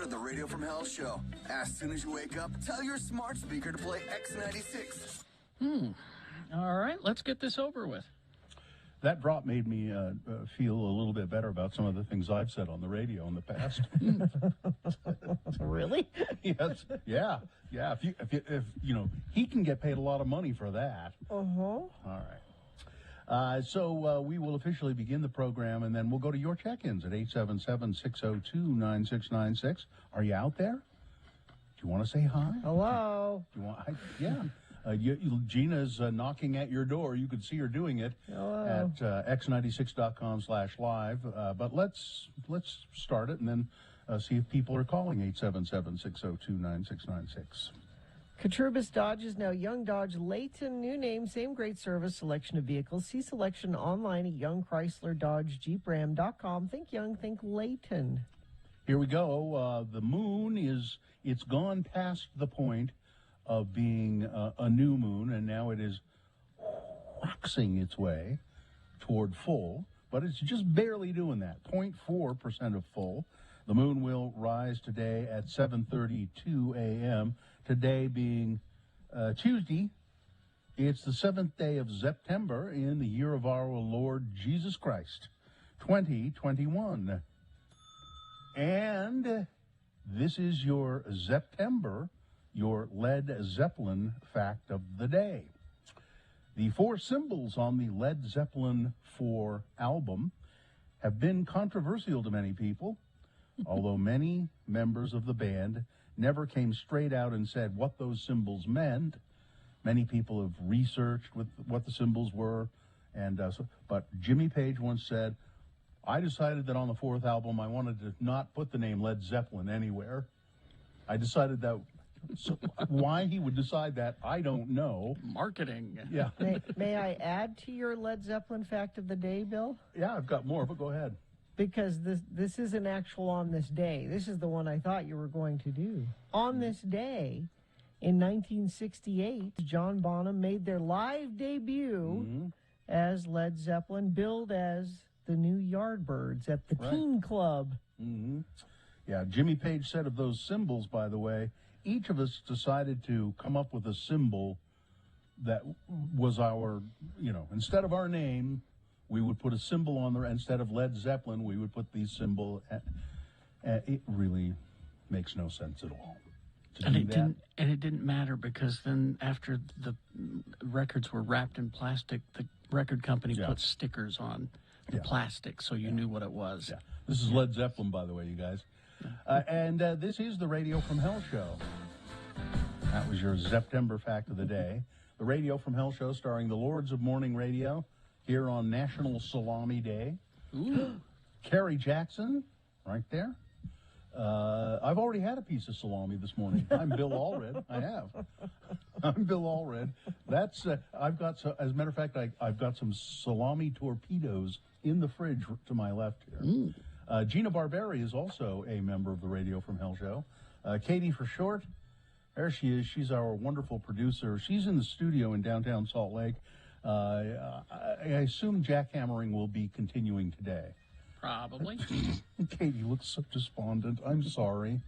episode of the Radio from Hell show. As soon as you wake up, tell your smart speaker to play X96. All right, let's get this over with. That drop made me feel a little bit better about some of the things I've said on the radio in the past. Really? Yes. Yeah. If you know, he can get paid a lot of money for that. All right. So we will officially begin the program, and then we'll go to your check-ins at 877-602-9696. Are you out there? Do you want to say hi? Hello. Do you want? Yeah. Gina's knocking at your door. You can see her doing it at x96.com/live. But let's start it and then see if people are calling 877-602-9696. Katrubis Dodge is now Young Dodge Layton. New name, same great service, selection of vehicles. See selection online at Young Chrysler Dodge Jeep Ram.com. Think Young, think Layton. Here we go. The moon it's gone past the point of being a new moon, and now it is waxing its way toward full, but it's just barely doing that, 0.4% of full. The moon will rise today at 7:32 a.m., today being Tuesday. It's the 7th day of September in the year of our Lord Jesus Christ, 2021. And this is your September, your Led Zeppelin fact of the day. The 4 symbols on the Led Zeppelin 4 album have been controversial to many people, although many members of the band never came straight out and said what those symbols meant. Many people have researched what the symbols were, but Jimmy Page once said, I decided that on the 4th album I wanted to not put the name Led Zeppelin anywhere. I decided that. So why he would decide that, I don't know. Marketing. Yeah. May I add to your Led Zeppelin fact of the day, Bill? Yeah, I've got more, but go ahead. Because this isn't actual on this day. This is the one I thought you were going to do. On this day, in 1968, John Bonham made their live debut as Led Zeppelin, billed as the New Yardbirds at the Teen Club. Yeah, Jimmy Page said of those symbols, by the way, each of us decided to come up with a symbol that was our, instead of our name, we would put a symbol on there. Instead of Led Zeppelin, we would put the symbol. It really makes no sense at all. And it didn't matter, because then after the records were wrapped in plastic, the record company put stickers on the plastic, so you knew what it was. Yeah. This is Led Zeppelin, by the way, you guys. And this is the Radio from Hell show. That was your September fact of the day. The Radio from Hell show starring the Lords of Morning Radio here on National Salami Day. Ooh. Carrie Jackson, right there. I've already had a piece of salami this morning. I'm Bill Allred. I have. I'm Bill Allred. That's I've got. As a matter of fact, I've got some salami torpedoes in the fridge to my left here. Gina Barberi is also a member of the Radio from Hell show. Katie for short. There she is. She's our wonderful producer. She's in the studio in downtown Salt Lake. I assume jackhammering will be continuing today. Probably. Katie looks so despondent. I'm sorry.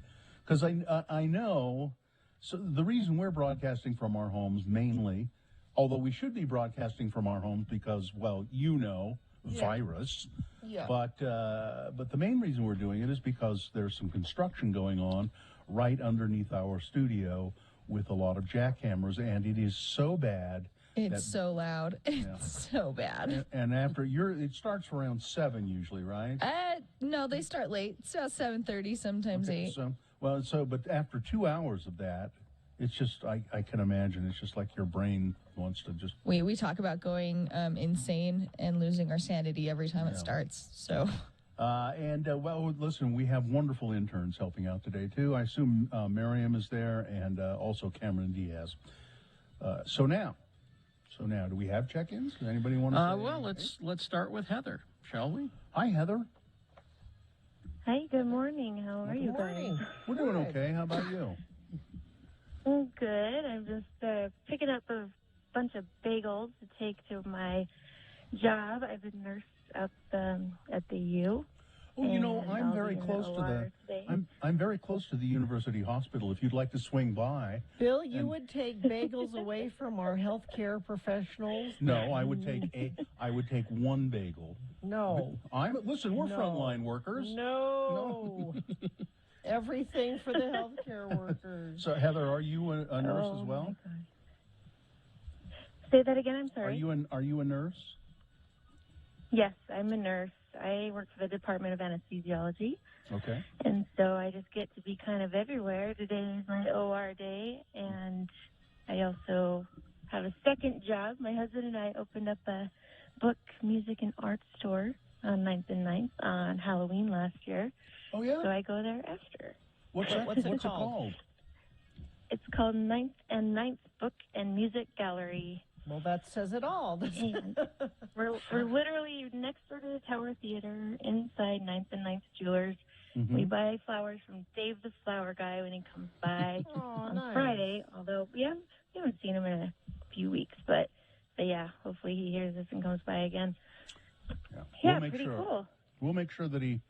Because I know. So the reason we're broadcasting from our homes mainly, although we should be broadcasting from our homes because, well, virus. Yeah. But the main reason we're doing it is because there's some construction going on right underneath our studio with a lot of jackhammers, and it is so bad. It's so loud. It's so bad. And after it starts around 7 usually, right? No, they start late. It's about 7:30, sometimes 8. But after 2 hours of that, it's just I can imagine it's just like your brain wants to just. We talk about going insane and losing our sanity every time it starts. So. Listen, we have wonderful interns helping out today too. I assume Miriam is there, and also Cameron Diaz. So now, do we have check-ins? Does anybody want to say anything? Let's start with Heather, shall we? Hi, Heather. Hi, good morning. How are you guys? We're doing okay. How about you? Good. I'm just picking up a bunch of bagels to take to my job. I've been nurse up at the U. Oh, I'm very close to the. I'm very close close to the University Hospital. If you'd like to swing by. Bill, you would take bagels away from our healthcare professionals? No, I would take one bagel. No. Listen, we're frontline workers. No. Everything for the healthcare workers. So, Heather, are you a nurse as well? Say that again, I'm sorry. Are you a nurse? Yes, I'm a nurse. I work for the Department of Anesthesiology. Okay. And so I just get to be kind of everywhere. Today is my OR day, and I also have a second job. My husband and I opened up a book, music, and art store on 9th and 9th on Halloween last year. Oh, yeah? So I go there after. What's it called? It's called 9th and 9th Book and Music Gallery. Well, that says it all. We're literally next door to the Tower Theater, inside 9th and 9th Jewelers. Mm-hmm. We buy flowers from Dave the Flower Guy when he comes by on Friday, although we haven't seen him in a few weeks. But yeah, hopefully he hears this and comes by again. Yeah, pretty cool. We'll make sure that he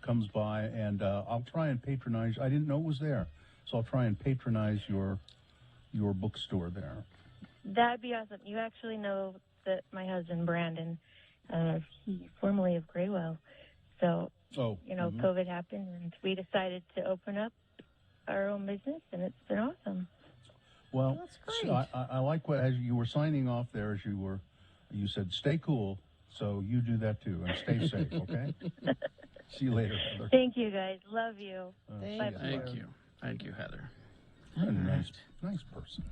comes by, and I'll try and patronize. I didn't know it was there, so I'll try and patronize your bookstore there. That'd be awesome. You actually know that my husband, Brandon, he's formerly of Graywell. So, COVID happened, and we decided to open up our own business, and it's been awesome. Well, that's great. So I like what, as you were signing off there, you said, stay cool, so you do that too, and stay safe, okay? See you later, Heather. Thank you, guys. Love you. Thank you. Thank you, Heather. What a nice person.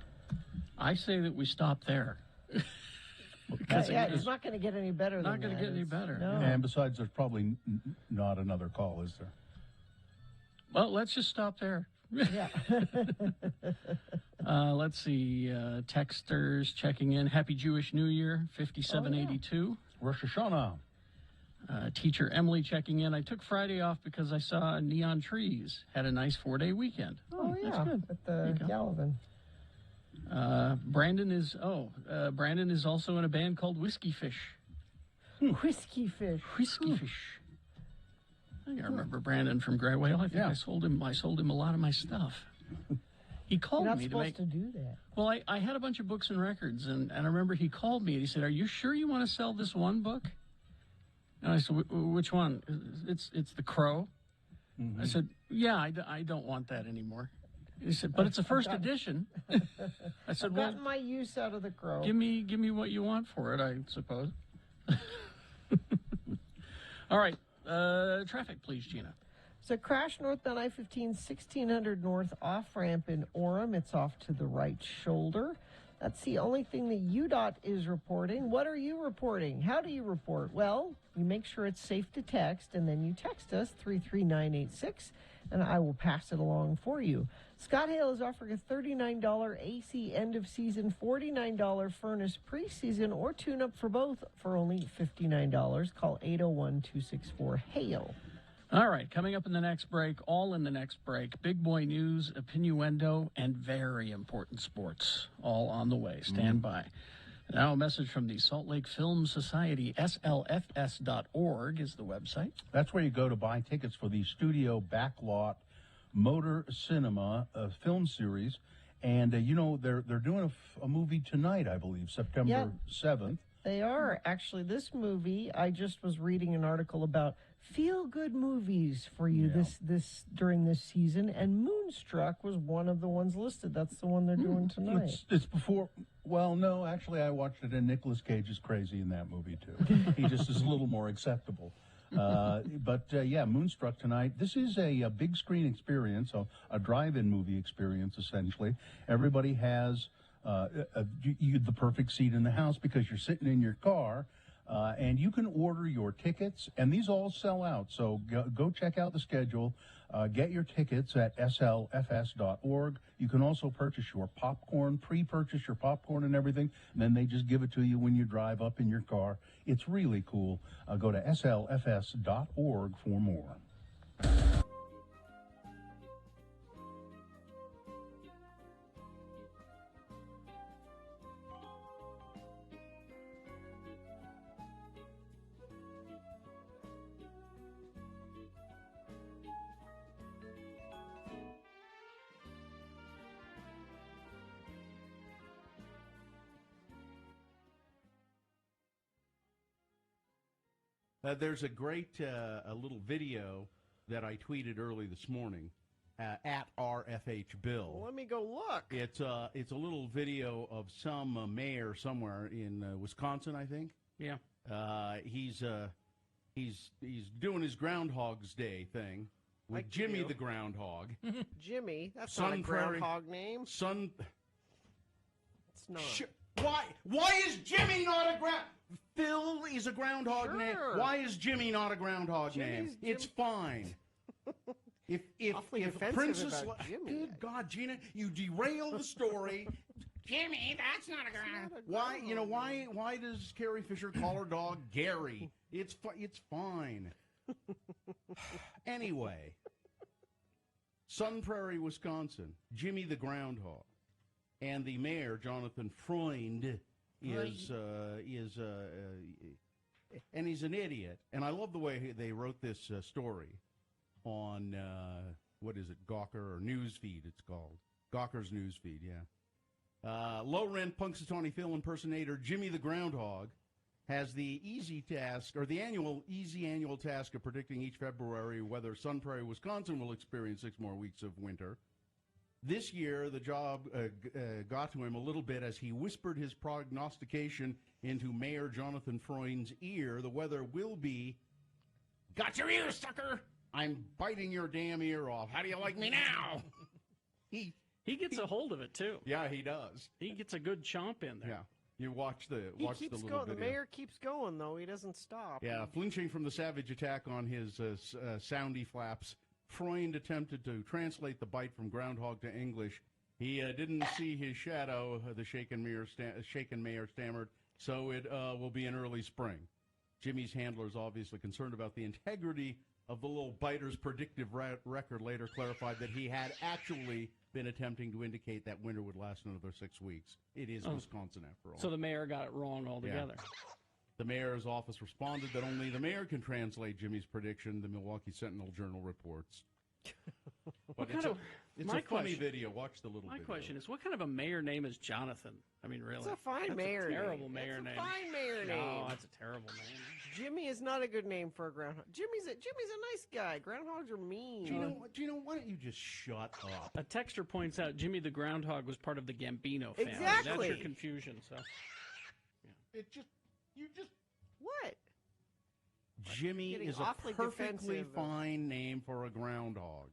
I say that we stop there. It's not going to get any better than that. Not going to get any better. No. And besides, there's probably not another call, is there? Well, let's just stop there. Yeah. Let's see. Texters checking in. Happy Jewish New Year, 5782. Rosh Hashanah. Teacher Emily checking in. I took Friday off because I saw neon trees. Had a nice 4-day weekend. Oh, yeah. That's good. At the Gallivan. Brandon is also in a band called Whiskey Fish. Whiskey Fish. Whiskey Fish. I remember Brandon from Gray Whale. I think I sold him a lot of my stuff. He called You're not me supposed to do that. Well, I had a bunch of books and records, and I remember he called me and he said, "Are you sure you want to sell this one book?" And I said, "Which one?" It's The Crow. Mm-hmm. I said, "Yeah, I don't want that anymore." He said, "But it's a first edition." I said, I've gotten my use out of The Crow. Give me what you want for it, I suppose. All right. Traffic, please, Gina. So crash northbound I-15, 1600 north off-ramp in Orem. It's off to the right shoulder. That's the only thing that UDOT is reporting. What are you reporting? How do you report? Well, you make sure it's safe to text, and then you text us 33986, and I will pass it along for you. Scott Hale is offering a $39 AC end-of-season, $49 furnace preseason, or tune-up for both for only $59. Call 801-264-HALE. All right, coming up in the next break, all in the next break, big boy news, opinioendo, and very important sports, all on the way. Stand by. Now a message from the Salt Lake Film Society, slfs.org is the website. That's where you go to buy tickets for the Studio Backlot Motor Cinema film series. And, they're doing a movie tonight, I believe, September 7th. They are. Actually, this movie, I just was reading an article about feel-good movies for you this during this season, and Moonstruck was one of the ones listed. That's the one they're doing tonight. It's before. Well, no, actually, I watched it, and Nicolas Cage is crazy in that movie too. He just is a little more acceptable. But Moonstruck tonight. This is a big screen experience, a drive-in movie experience, essentially. Everybody has the perfect seat in the house because you're sitting in your car. And you can order your tickets, and these all sell out. So go check out the schedule. Get your tickets at slfs.org. You can also purchase your popcorn, pre-purchase your popcorn and everything, and then they just give it to you when you drive up in your car. It's really cool. Go to slfs.org for more. There's a great a little video that I tweeted early this morning at RFH Bill. Well, let me go look. It's a little video of some mayor somewhere in Wisconsin, I think. Yeah. He's doing his Groundhog's Day thing with Like you Jimmy do. the Groundhog. Jimmy, that's Sun not a Prairie- groundhog name. It's not. Why is Jimmy not a ground? Phil is a groundhog name. Sure. Why is Jimmy not a groundhog name? Jimmy's It's fine. If Awfully defensive Princess, about Jimmy. Good God, Gina, you derail the story. Jimmy, that's not a groundhog. Why does Carrie Fisher call her dog Gary? It's fine. Anyway, Sun Prairie, Wisconsin, Jimmy the Groundhog, and the mayor Jonathan Freund is and he's an idiot. And I love the way they wrote this story on what is it, Gawker or Newsfeed? It's called Gawker's Newsfeed. Yeah. Low-rent Punxsutawney Phil impersonator Jimmy the Groundhog has the annual task of predicting each February whether Sun Prairie, Wisconsin will experience 6 more weeks of winter. This year, the job got to him a little bit as he whispered his prognostication into Mayor Jonathan Freund's ear. The weather will be, got your ear, sucker! I'm biting your damn ear off. How do you like me now? He gets a hold of it, too. Yeah, he does. He gets a good chomp in there. Yeah. You watch the He little keeps video. going. The mayor keeps going, though. He doesn't stop. Yeah, flinching from the savage attack on his soundy flaps, Freund attempted to translate the bite from groundhog to English. He didn't see his shadow, the shaken mayor stammered, so it will be in early spring. Jimmy's handler is obviously concerned about the integrity of the little biter's predictive record, later clarified that he had actually been attempting to indicate that winter would last another 6 weeks. It is Wisconsin, after all. So the mayor got it wrong altogether. Yeah. The mayor's office responded that only the mayor can translate Jimmy's prediction, the Milwaukee Sentinel-Journal reports. But it's a funny video. Watch the little video. My question is, what kind of a mayor name is Jonathan? I mean, really? It's a fine That's mayor a terrible name. mayor That's name. a fine mayor name. No, that's a terrible name. Jimmy is not a good name for a groundhog. Jimmy's a nice guy. Groundhogs are mean. Gino, why don't you just shut up? A texter points out Jimmy the Groundhog was part of the Gambino family. Exactly. That's your confusion. So, What? Jimmy Getting is a awfully perfectly defensive. fine name for a groundhog.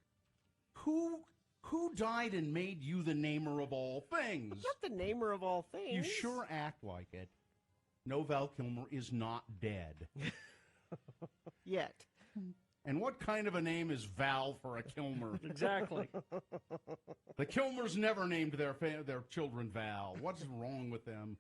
Who died and made you the namer of all things? I'm not the namer of all things. You sure act like it. No, Val Kilmer is not dead. Yet. And what kind of a name is Val for a Kilmer? exactly. The Kilmers never named their children Val. What's wrong with them?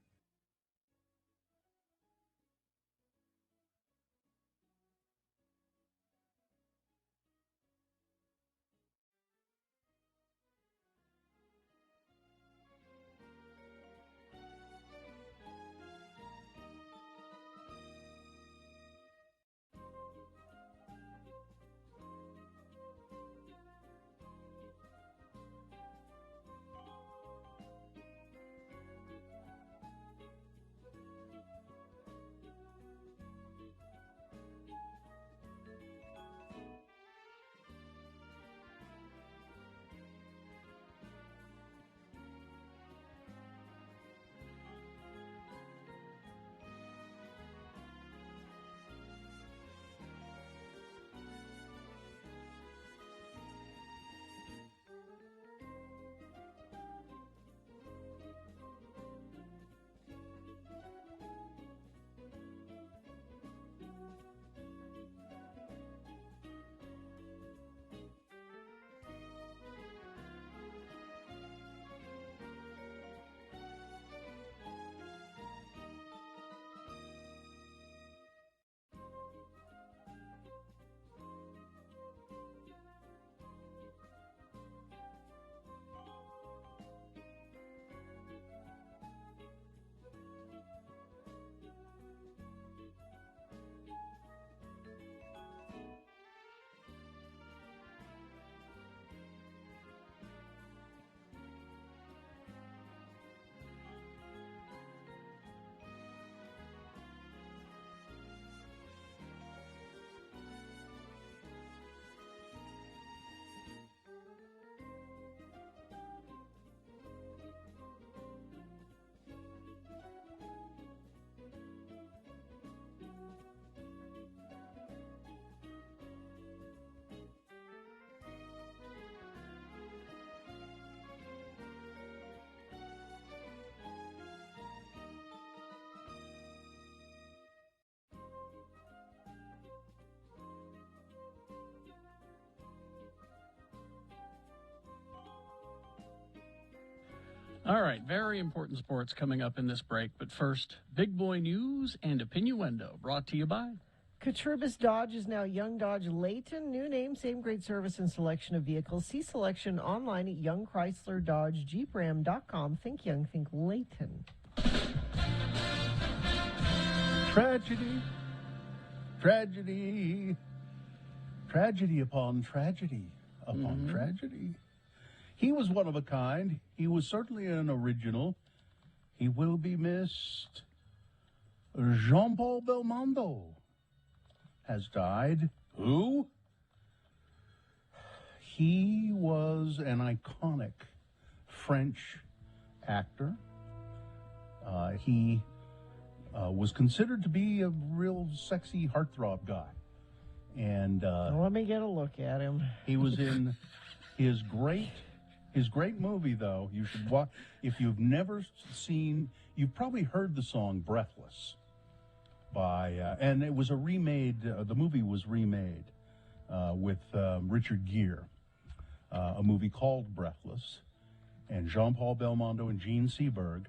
All right, very important sports coming up in this break. But first, big boy news and opinioendo brought to you by... Katrubis Dodge is now Young Dodge Layton. New name, same great service and selection of vehicles. See selection online at Young Chrysler Dodge JeepRam.com. Think Young, think Layton. Tragedy, tragedy, tragedy upon tragedy upon tragedy. He was one of a kind. He was certainly an original. He will be missed. Jean-Paul Belmondo has died. Who? He was an iconic French actor. He was considered to be a real sexy heartthrob guy. And Let me get a look at him. he was in his great movie, though. You should watch. If you've never seen, you've probably heard the song "Breathless" by, and it was a remade. The movie was remade with Richard Gere, a movie called "Breathless," and Jean-Paul Belmondo and Gene Seberg,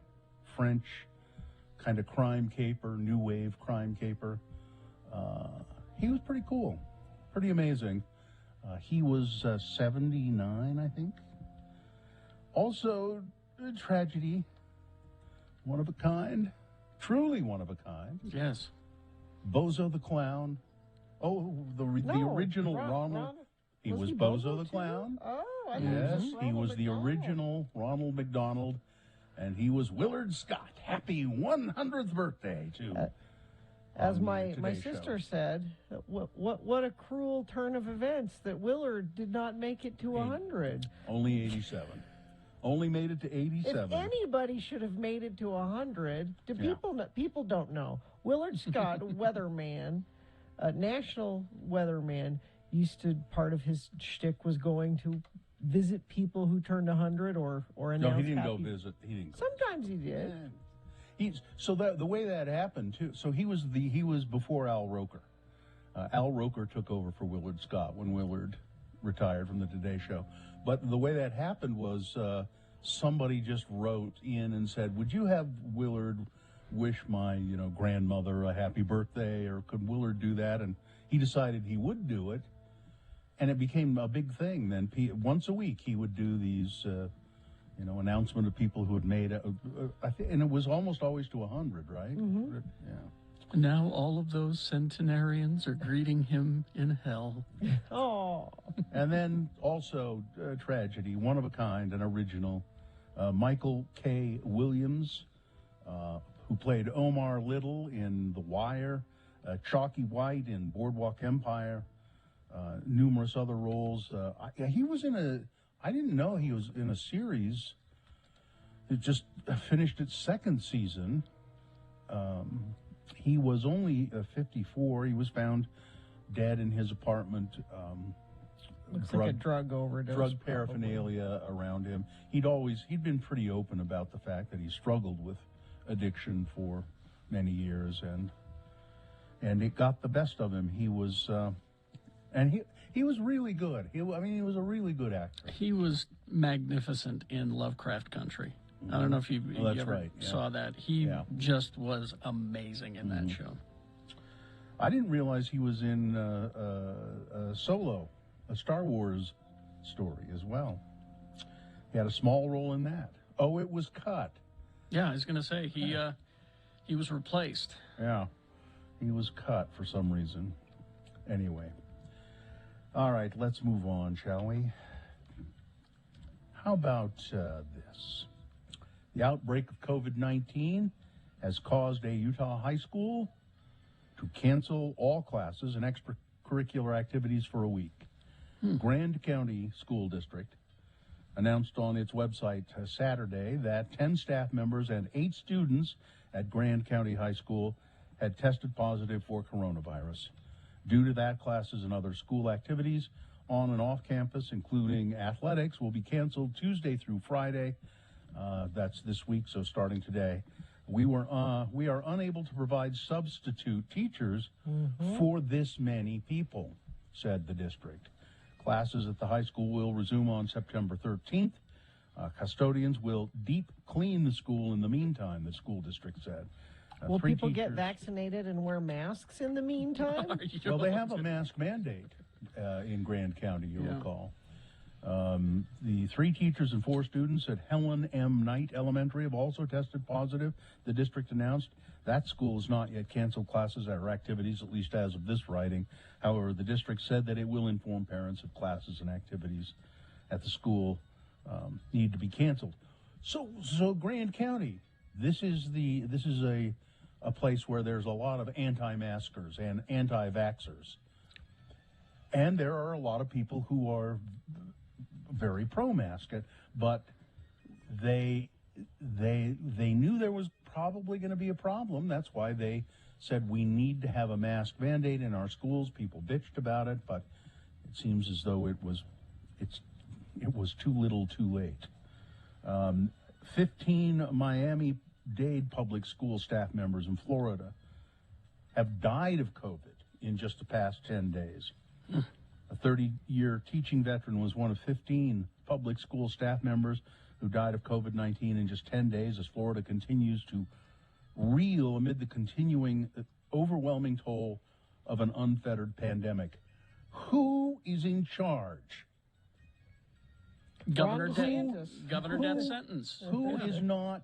French kind of crime caper, new wave crime caper. He was pretty cool, pretty amazing. He was 79, I think. Also, a tragedy, one of a kind, truly one of a kind. Yes. Bozo the Clown. Oh, the original Ronald. He was Bozo the Clown. Oh, I Yes, know. he was the original Ronald McDonald, and he was Willard Scott. Happy 100th birthday to. As my Today's sister show. said, what a cruel turn of events that Willard did not make it to 100. Only 87. Only made it to 87. If anybody should have made it to 100, do Yeah. people don't know. Willard Scott, weatherman, national weatherman, part of his shtick was going to visit people who turned 100 or announce. No, he didn't happy. go visit. He didn't. Go Sometimes he did. The way that happened too. So he was before Al Roker. Al Roker took over for Willard Scott when Willard retired from the Today Show. But the way that happened was somebody just wrote in and said, "Would you have Willard wish my grandmother a happy birthday, or could Willard do that?" And he decided he would do it, and it became a big thing. Then once a week he would do these. Announcement of people who had made it, and it was almost always to 100, right? Mm-hmm. Yeah. Now all of those centenarians are greeting him in hell. Oh. And then also tragedy, one of a kind, an original, Michael K. Williams, who played Omar Little in The Wire, Chalky White in Boardwalk Empire, numerous other roles. He was in I didn't know he was in a series that just finished its second season. He was only 54. He was found dead in his apartment. Looks like a drug overdose. Drug paraphernalia around him. He'd been pretty open about the fact that he struggled with addiction for many years, and it got the best of him. He was, he was really good. He was a really good actor. He was magnificent in Lovecraft Country. I don't know if you ever saw that. He just was amazing in that show. I didn't realize he was in Solo, a Star Wars story as well. He had a small role in that. Oh, it was cut. Yeah, I was going to say he was replaced. Yeah, he was cut for some reason. Anyway. All right, let's move on, shall we? How about this? The outbreak of COVID-19 has caused a Utah high school to cancel all classes and extracurricular activities for a week. Grand County School District announced on its website Saturday that 10 staff members and 8 students at Grand County High School had tested positive for coronavirus. Due to that, classes and other school activities on and off campus, including athletics, will be canceled Tuesday through Friday. That's this week, so starting today. We are unable to provide substitute teachers for this many people, said the district. Classes at the high school will resume on September 13th. Custodians will deep clean the school in the meantime, the school district said. Will 3 people get teachers- vaccinated and wear masks in the meantime? Well, they have a mask mandate in Grand County, you'll recall. The 3 teachers and 4 students at Helen M. Knight Elementary have also tested positive. The district announced that school has not yet canceled classes or activities, at least as of this writing. However, the district said that it will inform parents if classes and activities at the school need to be canceled. So Grand County, this is a place where there's a lot of anti-maskers and anti-vaxxers. And there are a lot of people who are very pro-mask, but they knew there was probably going to be a problem. That's why they said we need to have a mask mandate in our schools. People bitched about it, but it seems as though it was too little, too late. 15 Miami-Dade public school staff members in Florida have died of COVID in just the past 10 days. A 30-year teaching veteran was one of 15 public school staff members who died of COVID-19 in just 10 days as Florida continues to reel amid the continuing overwhelming toll of an unfettered pandemic. Who is in charge? Governor DeSantis. Governor Death Sentence. Who is not?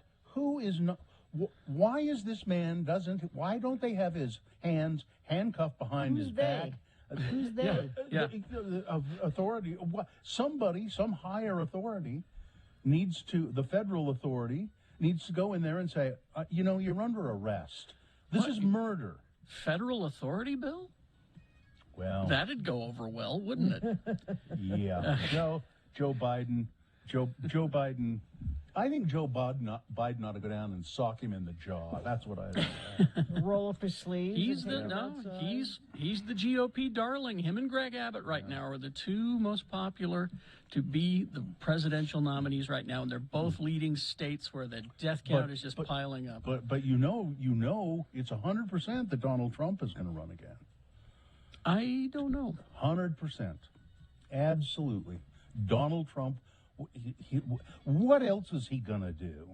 Why is this man why don't they have his hands handcuffed behind his back? Who's they? Yeah. Authority. Somebody, some higher authority, the federal authority needs to go in there and say, you're under arrest. This is murder. Federal authority, Bill? Well, That'd go over well, wouldn't it? yeah. Joe Biden. I think Joe Biden ought to go down and sock him in the jaw. That's what I think. Roll up his sleeves. He's the GOP darling. Him and Greg Abbott right now are the 2 most popular to be the presidential nominees right now, and they're both leading states where the death count is just piling up. But you know, it's 100% that Donald Trump is going to run again. I don't know. 100%, absolutely. Donald Trump. What else is he going to do?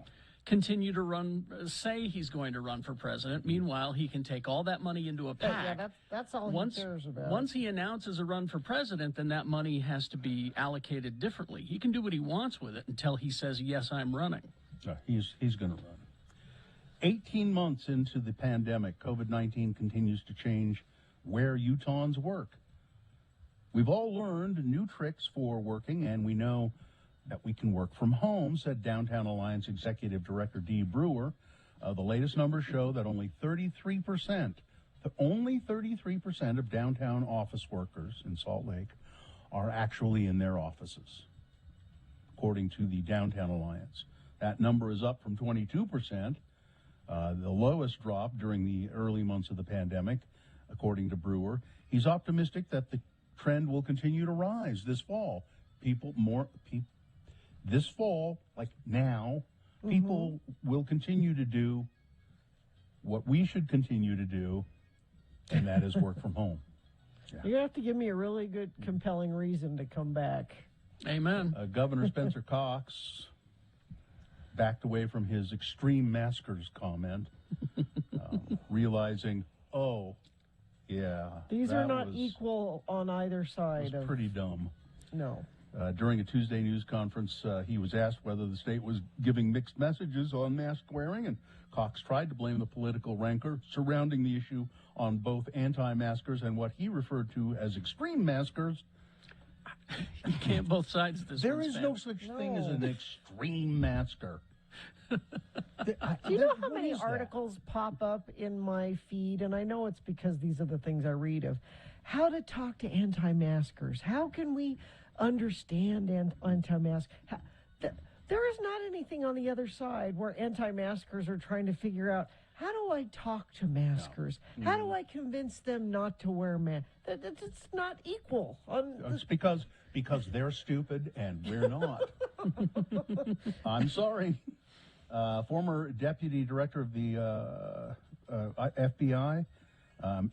Continue to run, say he's going to run for president. Meanwhile, he can take all that money into a PAC. Yeah, that's all he cares about. Once he announces a run for president, then that money has to be allocated differently. He can do what he wants with it until he says, yes, I'm running. He's going to run. 18 months into the pandemic, COVID-19 continues to change where Utahns work. We've all learned new tricks for working, and we know that we can work from home, said Downtown Alliance Executive Director Dee Brewer. The latest numbers show that only 33% of downtown office workers in Salt Lake are actually in their offices, according to the Downtown Alliance. That number is up from 22%, the lowest drop during the early months of the pandemic, according to Brewer. He's optimistic that the trend will continue to rise this fall. This fall, like now, people will continue to do what we should continue to do, and that is work from home. Yeah. You have to give me a really good, compelling reason to come back. Amen. Governor Spencer Cox backed away from his extreme maskers comment, realizing, these are not equal on either side. Was pretty dumb. No. During a Tuesday news conference, he was asked whether the state was giving mixed messages on mask wearing, and Cox tried to blame the political rancor surrounding the issue on both anti-maskers and what he referred to as extreme maskers. You can't both sides of this. There is no such thing as an extreme masker. Do you know how many articles pop up in my feed? And I know it's because these are the things I read of. How to talk to anti-maskers. How can we understand anti-mask? There is not anything on the other side where anti-maskers are trying to figure out, how do I talk to maskers? No. How do I convince them not to wear masks? It's not equal. It's because they're stupid and we're not. I'm sorry. Former Deputy Director of the FBI,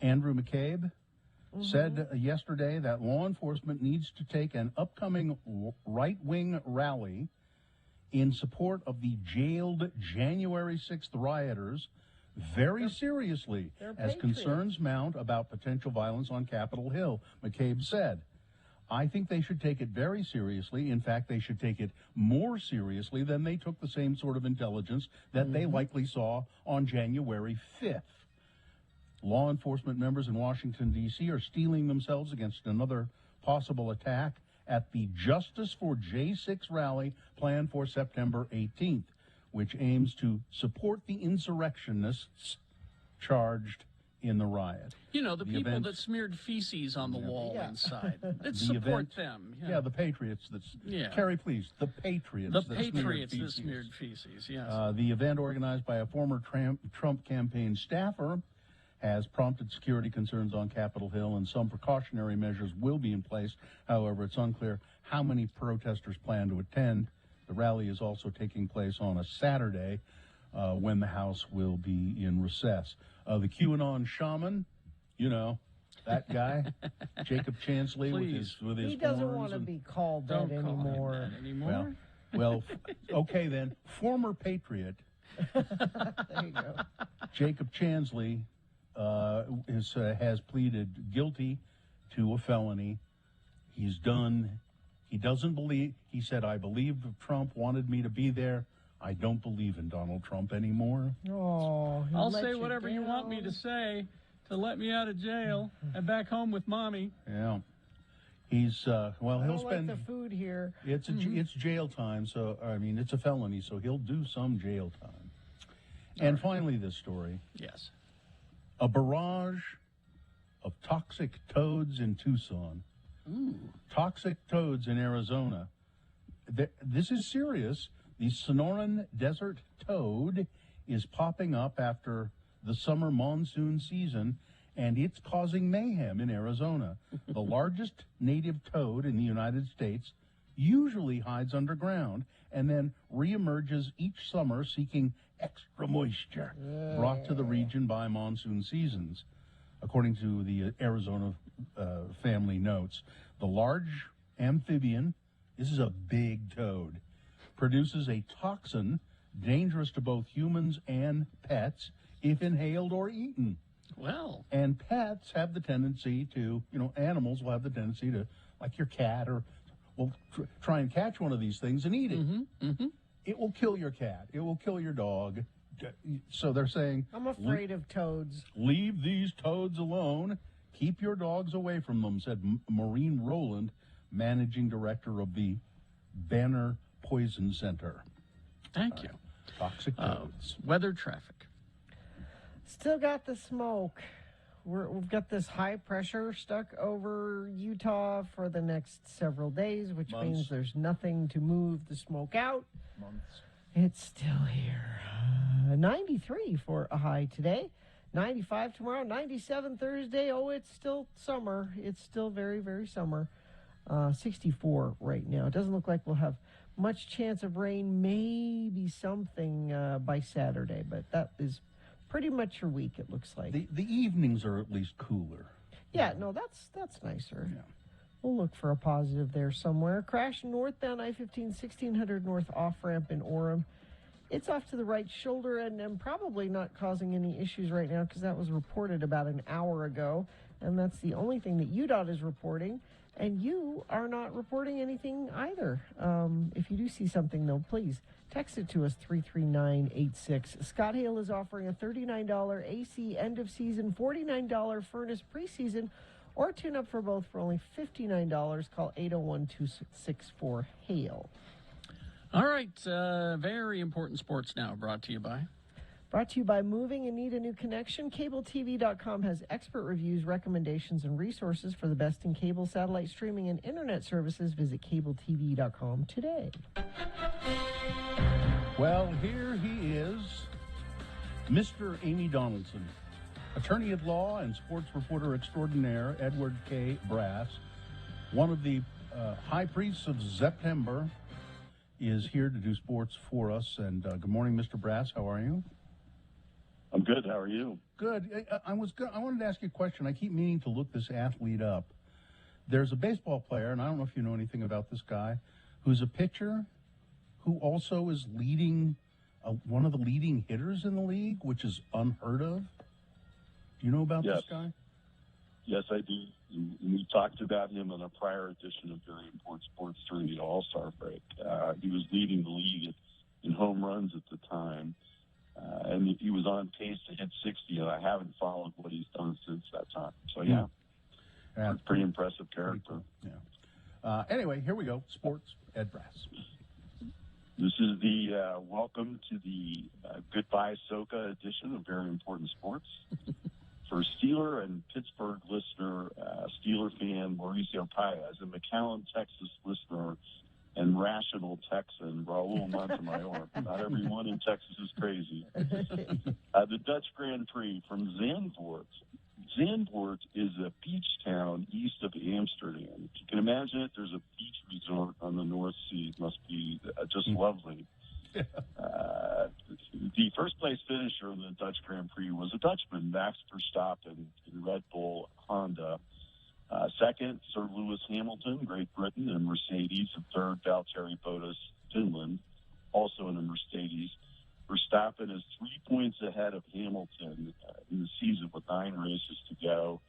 Andrew McCabe, said yesterday that law enforcement needs to take an upcoming right-wing rally in support of the jailed January 6th rioters very seriously they're as patriots. concerns mount about potential violence on Capitol Hill, McCabe said. I think they should take it very seriously. In fact, they should take it more seriously than they took the same sort of intelligence that they likely saw on January 5th. Law enforcement members in Washington, D.C. are steeling themselves against another possible attack at the Justice for J6 rally planned for September 18th, which aims to support the insurrectionists charged in the riot. You know, the people event- that smeared feces on the wall Yeah. inside. Let's The support event- them. Yeah, the Patriots. Yeah. Carrie, please. The Patriots. The that smeared Patriots that feces. smeared feces, yes. The event, organized by a former Trump campaign staffer, has prompted security concerns on Capitol Hill, and some precautionary measures will be in place. However, it's unclear how many protesters plan to attend. The rally is also taking place on a Saturday when the House will be in recess. The QAnon shaman, you know, that guy, Jacob Chansley, with his He doesn't horns want to and- be called Don't that call him anymore. that anymore. Well, okay then. Former Patriot There you go. Jacob Chansley has pleaded guilty to a felony. He doesn't believe, he said, I believe Trump wanted me to be there. I don't believe in Donald Trump anymore. Oh, he I'll let say whatever you want me down. to say to let me out of jail and back home with mommy. Yeah. He's, well, I he'll don't spend, like the food here. it's jail time, so, I mean, it's a felony, so he'll do some jail time. And finally, this story. Yes. A barrage of toxic toads in Tucson. Ooh. Toxic toads in Arizona. This is serious. The Sonoran Desert toad is popping up after the summer monsoon season, and it's causing mayhem in Arizona. The largest native toad in the United States usually hides underground and then reemerges each summer seeking extra moisture brought to the region by monsoon seasons. According to the Arizona Family Notes, the large amphibian, this is a big toad, produces a toxin dangerous to both humans and pets if inhaled or eaten. Well, And pets have the tendency to, animals will have the tendency to, like your cat, or will try and catch one of these things and eat it. It will kill your cat. It will kill your dog. So they're saying, I'm afraid of toads. leave these toads alone. Keep your dogs away from them, said Maureen Rowland, managing director of the Banner Poison Center. thank you. Toxic toads. Weather, traffic. Still got the smoke. We've got this high pressure stuck over Utah for the next several days, which Months. means there's nothing to move the smoke out. Months. It's still here. 93 for a high today. 95 tomorrow. 97 Thursday. Oh, it's still summer. It's still very, very summer. 64 right now. It doesn't look like we'll have much chance of rain. Maybe something by Saturday, but that is pretty much your week, it looks like. The evenings are at least cooler. Yeah, no, that's nicer. Yeah. We'll look for a positive there somewhere. Crash northbound I-15, 1600 north off-ramp in Orem. It's off to the right shoulder and probably not causing any issues right now because that was reported about an hour ago. And that's the only thing that UDOT is reporting. And you are not reporting anything either. If you do see something, though, please text it to us, 33986. Scott Hale is offering a $39 AC end of season, $49 furnace preseason, or tune up for both for only $59. Call 801-264-HALE. All right. Very important sports now brought to you by. Brought to you by Moving and Need a New Connection. CableTV.com has expert reviews, recommendations, and resources for the best in cable, satellite streaming, and internet services. Visit CableTV.com today. Well, here he is, Mr. Amy Donaldson. Attorney at law and sports reporter extraordinaire Edward K. Brass, one of the high priests of September, is here to do sports for us. And good morning, Mr. Brass. How are you? I'm good. How are you? Good. I wanted to ask you a question. I keep meaning to look this athlete up. There's a baseball player, and I don't know if you know anything about this guy, who's a pitcher who also is leading one of the leading hitters in the league, which is unheard of? Do you know about this guy? Yes, I do. We talked about him on a prior edition of Very Important Sports during the All-Star break. He was leading the league in home runs at the time, and he was on pace to hit 60, and I haven't followed what he's done since that time. So, yeah, pretty impressive character. Cool. Yeah. Anyway, here we go. Sports, Ed Brass. This is the welcome to the Goodbye Soka edition of Very Important Sports. For Steeler and Pittsburgh listener, Steeler fan Mauricio Paez, a McAllen, Texas listener, and rational Texan Raul Montemayor. Not everyone in Texas is crazy. The Dutch Grand Prix from Zandvoort. Zandvoort is a beach town east of Amsterdam. If you can imagine it, there's a beach resort on the North Sea. It must be just lovely. The first place finisher in the Dutch Grand Prix was a Dutchman, Max Verstappen in Red Bull Honda. Second, Sir Lewis Hamilton, Great Britain, in Mercedes. And third, Valtteri Bottas, Finland, also in a Mercedes. Verstappen is 3 points ahead of Hamilton in the season with 9 races to go.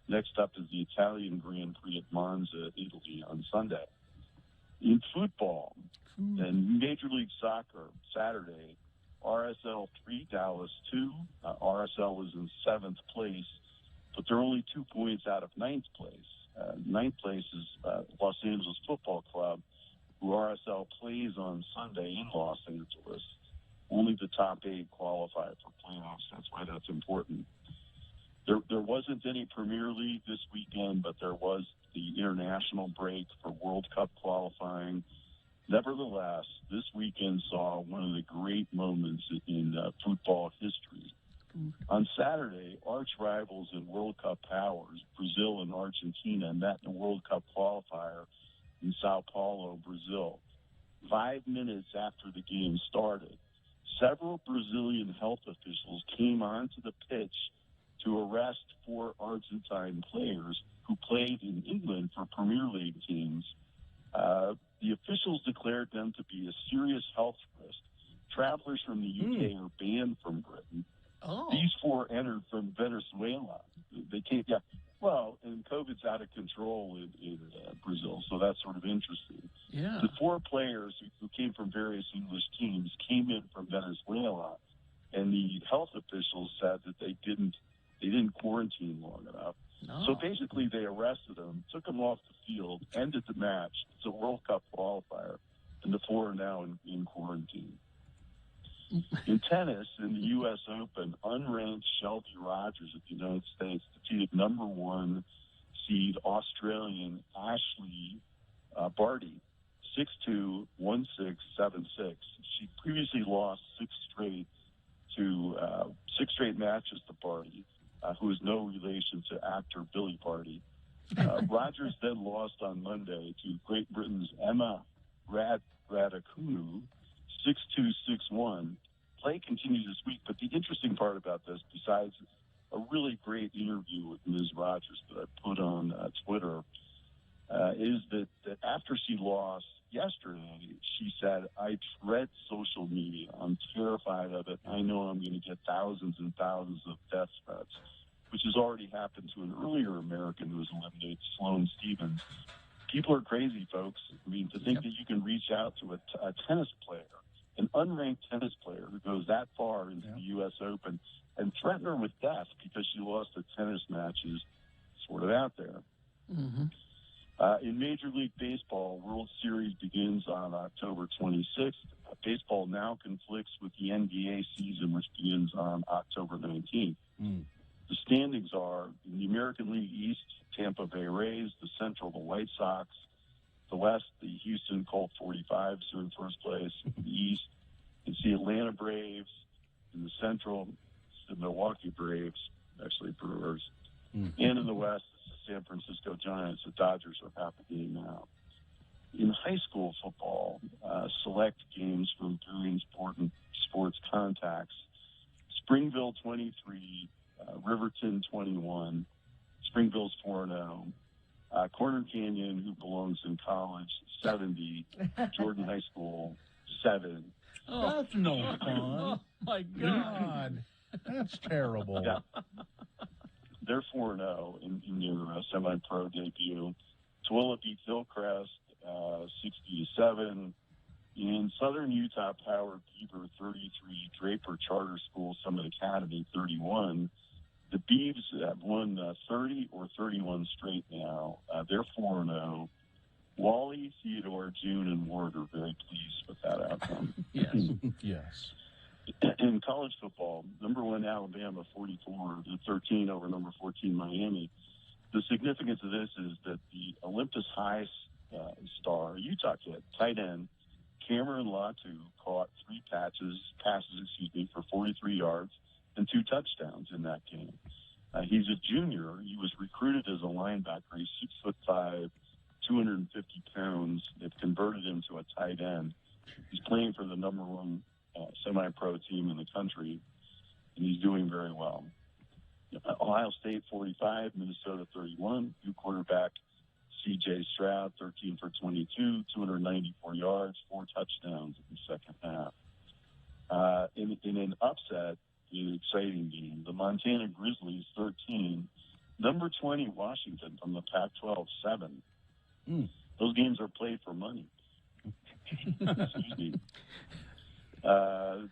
Next up is the Italian Grand Prix at Monza, Italy, on Sunday. In football and Major League Soccer, Saturday, RSL 3, Dallas 2. RSL is in 7th place, but they're only 2 points out of 9th place. 9th place is Los Angeles Football Club, who RSL plays on Sunday in Los Angeles. Only the top 8 qualify for playoffs. That's why that's important. There wasn't any Premier League this weekend, but there was the international break for World Cup qualifying. Nevertheless, this weekend saw one of the great moments in football history. On Saturday, arch rivals in World Cup powers, Brazil and Argentina, met in a World Cup qualifier in Sao Paulo, Brazil. 5 minutes after the game started, several Brazilian health officials came onto the pitch to arrest 4 Argentine players who played in England for Premier League teams. The officials declared them to be a serious health risk. Travelers from the UK are banned from Britain. These 4 entered from Venezuela. They came, well, and COVID's out of control in Brazil, so that's sort of interesting. Yeah. The 4 players who came from various English teams came in from Venezuela, and the health officials said that they didn't quarantine long enough. No. So basically, they arrested them, took them off the field, ended the match. It's a World Cup qualifier, and the 4 are now in quarantine. In tennis, in the U.S. Open, unranked Shelby Rogers of the United States defeated number 1 seed Australian Ashley Barty, 6-2, 1-6, 7-6. She previously lost 6 straight matches to Barty, who is no relation to actor Billy Barty. Rogers then lost on Monday to Great Britain's Emma Raducanu, 6-2, 6-1. Play continues this week, but the interesting part about this, besides a really great interview with Ms. Rogers that I put on Twitter, is that after she lost yesterday, she said, "I dread social media. I'm terrified of it. I know I'm going to get thousands and thousands of death threats," which has already happened to an earlier American who was eliminated, Sloane Stephens. People are crazy, folks. I mean, to think that you can reach out to a tennis player, an unranked tennis player who goes that far into the U.S. Open and threaten her with death because she lost a tennis match is sort of out there. Mm-hmm. In Major League Baseball, World Series begins on October 26th. Baseball now conflicts with the NBA season, which begins on October 19th. The standings are in the American League East, Tampa Bay Rays; the Central, the White Sox; the West, the Houston Colt 45s are in first place. The East, it's the Atlanta Braves. In the Central, it's the Milwaukee Braves, actually Brewers. And in the West, it's the San Francisco Giants. The Dodgers are half a game out. In high school football, select games from very important sports contacts. Springville 23, Riverton 21. Springville's 4-0. Corner Canyon, who belongs in college, 70. Jordan High School, 7. That's no fun. Oh, my God. That's terrible. Yeah. They're 4-0 in their semi-pro debut. Tooele beat Hillcrest 60-7. In Southern Utah, Power Beaver 33, Draper Charter School Summit Academy 31. The Beavs have won 30 or 31 straight now. They're 4-0. Wally, Theodore, June, and Ward are very pleased with that outcome. Yes. Yes. In college football, number 1 Alabama 44-13 over number 14 Miami. The significance of this is that the Olympus High star, Utah kid, tight end, Cameron Latu caught 3 passes, for 43 yards and 2 touchdowns in that game. He's a junior. He was recruited as a linebacker. He's 6'5", 250 pounds. They've converted him to a tight end. He's playing for the number 1 semi-pro team in the country, and he's doing very well. Ohio State 45, Minnesota 31. New quarterback C.J. Stroud 13 for 22, 294 yards, 4 touchdowns in the second half. In an upset, an exciting game, the Montana Grizzlies 13, number 20 Washington from the Pac-12 7. Those games are played for money. Excuse me.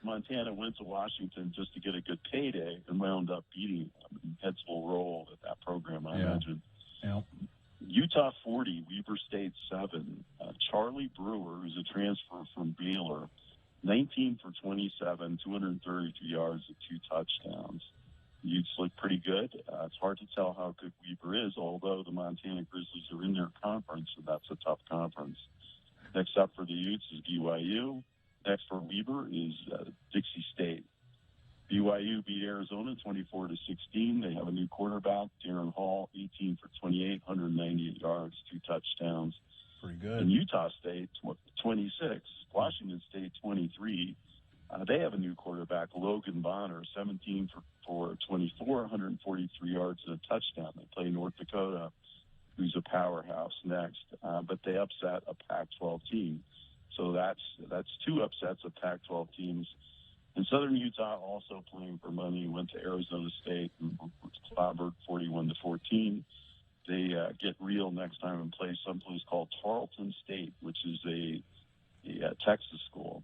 Montana went to Washington just to get a good payday and wound up beating them. Heads will roll at that program, I imagine. Yeah. Utah 40, Weber State 7. Charlie Brewer, who's a transfer from Baylor, 19 for 27, 233 yards and 2 touchdowns. Utes look pretty good. It's hard to tell how good Weber is, although the Montana Grizzlies are in their conference, and that's a tough conference. Next up for the Utes is BYU. Next for Weber is Dixie State. BYU beat Arizona 24-16. They have a new quarterback, Darren Hall, 18 for 28, 198 yards, 2 touchdowns. Pretty good. And Utah State, 26. Washington State, 23. They have a new quarterback, Logan Bonner, 17 for 24, 143 yards and a touchdown. They play North Dakota, who's a powerhouse next. But they upset a Pac-12 team. So that's 2 upsets of Pac-12 teams. In Southern Utah, also playing for money, went to Arizona State and clobbered 41-14. They get real next time and play someplace called Tarleton State, which is a Texas school.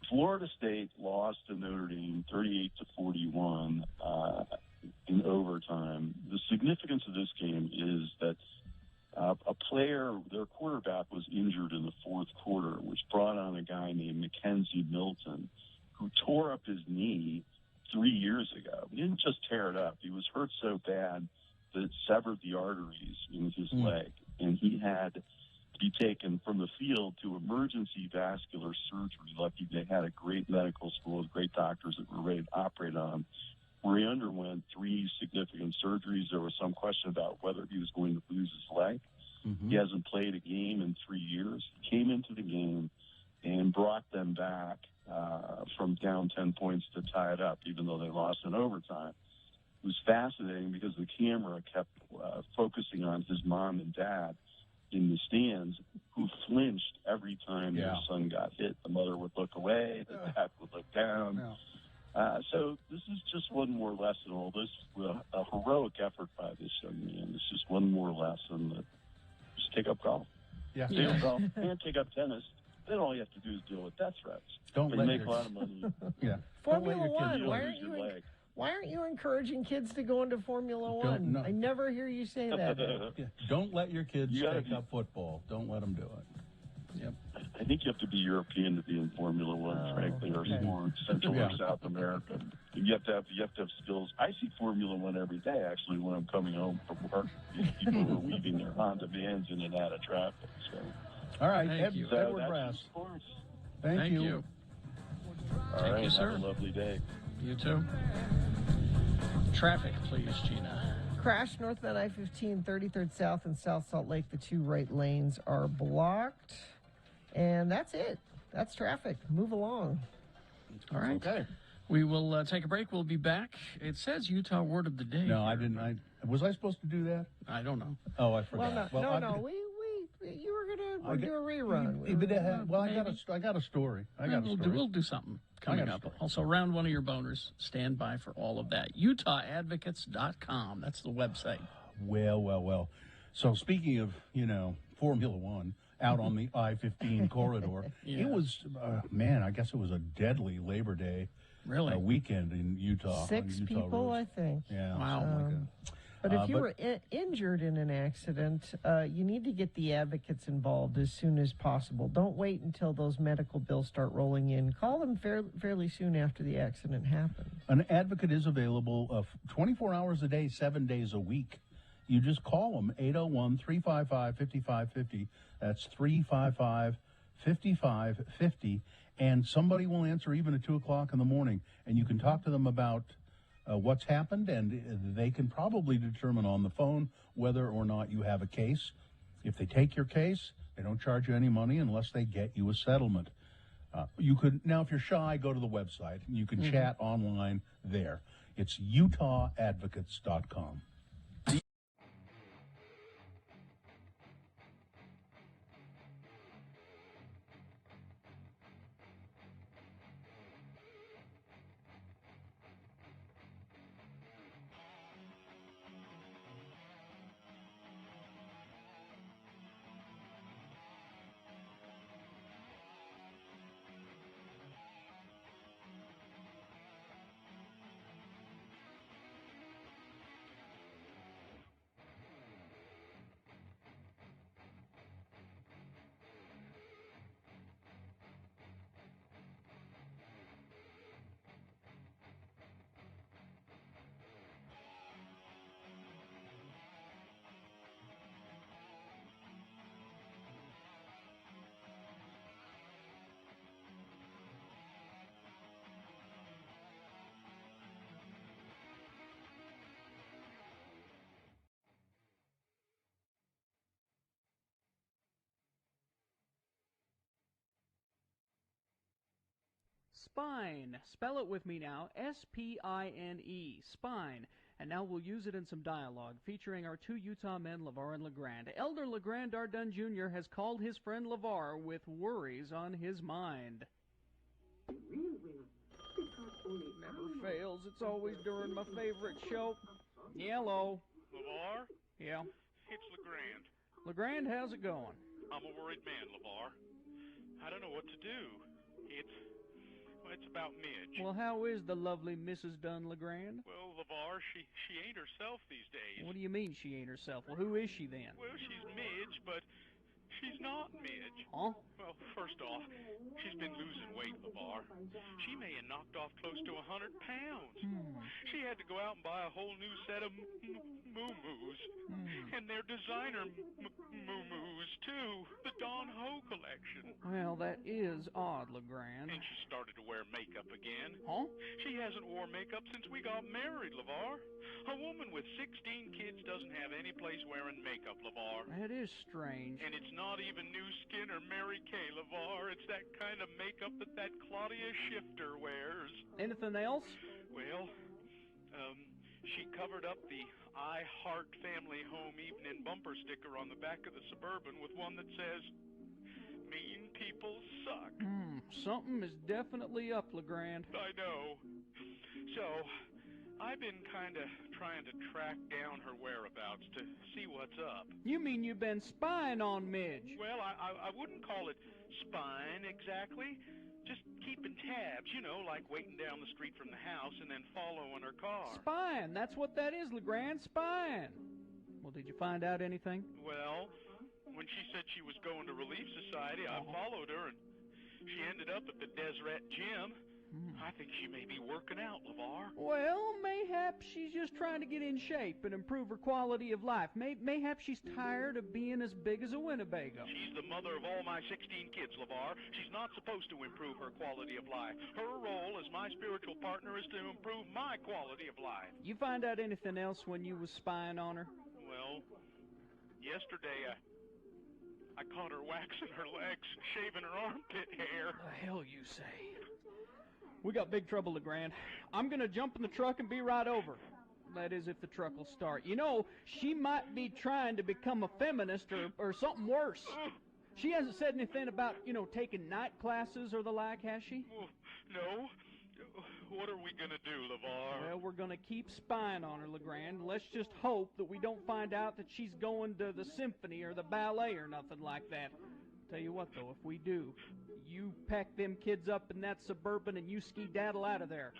Florida State lost to Notre Dame 38-41 in overtime. The significance of this game is that a player, their quarterback, was injured in the 4th quarter, which brought on a guy named Mackenzie Milton, who tore up his knee 3 years ago. He didn't just tear it up. He was hurt so bad that it severed the arteries in his leg, and he had to be taken from the field to emergency vascular surgery. Lucky they had a great medical school with great doctors that were ready to operate on him, where he underwent 3 significant surgeries. There was some question about whether he was going to lose his leg. He hasn't played a game in 3 years. He came into the game and brought them back from down 10 points to tie it up, even though they lost in overtime. It was fascinating because the camera kept focusing on his mom and dad in the stands, who flinched every time their son got hit. The mother would look away, the dad would look down. So this is just one more lesson. All this a heroic effort by this young man. It's just one more lesson that just take up golf. Take up golf and take up tennis. Then all you have to do is deal with death threats. Don't you make a lot of money. Formula One. Why aren't you encouraging kids to go into Formula One? I never hear you say that. Don't let your kids take up football. Don't let them do it. Yep. I think you have to be European to be in Formula One, frankly, or more Central or South America. You have to have skills. I see Formula One every day, actually, when I'm coming home from work. People are weaving their Honda vans in and out of traffic. So. All right, Thank you. Edward Brass. Thank you. All right, you, sir. Have a lovely day. You too. Traffic, please, Gina. Crash northbound I-15, 33rd South and South Salt Lake. The 2 right lanes are blocked. And that's it. That's traffic. Move along. All right. Okay. We will take a break. We'll be back. It says Utah word of the day. No, I didn't. Was I supposed to do that? I don't know. Oh, I forgot. Well, no. You were gonna do a rerun. Well, I got a story. We'll do something coming up. Also, round one of your boners. Stand by for all of that. UtahAdvocates.com. That's the website. Well. So speaking of, Formula One out on the I-15 corridor, Yeah. it was, I guess it was a deadly Labor Day weekend in Utah. 6 Utah people, roads. I think. Yeah. Wow. But if you were injured in an accident, you need to get the advocates involved as soon as possible. Don't wait until those medical bills start rolling in. Call them fairly soon after the accident happens. An advocate is available 24 hours a day, 7 days a week. You just call them, 801-355-5550. That's 355-5550. And somebody will answer even at 2 o'clock in the morning. And you can talk to them about what's happened, and they can probably determine on the phone whether or not you have a case. If they take your case, they don't charge you any money unless they get you a settlement. You could now, if you're shy, go to the website, and you can chat online there. It's UtahAdvocates.com. Spine. Spell it with me now. S-P-I-N-E. Spine. And now we'll use it in some dialogue, featuring our 2 Utah men, LeVar and LeGrand. Elder LeGrand Ardun Jr. has called his friend LeVar with worries on his mind. Never fails. It's always during my favorite show. Yellow. LeVar? Yeah. It's LeGrand. LeGrand, how's it going? I'm a worried man, LeVar. I don't know what to do. It's about Midge. Well, how is the lovely Mrs. Dunn LeGrand? Well, LeVar, she ain't herself these days. What do you mean she ain't herself? Well, who is she then? Well, she's Midge, but she's not Midge. Huh? Well, first off, she's been losing weight, LeVar. She may have knocked off close to 100 pounds. She had to go out and buy a whole new set of moo-moos. And they're designer moo-moos, too. The Don Ho collection. Well, that is odd, LeGrand. And she started to wear makeup again. Huh? She hasn't worn makeup since we got married, LeVar. A woman with 16 kids doesn't have any place wearing makeup, LeVar. That is strange. And it's not even New Skin or Mary Kay, LeVar. It's that kind of makeup that Claudia Shifter wears. Anything else? Well, she covered up the I Heart Family Home Evening bumper sticker on the back of the Suburban with one that says, "Mean people suck." Something is definitely up, LeGrand. I know. So, I've been kind of trying to track down her whereabouts to see what's up. You mean you've been spying on Midge? Well, I wouldn't call it spying exactly. Just keeping tabs, like waiting down the street from the house and then following her car. Spying. That's what that is, LeGrand. Spying. Well, did you find out anything? Well, when she said she was going to Relief Society, I followed her, and she ended up at the Deseret Gym. I think she may be working out, LeVar. Well, mayhap she's just trying to get in shape and improve her quality of life. Mayhap she's tired of being as big as a Winnebago. She's the mother of all my 16 kids, LeVar. She's not supposed to improve her quality of life. Her role as my spiritual partner is to improve my quality of life. You find out anything else when you was spying on her? Well, yesterday I caught her waxing her legs and shaving her armpit hair. The hell you say? We got big trouble, LeGrand. I'm going to jump in the truck and be right over. That is, if the truck will start. You know, she might be trying to become a feminist or something worse. She hasn't said anything about, taking night classes or the like, has she? No. What are we going to do, LeVar? Well, we're going to keep spying on her, LeGrand. Let's just hope that we don't find out that she's going to the symphony or the ballet or nothing like that. Tell you what, though, if we do, you pack them kids up in that Suburban and you ski-daddle out of there.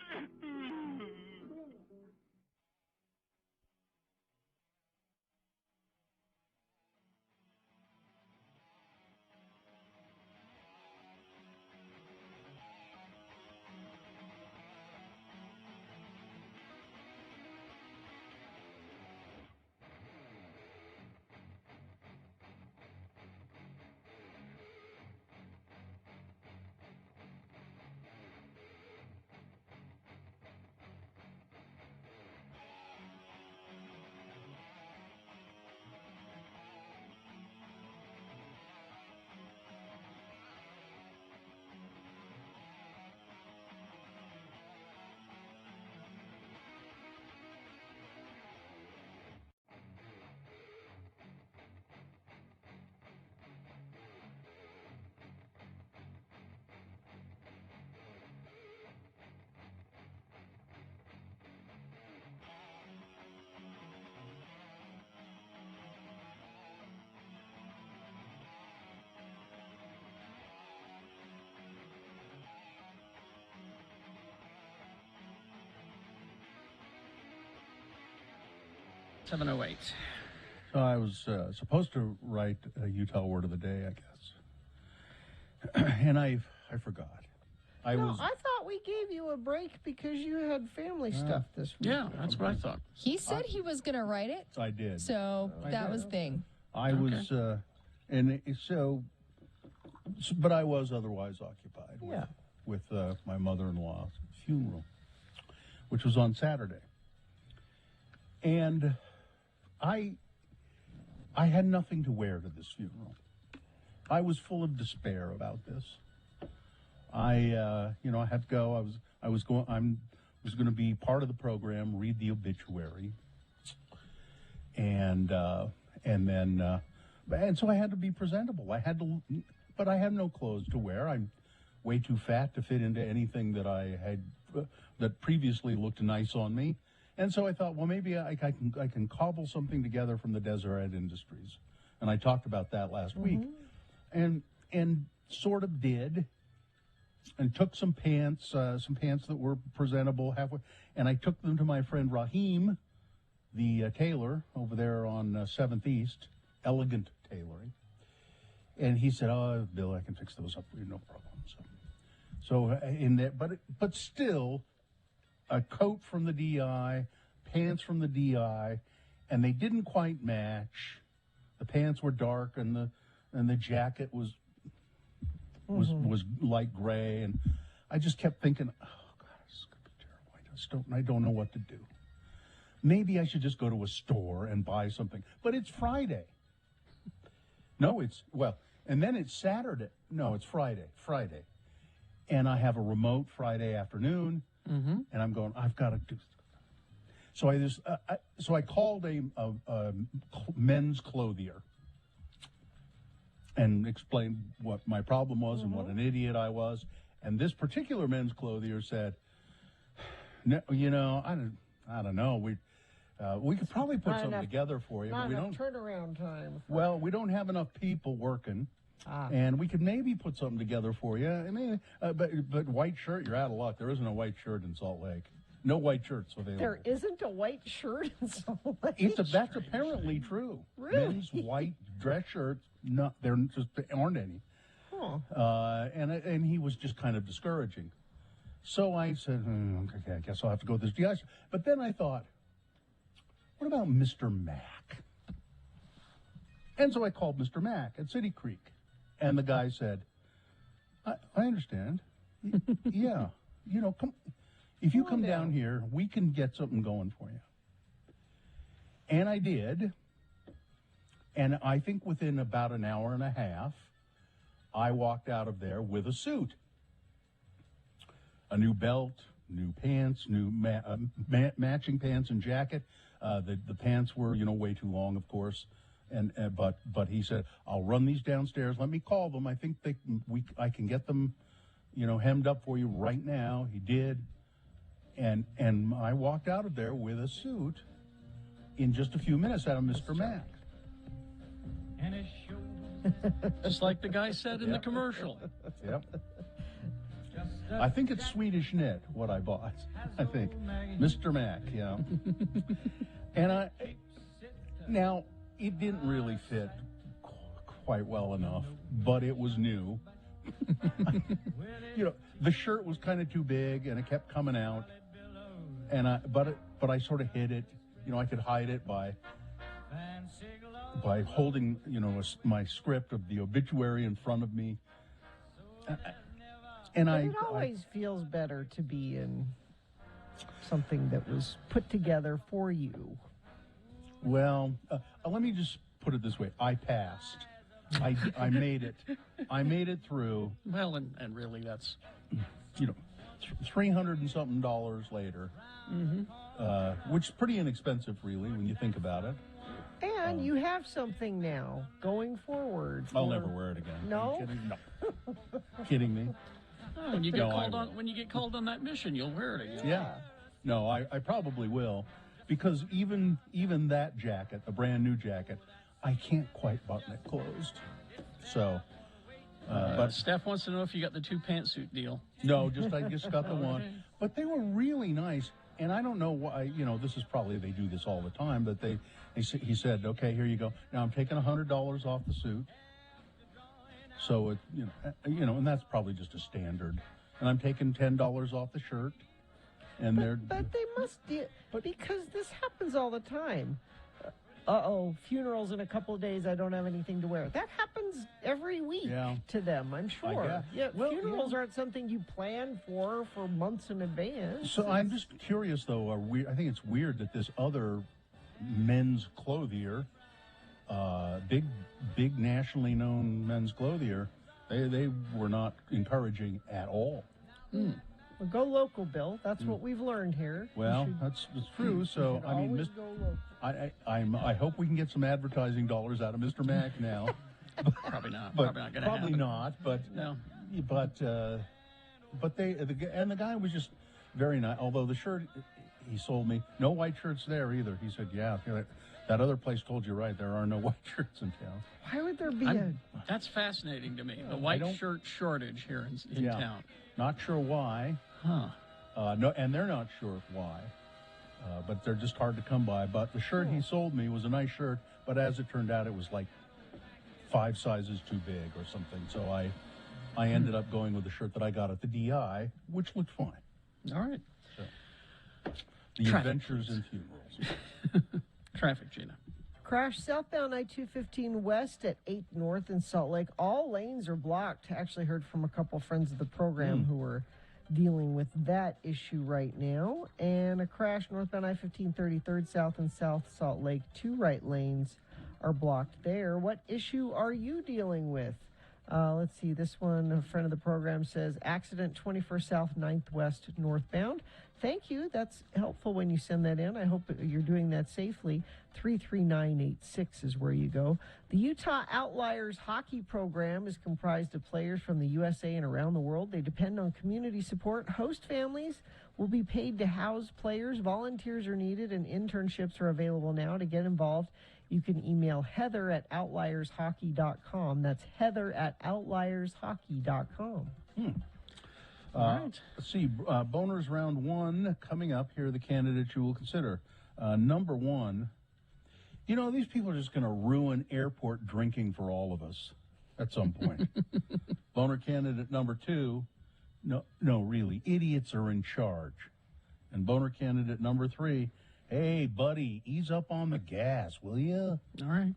7:08. So I was supposed to write a Utah word of the day, I guess, and I forgot. I thought we gave you a break because you had family stuff this week. Yeah, that's what I thought. He said he was going to write it. I did. So that was the thing. I was, but I was otherwise occupied with my mother-in-law's funeral, which was on Saturday. And I had nothing to wear to this funeral. I was full of despair about this. I had to go. I was going to be part of the program, read the obituary, and so I had to be presentable. But I had no clothes to wear. I'm way too fat to fit into anything that I had that previously looked nice on me. And so I thought, well, maybe I can cobble something together from the Deseret Industries, and I talked about that last week, and sort of did, and took some pants that were presentable halfway, and I took them to my friend Raheem, the tailor over there on 7th East, Elegant Tailoring, and he said, "Oh, Bill, I can fix those up for you, no problem." So in that, but still. A coat from the DI, pants from the DI, and they didn't quite match. The pants were dark, and the jacket was light gray, and I just kept thinking, "Oh God, this is gonna be terrible. I don't know what to do. Maybe I should just go to a store and buy something." But it's Friday. No, and then it's Saturday. No, it's Friday. And I have a remote Friday afternoon. And I'm going, I've got to do something. So I called a men's clothier and explained what my problem was and what an idiot I was. And this particular men's clothier said, "No, I don't know. We could probably put something together for you, but we don't turnaround time. Well, we don't have enough people working." And we could maybe put something together for you. I mean, but white shirt, you're out of luck. There isn't a white shirt in Salt Lake. No white shirts available. There isn't a white shirt in Salt Lake. That's apparently true. Really? Men's white dress shirts, there aren't any. Huh. And he was just kind of discouraging. So I said, okay, I guess I'll have to go with this DI. But then I thought, what about Mr. Mack? And so I called Mr. Mack at City Creek. And the guy said, I understand. Yeah. If you come down here, we can get something going for you. And I did. And I think within about an hour and a half, I walked out of there with a suit. A new belt, new pants, new matching pants and jacket. The pants were, way too long, of course. But he said, I'll run these downstairs. Let me call them. I think I can get them, hemmed up for you right now. He did. And I walked out of there with a suit in just a few minutes out of Mr. Mac. Just like the guy said in the commercial. Yep. I think it's Swedish knit, what I bought. I think. Mr. Mac, yeah. And now, it didn't really fit quite well enough, but it was new. The shirt was kind of too big, and it kept coming out. But I sort of hid it. I could hide it by holding, my script of the obituary in front of me. It always feels better to be in something that was put together for you. Well, let me just put it this way. I passed. I made it. I made it through. Well, and really that's... $300 and something later, which is pretty inexpensive, really, when you think about it. And you have something now going forward. I'll never wear it again. No? Are you kidding? No. Kidding me? Oh, when you get called on that mission, you'll wear it again. Yeah. No, I probably will, because even that jacket, a brand new jacket, I can't quite button it closed. So, but Steph wants to know if you got the 2 pantsuit deal. No, I just got the one. But they were really nice, and I don't know why. This is probably they do this all the time. But he said, okay, here you go. Now I'm taking $100 off the suit. So and that's probably just a standard. And I'm taking $10 off the shirt. And but they must because this happens all the time. Funerals in a couple of days, I don't have anything to wear. That happens every week to them, I'm sure. Funerals aren't something you plan for months in advance. So I'm just curious, though. I think it's weird that this other men's clothier, big nationally known men's clothier, they were not encouraging at all. Well, go local, Bill. That's what we've learned here. Well, that's true. So I mean, I hope we can get some advertising dollars out of Mr. Mac now. Probably not. Probably not going to happen. Probably not. But no. But the guy was just very nice. Although the shirt he sold me, no white shirts there either. He said, yeah, that other place told you right. There are no white shirts in town. Why would there be That's fascinating to me. The white shirt shortage here in town. Not sure why. Huh. No, and they're not sure why. But they're just hard to come by. But the shirt he sold me was a nice shirt, but as it turned out, it was like 5 sizes too big or something. So I ended up going with the shirt that I got at the DI, which looked fine. All right. So, the adventures in funerals. Traffic, Gina. Crash southbound I-215 west at 8 North in Salt Lake. All lanes are blocked. Actually heard from a couple friends of the program who were dealing with that issue right now. And a crash northbound I-15 33rd South and South Salt Lake. 2 right lanes are blocked there. What issue are you dealing with? Let's see. This one, a friend of the program says, accident 21st South 9th West northbound. Thank you. That's helpful when you send that in. I hope you're doing that safely. 33986 is where you go. The Utah Outliers hockey program is comprised of players from the USA and around the world. They depend on community support. Host families will be paid to house players. Volunteers are needed, and internships are available now. To get involved, you can email Heather at outliershockey.com. That's Heather at outliershockey.com. Let's see, Boners Round 1 coming up. Here are the candidates you will consider. Number 1, these people are just going to ruin airport drinking for all of us at some point. Boner candidate number 2, no, really, idiots are in charge. And boner candidate number 3, hey, buddy, ease up on the gas, will you? All right.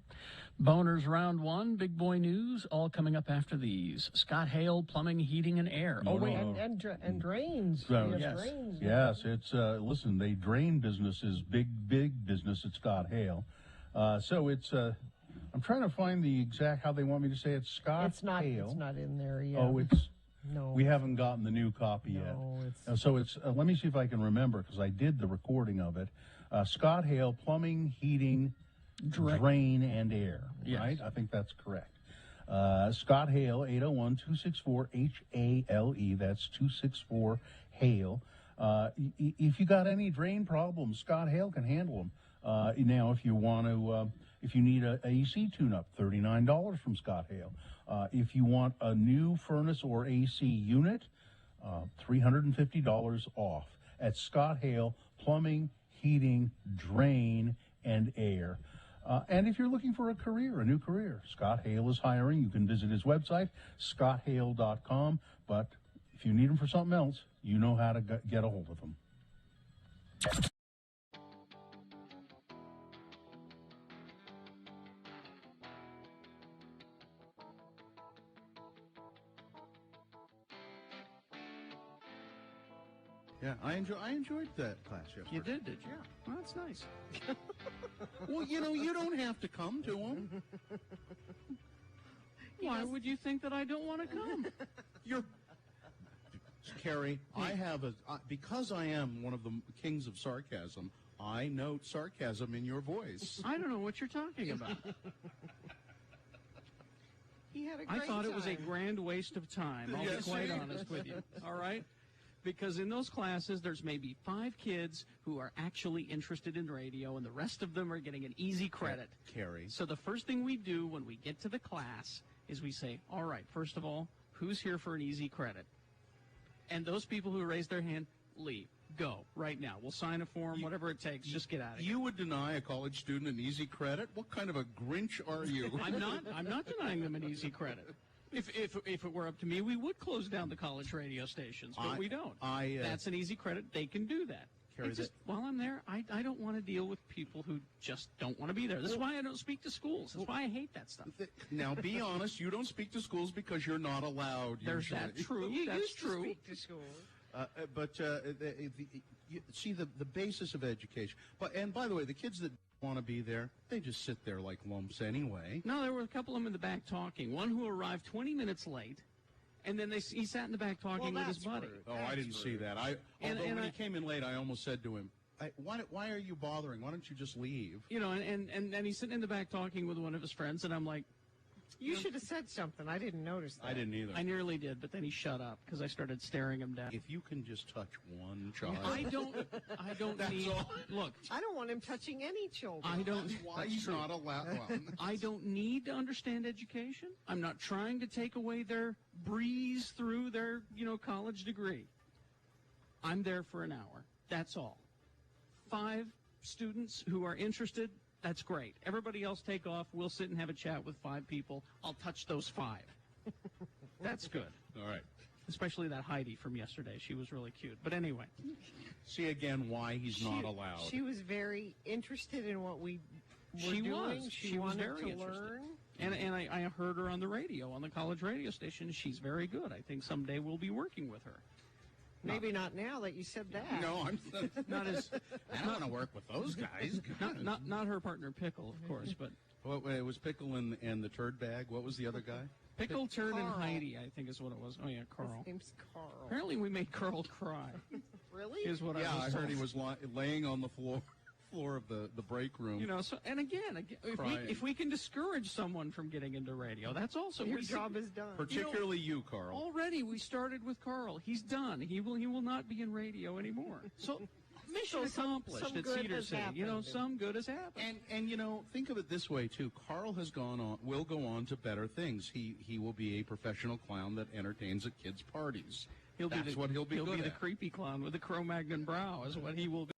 Boners Round 1, Big Boy News, all coming up after these. Scott Hale, Plumbing, Heating, and Air. And drains. Drains. Yes, it's, listen, they drain business is big business at Scott Hale. So it's, I'm trying to find the exact, how they want me to say it, Scott Hale. It's not in there yet. Oh, No. We haven't gotten the new copy yet. So it's, let me see if I can remember, because I did the recording of it. Scott Hale, plumbing, heating, drain, and air. Yes. Right? I think that's correct. Scott Hale, 801-264-HALE. That's 264-HALE. If you got any drain problems, Scott Hale can handle them. Now, if you want to, if you need a AC tune-up, $39 from Scott Hale. If you want a new furnace or AC unit, $350 off at Scott Hale, plumbing, heating, drain, and air. And if you're looking for a new career, Scott Hale is hiring. You can visit his website, scotthale.com. But if you need him for something else, you know how to get a hold of him. Yeah, I enjoyed that class yesterday. You did you? Yeah. Well, that's nice. Well, you don't have to come to them. Why would you think that I don't want to come? Carrie, I have because I am one of the kings of sarcasm, I note sarcasm in your voice. I don't know what you're talking about. He had a great I thought it was a time. grand waste of time. I'll Yes, be quite it honest is. with you. All right? Because in those classes, there's maybe 5 kids who are actually interested in radio, and the rest of them are getting an easy credit. Carrie. So the first thing we do when we get to the class is we say, all right, first of all, who's here for an easy credit? And those people who raise their hand, leave. Go right now. We'll sign a form, whatever it takes. Just get out of here. You would deny a college student an easy credit? What kind of a Grinch are you? I'm not denying them an easy credit. If it were up to me, we would close down the college radio stations, but we don't. That's an easy credit. They can do that. Carrie, While I'm there, I don't want to deal with people who just don't want to be there. That's why I don't speak to schools. That's why I hate that stuff. Now, be honest. You don't speak to schools because you're not allowed. There's usually. that true. You That's used true. to speak to schools. See the basis of education. And by the way, the kids that want to be there, they just sit there like lumps anyway. No, there were a couple of them in the back talking. One who arrived 20 minutes late, and then he sat in the back talking with his buddy. Oh, I didn't see that. Although when he came in late, I almost said to him, why are you bothering? Why don't you just leave? You know, and he's sitting in the back talking with one of his friends, and I'm like, You should have said something. I didn't notice that. I didn't either. I nearly did, but then he shut up because I started staring him down. If you can just touch one child. I don't need. all. Look, I don't want him touching any children. I don't. That's why that's he's true. not allowed. Well, I don't need to understand education. I'm not trying to take away their breeze through their, college degree. I'm there for an hour. That's all. 5 students who are interested, that's great. Everybody else take off. We'll sit and have a chat with 5 people. I'll touch those 5. That's good. all right. Especially that Heidi from yesterday. She was really cute. But anyway. See again why he's not allowed. She was very interested in what we were She doing. was. She was wanted very to interested. learn. And I heard her on the radio, on the college radio station. She's very good. I think someday we'll be working with her. Maybe not now that you said that. No, I'm Not as I don't want to work with those guys. not her partner Pickle, of course, but Well, it was Pickle and the turd bag. What was the other guy? Pickle, Turd, and Carl. Heidi, I think is what it was. Oh yeah, Carl. His name's Carl. Apparently we made Carl cry. Really? Is what Yeah, I I was heard told. he was laying on the floor of the break room. So and again, Crying. if we can discourage someone from getting into radio, that's also Your we- job is done. Particularly you, Carl. Already, we started with Carl. He's done. He will not be in radio anymore. So, mission accomplished some at good Cedar has City. happened. Some good has happened. And think of it this way too. Carl will go on to better things. He will be a professional clown that entertains at kids' parties. That's what he'll be good the at. creepy clown with the Cro-Magnon brow is what he will be.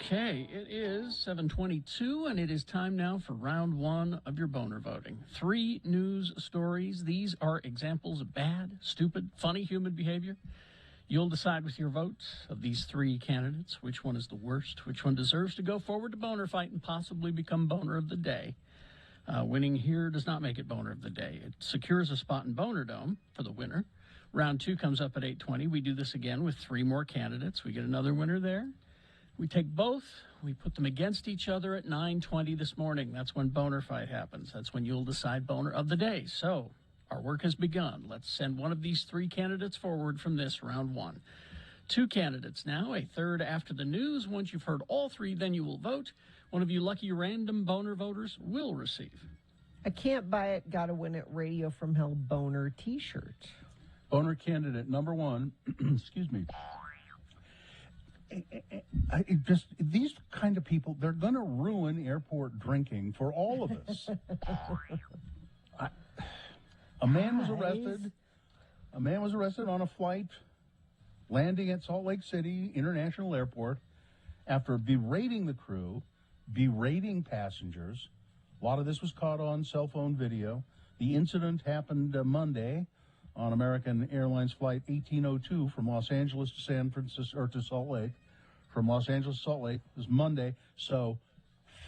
Okay, it is 7:22, and it is time now for round one of your boner voting. 3 news stories. These are examples of bad, stupid, funny human behavior. You'll decide with your votes of these 3 candidates which one is the worst, which one deserves to go forward to boner fight and possibly become boner of the day. Winning here does not make it boner of the day. It secures a spot in Boner Dome for the winner. Round 2 comes up at 8:20. We do this again with 3 more candidates. We get another winner there. We take both, we put them against each other at 9:20 this morning. That's when boner fight happens. That's when you'll decide boner of the day. So our work has begun. Let's send one of these 3 candidates forward from this round 1. 2 candidates now, a third after the news. Once you've heard all 3, then you will vote. One of you lucky random boner voters will receive I can't buy it, gotta win it Radio from Hell boner t-shirt. Boner candidate number 1, excuse me. These kind of people, they're going to ruin airport drinking for all of us. A man was arrested. A man was arrested on a flight landing at Salt Lake City International Airport after berating the crew, berating passengers. A lot of this was caught on cell phone video. The incident happened Monday on American Airlines Flight 1802 from Los Angeles to San Francisco, or to Salt Lake. From Los Angeles to Salt Lake. It was Monday. So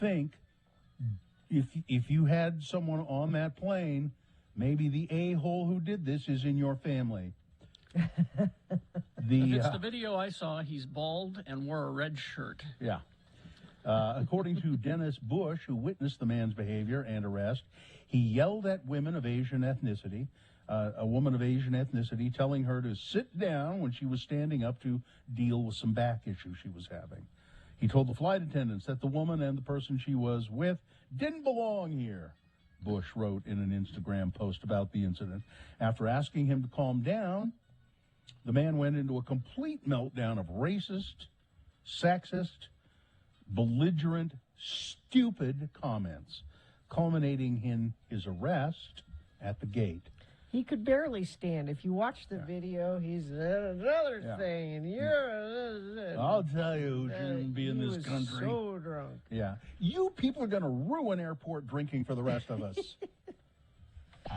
think, if you had someone on that plane, maybe the a-hole who did this is in your family. If it's the video I saw, he's bald and wore a red shirt. Yeah. According to Dennis Bush, who witnessed the man's behavior and arrest, he yelled at women of Asian ethnicity, a woman of Asian ethnicity, telling her to sit down when she was standing up to deal with some back issues she was having. He told the flight attendants that the woman and the person she was with didn't belong here, Bush wrote in an Instagram post about the incident. After asking him to calm down, the man went into a complete meltdown of racist, sexist, belligerent, stupid comments, culminating in his arrest at the gate. He could barely stand. If you watch the video, he's another thing, and you're... I'll tell you who shouldn't be in this country. So drunk. Yeah. You people are going to ruin airport drinking for the rest of us.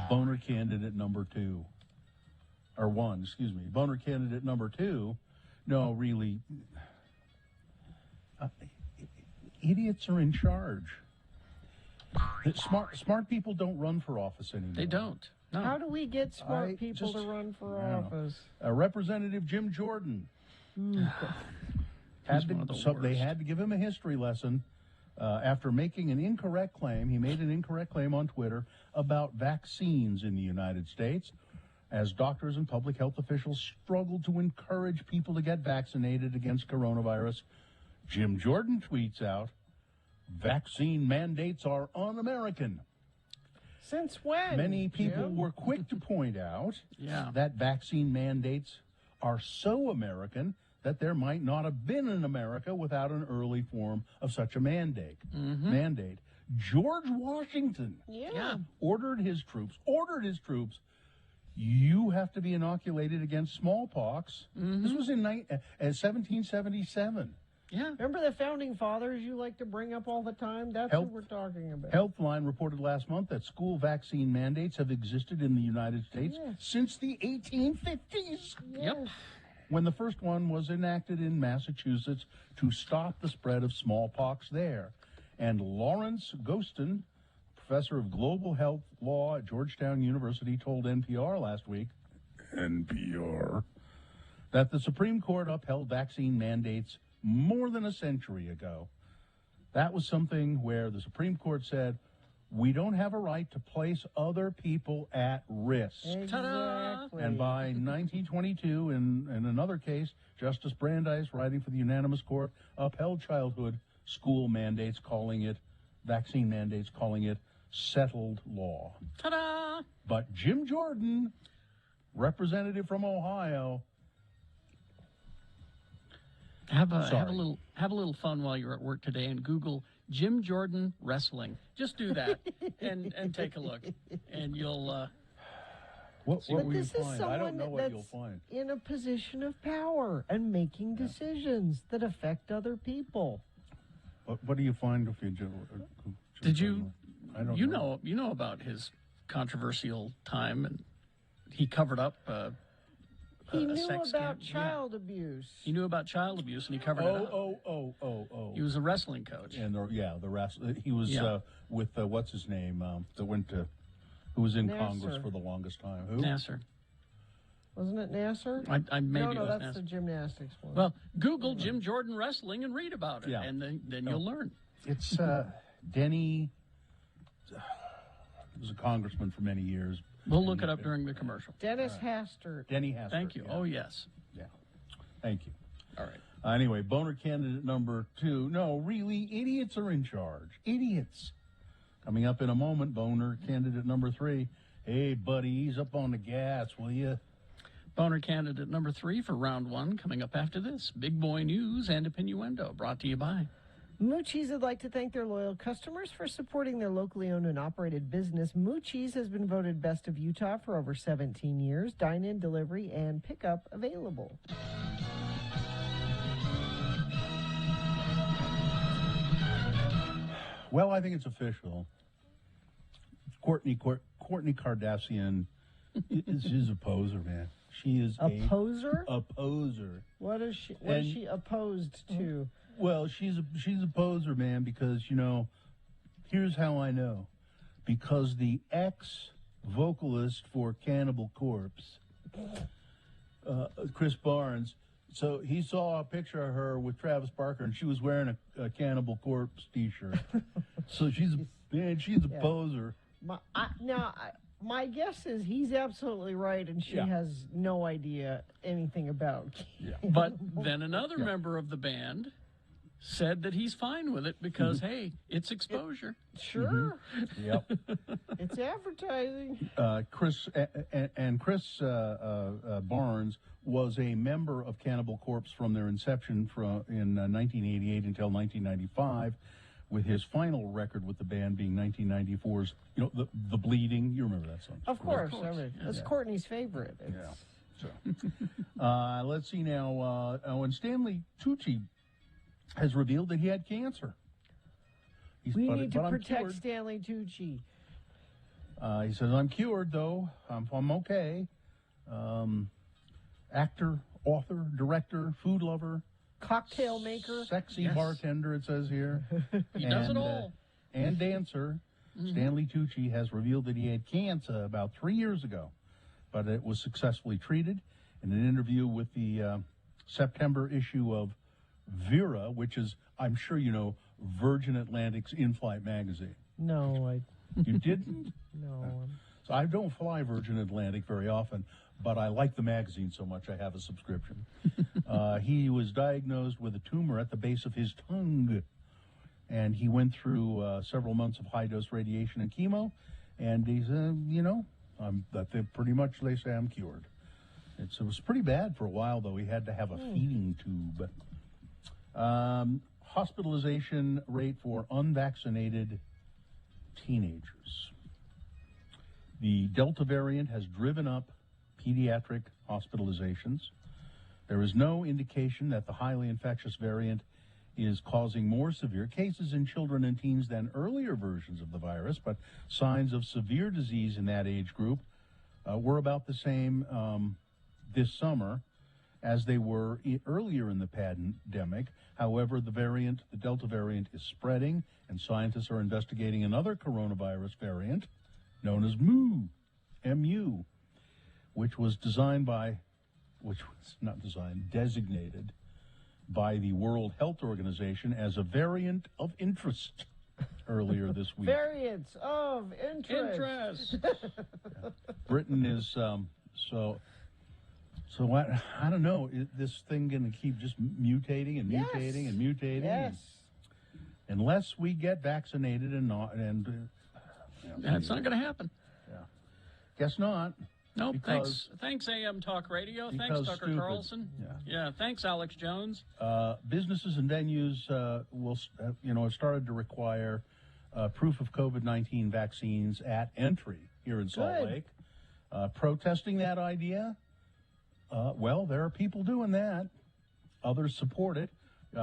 Boner candidate number 2. Or 1, excuse me. Boner candidate number 2. No, really. Idiots are in charge. Smart people don't run for office anymore. They don't. No. How do we get smart people to run for office? Representative Jim Jordan. They had to give him a history lesson after making an incorrect claim. He made an incorrect claim on Twitter about vaccines in the United States, as doctors and public health officials struggled to encourage people to get vaccinated against coronavirus. Jim Jordan tweets out, "Vaccine mandates are un-American." Since when? Many people were quick to point out that vaccine mandates are so American that there might not have been an America without an early form of such a mandate. George Washington ordered his troops, you have to be inoculated against smallpox. This was in 1777. Yeah. Remember the founding fathers you like to bring up all the time? That's what we're talking about. Healthline reported last month that school vaccine mandates have existed in the United States since the 1850s. Yep. When the first one was enacted in Massachusetts to stop the spread of smallpox there. And Lawrence Gostin, professor of global health law at Georgetown University, told NPR last week, that the Supreme Court upheld vaccine mandates more than a century ago. That was something where the Supreme Court said, we don't have a right to place other people at risk. Exactly. And by 1922, in another case, Justice Brandeis, writing for the unanimous court, upheld childhood school mandates, vaccine mandates, calling it settled law. Ta-da! But Jim Jordan, representative from Ohio, have a little fun while you're at work today and Google Jim Jordan wrestling. Just do that and take a look, and you'll see what you'll find. I don't know what you'll find. In a position of power and making decisions that affect other people. What do you find if you do? Did you? I don't know. You know about his controversial time, and he covered up. He knew sex about scam. child abuse. He knew about child abuse, and he covered it up. Oh. He was a wrestling coach. And the wrestler. He was with what's his name? That went to, who was in Nasser. Congress for the longest time. Who? Nasser. Wasn't it Nasser? I maybe no, it was that's Nasser. the gymnastics one. Well, Google Jim Jordan wrestling and read about it, Yeah. and then you'll learn. It's Denny. He was a congressman for many years. We'll look it up during the commercial. Dennis Hastert. Denny Hastert. Thank you. Yeah. Oh, yes. Yeah. Thank you. All right. Anyway, boner candidate number 2. No, really, idiots are in charge. Idiots. Coming up in a moment, boner candidate number 3. Hey, buddy, ease up on the gas, will you? Boner candidate number 3 for round 1 coming up after this. Big boy news and innuendo brought to you by Moochie's would like to thank their loyal customers for supporting their locally owned and operated business. Moochie's has been voted Best of Utah for over 17 years. Dine-in, delivery, and pickup available. Well, I think it's official. Courtney Kardashian is a poser, man. She is a poser. A poser. What is she? What is she opposed to? Well, she's a poser, man, because, here's how I know. Because the ex-vocalist for Cannibal Corpse, Chris Barnes, so he saw a picture of her with Travis Barker, and she was wearing a Cannibal Corpse T-shirt. So she's a poser. My guess is he's absolutely right, and she has no idea anything about. But then another member of the band said that he's fine with it because, hey, it's exposure. Sure. Mm-hmm. Yep. It's advertising. Chris Barnes was a member of Cannibal Corpse from their inception in 1988 until 1995, with his final record with the band being 1994's, the Bleeding. You remember that song? Of course. That's Courtney's favorite. Let's see now. And Stanley Tucci has revealed that he had cancer. We need to protect Stanley Tucci. He says, I'm cured, though. I'm okay. Actor, author, director, food lover. Cocktail maker. Sexy bartender, it says here. He does it all. And dancer. Stanley Tucci has revealed that he had cancer about 3 years ago, but it was successfully treated. In an interview with the September issue of Vera, which is, I'm sure you know, Virgin Atlantic's in-flight magazine. No, You didn't? No. So I don't fly Virgin Atlantic very often, but I like the magazine so much I have a subscription. He was diagnosed with a tumor at the base of his tongue, and he went through several months of high-dose radiation and chemo, and he said, pretty much they say I'm cured. It was pretty bad for a while, though. He had to have a feeding tube. Hospitalization rate for unvaccinated teenagers. The Delta variant has driven up pediatric hospitalizations. There is no indication that the highly infectious variant is causing more severe cases in children and teens than earlier versions of the virus, but signs of severe disease in that age group were about the same this summer as they were earlier in the pandemic. However, the Delta variant, is spreading, and scientists are investigating another coronavirus variant known as MU, which was designated by the World Health Organization as a variant of interest earlier this week. Variants of interest. Britain is so what? I don't know. Is this thing going to keep just mutating and mutating and mutating? Yes. Unless we get vaccinated That's not going to happen. Yeah. Guess not. No, thanks AM Talk Radio. Thanks Tucker Carlson. Yeah, thanks Alex Jones. Businesses and venues have started to require proof of COVID-19 vaccines at entry here in Salt Lake. Protesting that idea. There are people doing that. Others support it.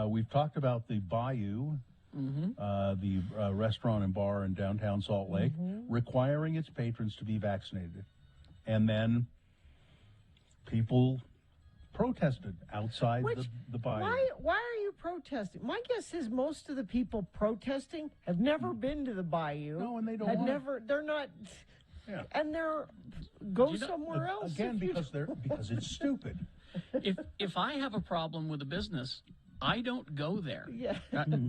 We've talked about the Bayou the restaurant and bar in downtown Salt Lake, requiring its patrons to be vaccinated. And then people protested outside the bayou. Why are you protesting? My guess is most of the people protesting have never been to the bayou. No, and they don't had want never. They're not. Yeah. And go somewhere else. Again, because it's stupid. If I have a problem with a business, I don't go there. Yeah.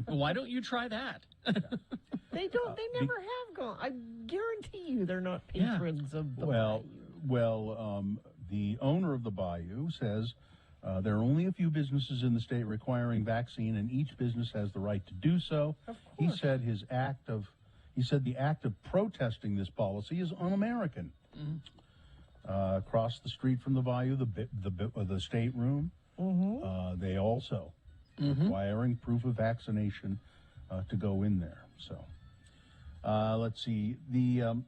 Why don't you try that? They don't. They never have gone. I guarantee you, they're not patrons of the bayou. Well, the owner of the bayou says there are only a few businesses in the state requiring vaccine, and each business has the right to do so. Of He course. said the act of protesting this policy is un-American. Across the street from the bayou, the state room, they also requiring proof of vaccination to go in there. So let's see the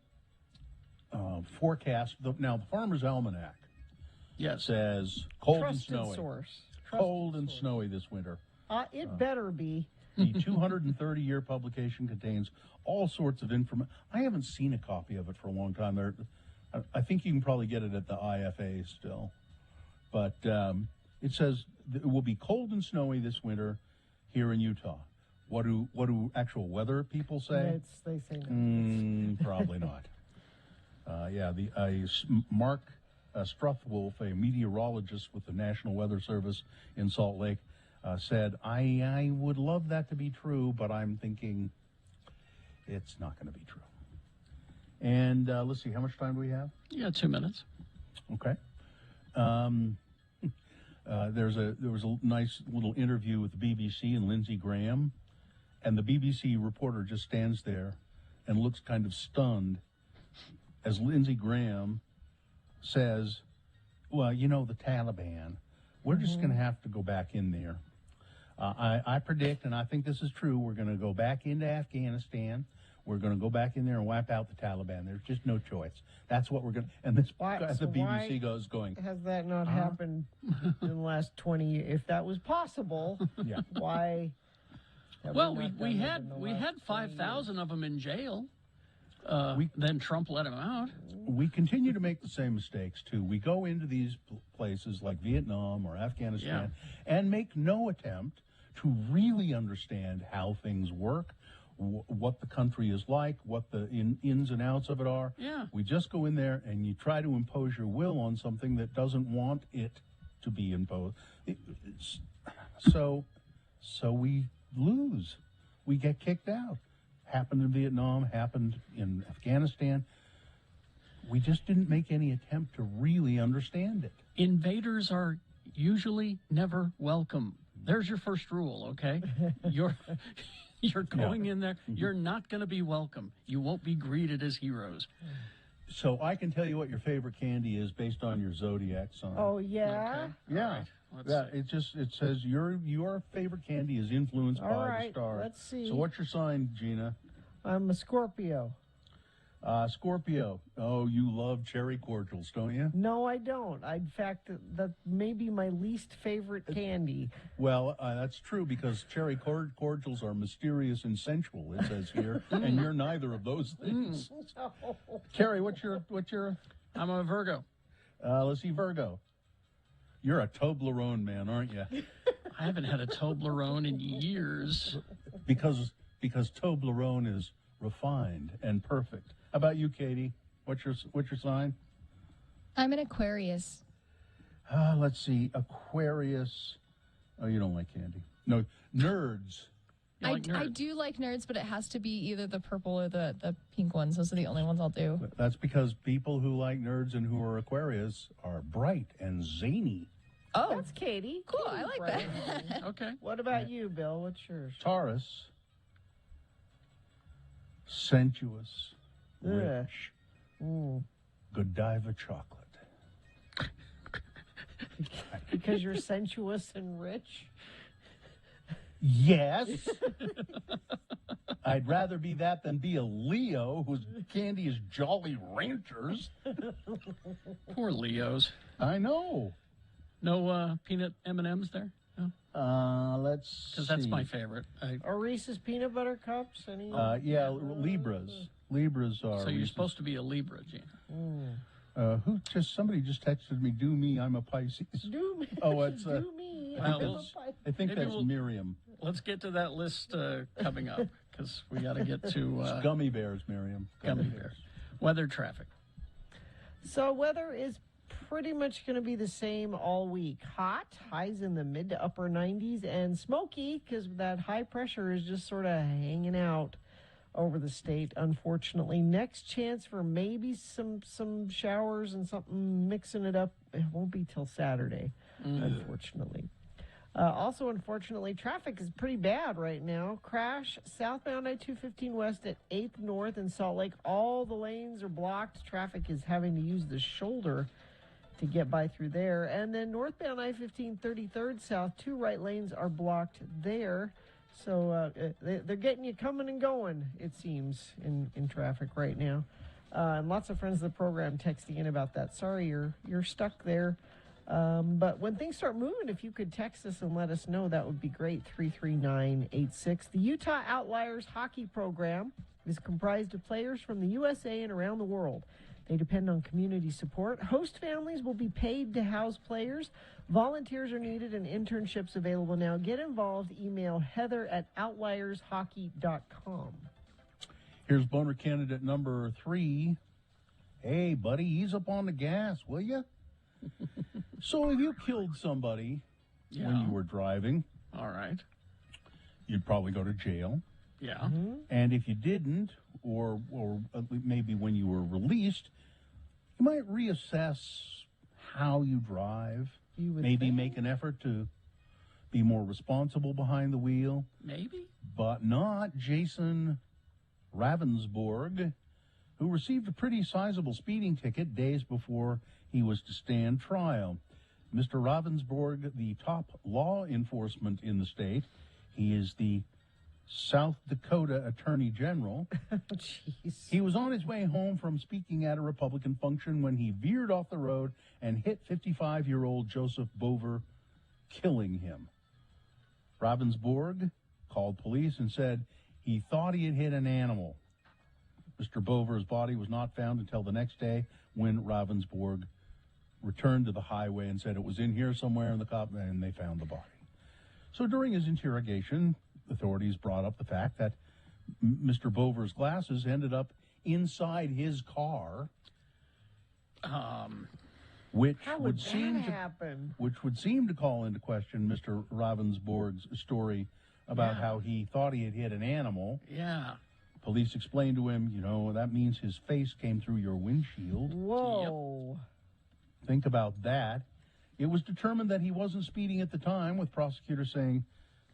forecast. Now the Farmer's Almanac says cold Trusted and snowy. source. Cold and snowy this winter. It better be. The 230-year publication contains all sorts of information. I haven't seen a copy of it for a long time. I think you can probably get it at the IFA still. But it says it will be cold and snowy this winter here in Utah. What do actual weather people say? They say no. Probably not. Mark Struthwolf, a meteorologist with the National Weather Service in Salt Lake, said, I would love that to be true, but I'm thinking it's not going to be true. And let's see, how much time do we have? Yeah, 2 minutes. Okay. There was a nice little interview with the BBC and Lindsey Graham, and the BBC reporter just stands there and looks kind of stunned as Lindsey Graham says, well, the Taliban, we're just going to have to go back in there. I predict, and I think this is true, we're going to go back into Afghanistan. We're going to go back in there and wipe out the Taliban. There's just no choice. That's what we're going to... And this guy at the BBC goes going... Has that not happened in the last 20 years? If that was possible, why... Well, we had 5,000 of them in jail. Then Trump let them out. We continue to make the same mistakes, too. We go into these places like Vietnam or Afghanistan and make no attempt to really understand how things work, what the country is like, what the ins and outs of it are. Yeah. We just go in there and you try to impose your will on something that doesn't want it to be imposed. So we lose. We get kicked out. Happened in Vietnam, happened in Afghanistan. We just didn't make any attempt to really understand it. Invaders are usually never welcome. There's your first rule, okay? You're going in there. You're not going to be welcome. You won't be greeted as heroes. So I can tell you what your favorite candy is based on your Zodiac sign. Oh, yeah? Okay. Yeah. It says your favorite candy is influenced by the stars. Let's see. So what's your sign, Gina? I'm a Scorpio. Scorpio. Oh, you love cherry cordials, don't you? No, I don't. In fact, that may be my least favorite candy. Well, that's true because cherry cordials are mysterious and sensual, it says here, and you're neither of those things. No. Carrie, what's your? I'm a Virgo. Let's see, Virgo. You're a Toblerone man, aren't you? I haven't had a Toblerone in years. Because Toblerone is refined and perfect. How about you, Katie? What's your sign? I'm an Aquarius. Let's see, Aquarius. Oh, you don't like candy? No, nerds. I do like nerds, but it has to be either the purple or the pink ones. Those are the only ones I'll do. That's because people who like nerds and who are Aquarius are bright and zany. Oh, that's Katie. Cool, I like that. Okay. What about you, Bill? What's yours? Taurus. Sensuous. Rich. Godiva chocolate. Because you're sensuous and rich? Yes. I'd rather be that than be a Leo whose candy is Jolly Ranchers. Poor Leos. I know. No peanut M&Ms there? No? Let's see. Because that's my favorite. Or Reese's peanut butter cups? Any? Libras. Libras are. So you're Reese's. supposed to be a Libra, Gene. Somebody just texted me, do me, I'm a Pisces. Do me. Oh, it's, do me. I think that's Miriam. Let's get to that list coming up, because we got to get to... It's gummy bears, Miriam. Gummy bears. Weather traffic. So weather is pretty much going to be the same all week. Hot, highs in the mid to upper 90s, and smoky, because that high pressure is just sort of hanging out over the state, unfortunately. Next chance for maybe some showers and something mixing it up. It won't be till Saturday, unfortunately. Also, unfortunately, traffic is pretty bad right now. Crash southbound I-215 west at 8th North in Salt Lake. All the lanes are blocked. Traffic is having to use the shoulder to get by through there. And then northbound I-15 33rd south, 2 right lanes are blocked there. So they're getting you coming and going, it seems, in traffic right now. And lots of friends of the program texting in about that. Sorry, you're stuck there. But when things start moving, if you could text us and let us know, that would be great. 33986. The Utah Outliers hockey program is comprised of players from the USA and around the world. They depend on community support. Host families will be paid to house players. Volunteers are needed and internships available now. Get involved. Email heather@outliershockey.com. Here's boner candidate number 3. Hey, buddy, ease up on the gas, will you? So if you killed somebody when you were driving, all right, you'd probably go to jail. Yeah. Mm-hmm. And if you didn't, or maybe when you were released, you might reassess how you drive. Maybe make an effort to be more responsible behind the wheel. Maybe. But not Jason Ravensborg, who received a pretty sizable speeding ticket days before he was to stand trial. Mr. Ravensborg, the top law enforcement in the state, he is the South Dakota Attorney General. Jeez. He was on his way home from speaking at a Republican function when he veered off the road and hit 55-year-old Joseph Bover, killing him. Ravensborg called police and said he thought he had hit an animal. Mr. Bover's body was not found until the next day when Ravensborg returned to the highway and said it was in here somewhere, and they found the body. So during his interrogation, authorities brought up the fact that Mr. Bover's glasses ended up inside his car, which would seem to call into question Mr. Ravensborg's story about how he thought he had hit an animal. Yeah. Police explained to him, that means his face came through your windshield. Whoa. Yep. Think about that. It was determined that he wasn't speeding at the time, with prosecutors saying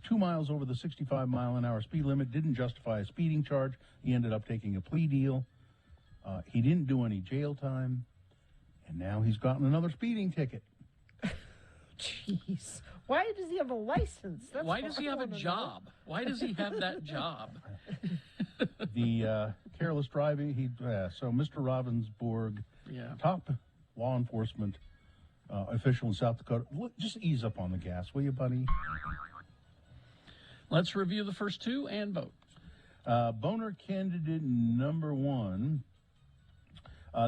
2 miles over the 65-mile-an-hour speed limit didn't justify a speeding charge. He ended up taking a plea deal. He didn't do any jail time, and now he's gotten another speeding ticket. Jeez. Why does he have a license? Why does he have a job? Why does he have that job? The careless driving, so Mr. Ravensborg, top law enforcement official in South Dakota, just ease up on the gas, will you, buddy? Let's review the first 2 and vote. Boner candidate number 1,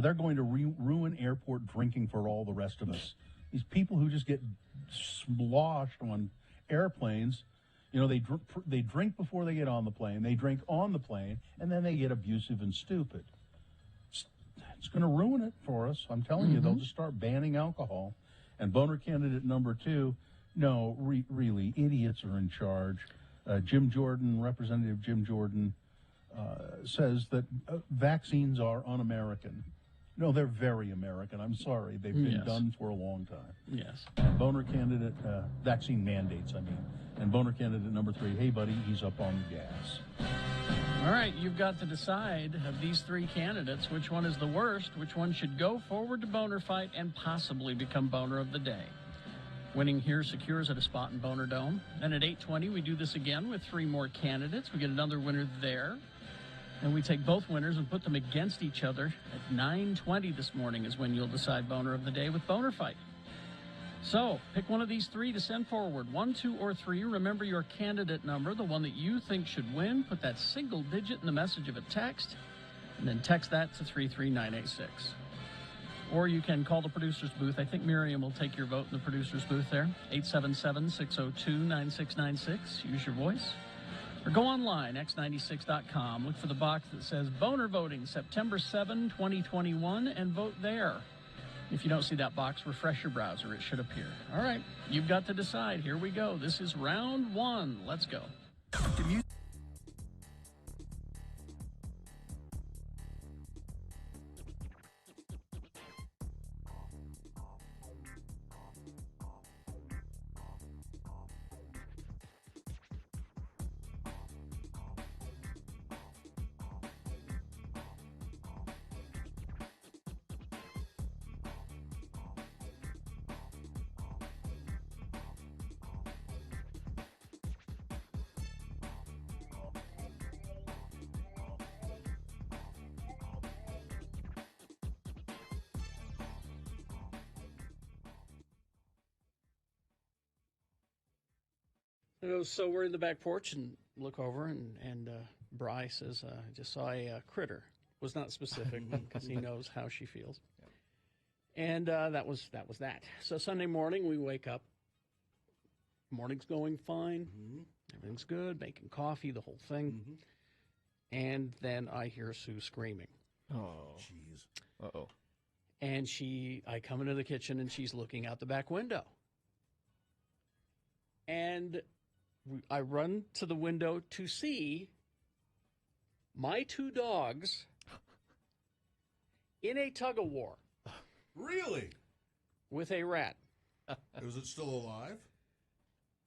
they're going to ruin airport drinking for all the rest of us. These people who just get sloshed on airplanes, they drink before they get on the plane, they drink on the plane, and then they get abusive and stupid. It's going to ruin it for us. I'm telling you, they'll just start banning alcohol. And boner candidate number 2, no, really, idiots are in charge. Jim Jordan, Representative Jim Jordan, says that vaccines are un-American. No, they're very American. I'm sorry. They've been done for a long time. Yes. Boner candidate, vaccine mandates, I mean. And boner candidate number 3, hey, buddy, ease up on the gas. All right, you've got to decide of these 3 candidates, which one is the worst, which one should go forward to boner fight and possibly become boner of the day. Winning here secures at a spot in Boner Dome. Then at 8:20, we do this again with 3 more candidates. We get another winner there. And we take both winners and put them against each other. At 9:20 this morning is when you'll decide boner of the day with Boner Fight. So, pick one of these three to send forward. 1, 2, or 3. Remember your candidate number, the one that you think should win. Put that single digit in the message of a text, and then text that to 33986. Or you can call the producer's booth. I think Miriam will take your vote in the producer's booth there. 877-602-9696. Use your voice. Or go online, x96.com. Look for the box that says Boner Voting, September 7, 2021, and vote there. If you don't see that box, refresh your browser. It should appear. All right, you've got to decide. Here we go. This is round 1. Let's go. So we're in the back porch and look over, and Bri says, I just saw a critter. Was not specific because he knows how she feels. And that was that. So Sunday morning we wake up. Morning's going fine. Everything's good, making coffee, the whole thing. And then I hear Sue screaming. Oh, jeez. Uh-oh. And I come into the kitchen, and she's looking out the back window. And I run to the window to see my 2 dogs in a tug-of-war. Really? With a rat. Was it still alive?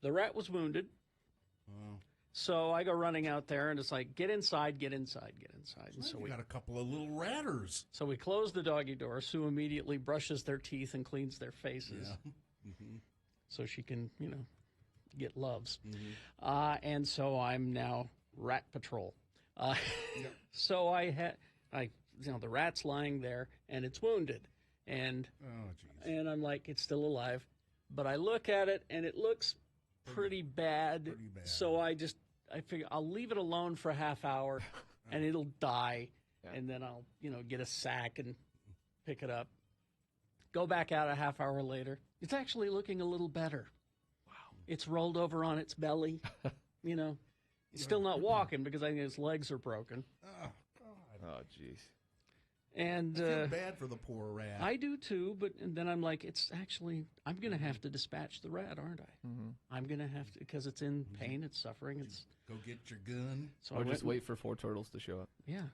The rat was wounded. Oh. So I go running out there, and it's like, get inside, get inside, get inside. And so we got a couple of little ratters. So we close the doggy door. Sue immediately brushes their teeth and cleans their faces. Yeah. So she can, get loves. And so I'm now rat patrol. So the rat's lying there, and it's wounded. And and I'm like, it's still alive. But I look at it, and it looks pretty bad. So I figure I'll leave it alone for a half hour, and it'll die. And then I'll, get a sack and pick it up. Go back out a half hour later. It's actually looking a little better. It's rolled over on its belly, It's still not walking because I think its legs are broken. Oh, God. Oh, jeez. And I feel bad for the poor rat. I do too, and then I'm like, I'm going to have to dispatch the rat, aren't I? I'm going to have to, because it's in pain, it's suffering. Go get your gun. So just wait for 4 turtles to show up. Yeah.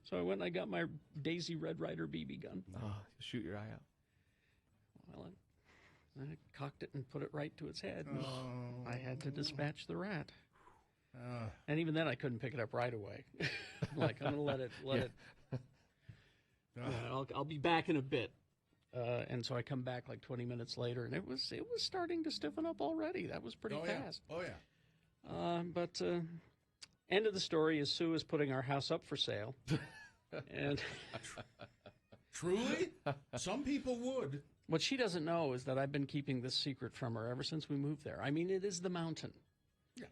So I went and I got my Daisy Red Ryder BB gun. Oh, shoot your eye out. Well, I cocked it and put it right to its head. I had to dispatch the rat. And even then, I couldn't pick it up right away. I'm going to let it. I'll be back in a bit. And so I come back like 20 minutes later, and it was starting to stiffen up already. That was pretty fast. Oh, yeah. But end of the story is Sue is putting our house up for sale. And Truly? Some people would. What she doesn't know is that I've been keeping this secret from her ever since we moved there. I mean, it is the mountain. Yeah.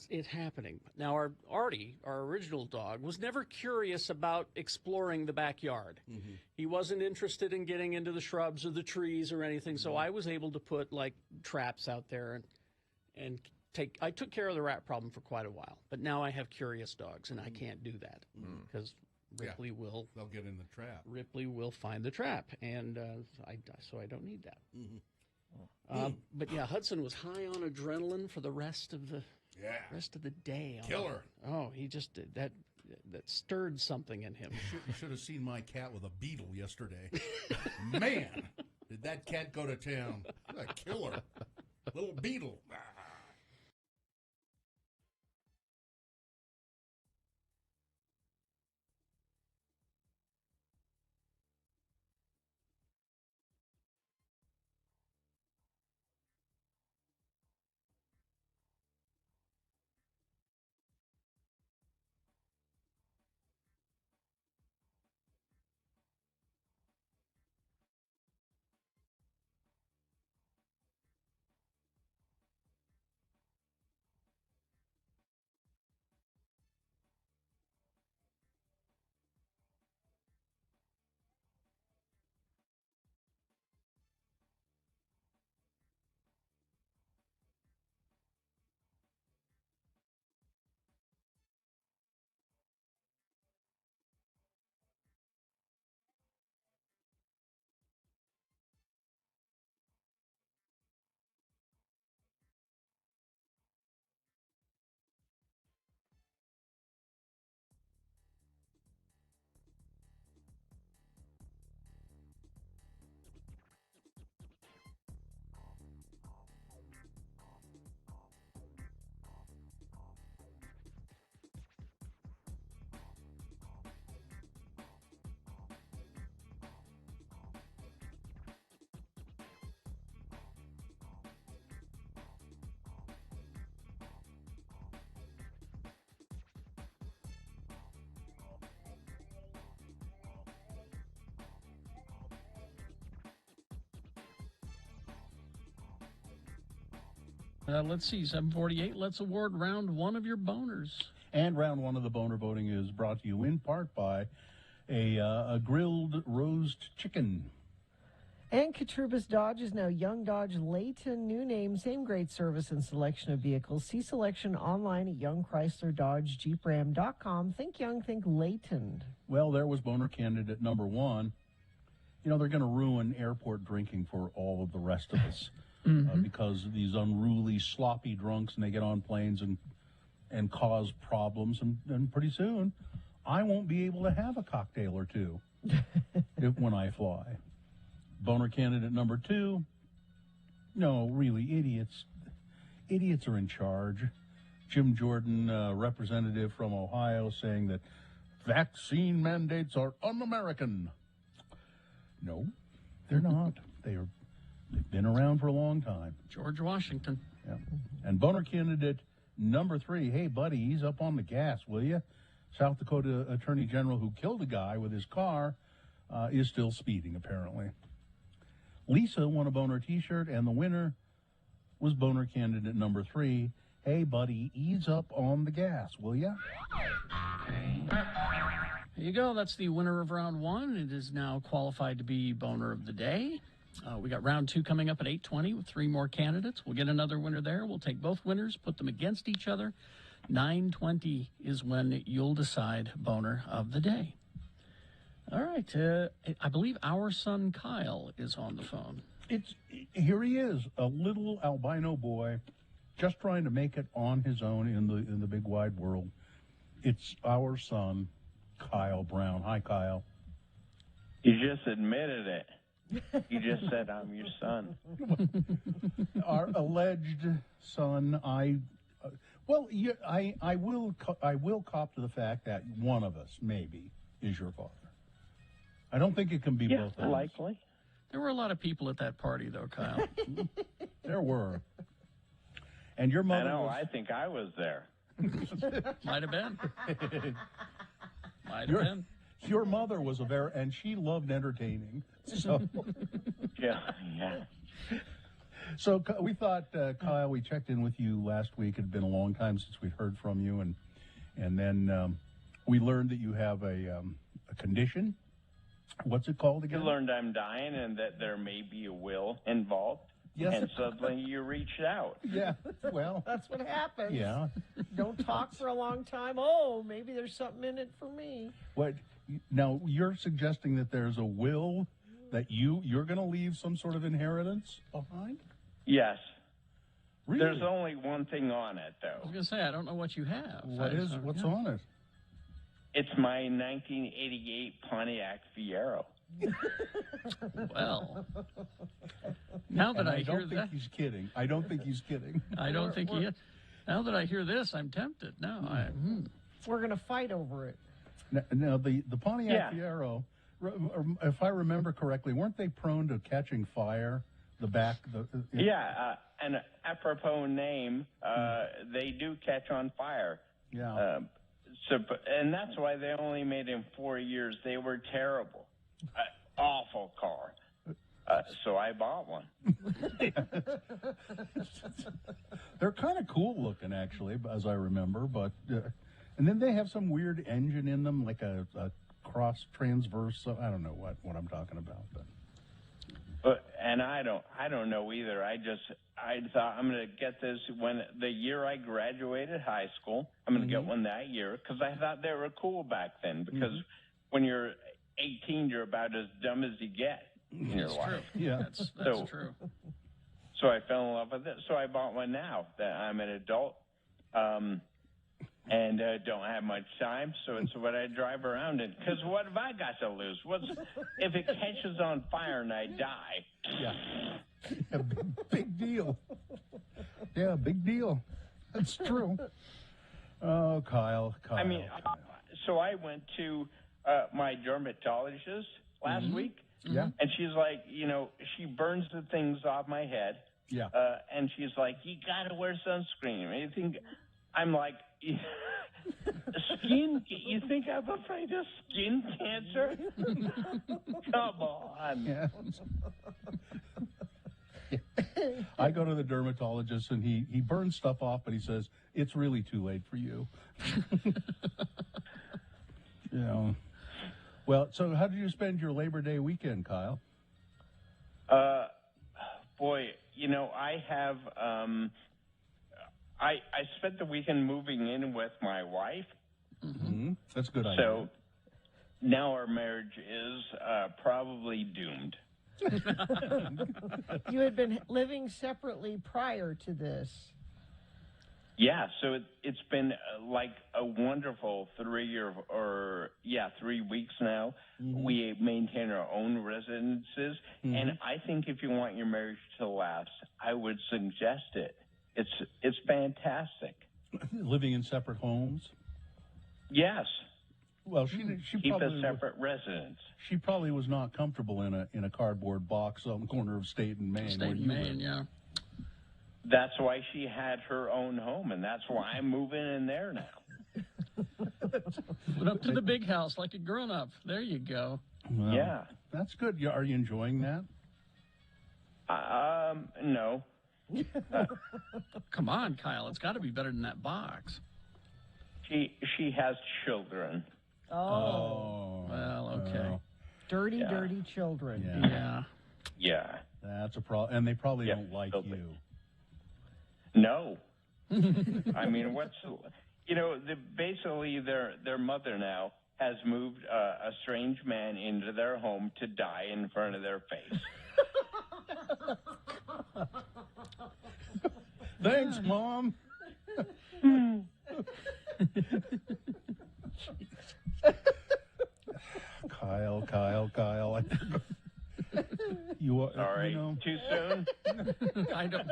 It's happening. Now, Artie, our original dog, was never curious about exploring the backyard. He wasn't interested in getting into the shrubs or the trees or anything, so I was able to put, traps out there and I took care of the rat problem for quite a while. But now I have curious dogs, and I can't do that because Ripley will. They'll get in the trap. Ripley will find the trap, and so I don't need that. But yeah, Hudson was high on adrenaline for the rest of the day. Killer. He just did that. That stirred something in him. You should have seen my cat with a beetle yesterday. Man, did that cat go to town? A killer. Little beetle. Let's see, 748. Let's award round one of your boners. And round one of the boner voting is brought to you in part by a grilled roast chicken. And Keturbis Dodge is now Young Dodge Layton. New name, same great service and selection of vehicles. See selection online at youngchrysler.dodge.jeepram.com. Think young, think Layton. Well, there was boner candidate number one. You know, they're going to ruin airport drinking for all of the rest of us because of these unruly, sloppy drunks, and they get on planes and cause problems. And pretty soon, I won't be able to have a cocktail or two when I fly. Boner candidate number two, no, really, idiots. Idiots are in charge. Jim Jordan, representative from Ohio, saying that vaccine mandates are un-American. No, they're not. They've been around for a long time. George Washington. Yeah. And boner candidate number three, hey, buddy, ease up on the gas, will you? South Dakota Attorney General who killed a guy with his car is still speeding, apparently. Lisa won a boner T-shirt, and the winner was boner candidate number three. Hey, buddy, ease up on the gas, will ya? There you go. That's the winner of round one. It is now qualified to be boner of the day. We got round two coming up at 8:20 with three more candidates. We'll get another winner there. We'll take both winners, put them against each other. 9:20 is when you'll decide boner of the day. All right. I believe our son Kyle is on the phone. Here he is, a little albino boy, just trying to make it on his own in the big wide world. It's our son, Kyle Brown. Hi, Kyle. You just admitted it. You just said I'm your son. Our alleged son. I will cop to the fact that one of us maybe is your father. I don't think it can be both of us. Likely. There were a lot of people at that party, though, Kyle. There were. And your mother. I know. I think I was there. Might have been. Might have been. Your mother was and she loved entertaining. So. Yeah. So we thought, Kyle, we checked in with you last week. It had been a long time since we'd heard from you, and then we learned that you have a condition. What's it called again? You learned I'm dying and that there may be a will involved. Yes. And suddenly you reached out. Yeah, well. That's what happens. Yeah. Don't talk for a long time. Oh, maybe there's something in it for me. What? Now, you're suggesting that there's a will that you're going to leave some sort of inheritance behind? Yes. Really? There's only one thing on it, though. I was going to say, I don't know what you have. What's on it? It's my 1988 Pontiac Fiero. Well, now that I hear that, I don't think he's kidding. I don't think he's kidding. I don't think he is. Now that I hear this, I'm tempted. No, we're going to fight over it. Now the Pontiac Fiero, if I remember correctly, weren't they prone to catching fire? And apropos name, they do catch on fire. Yeah. And that's why they only made him 4 years. They were terrible. Awful car. So I bought one. They're kind of cool looking, actually, as I remember. But and then they have some weird engine in them, like a cross transverse. I don't know what I'm talking about. And I don't know either. I thought I'm going to get this when the year I graduated high school. I'm going to get one that year because I thought they were cool back then. Because when you're 18, you're about as dumb as you get in your life. Yeah, that's true. So I fell in love with it. So I bought one now that I'm an adult. And don't have much time, so it's what I drive around in. Because what have I got to lose? If it catches on fire and I die? Yeah, big deal. Yeah, big deal. That's true. Oh, Kyle. I mean, so I went to my dermatologist last week. Yeah. And she's like, she burns the things off my head. Yeah. And she's like, you got to wear sunscreen. I'm like, skin? You think I'm afraid of skin cancer? Come on. Yeah. I go to the dermatologist, and he burns stuff off, but he says, it's really too late for you. You know. Well, so how did you spend your Labor Day weekend, Kyle? Boy, you know, I have, I spent the weekend moving in with my wife. Mm-hmm. That's a good idea. So now our marriage is probably doomed. You had been living separately prior to this. Yeah, so it's been like a wonderful 3 weeks now. Mm-hmm. We maintain our own residences, and I think if you want your marriage to last, I would suggest it. It's fantastic. Living in separate homes? Yes. Well, she keep probably a separate residence. She probably was not comfortable in a cardboard box on the corner of State and Main. State and Main, yeah. That's why she had her own home, and that's why I'm moving in there now. Went up to the big house like a grown-up. There you go. Well, yeah. That's good. Are you enjoying that? No. Come on, Kyle. It's got to be better than that box. She has children. Oh. Well, okay. Dirty children. Yeah. Yeah. That's a problem. And they probably don't like you. No. I mean, basically their mother now has moved a strange man into their home to die in front of their face. Thanks, Mom. Kyle. You are sorry. Too soon? I don't.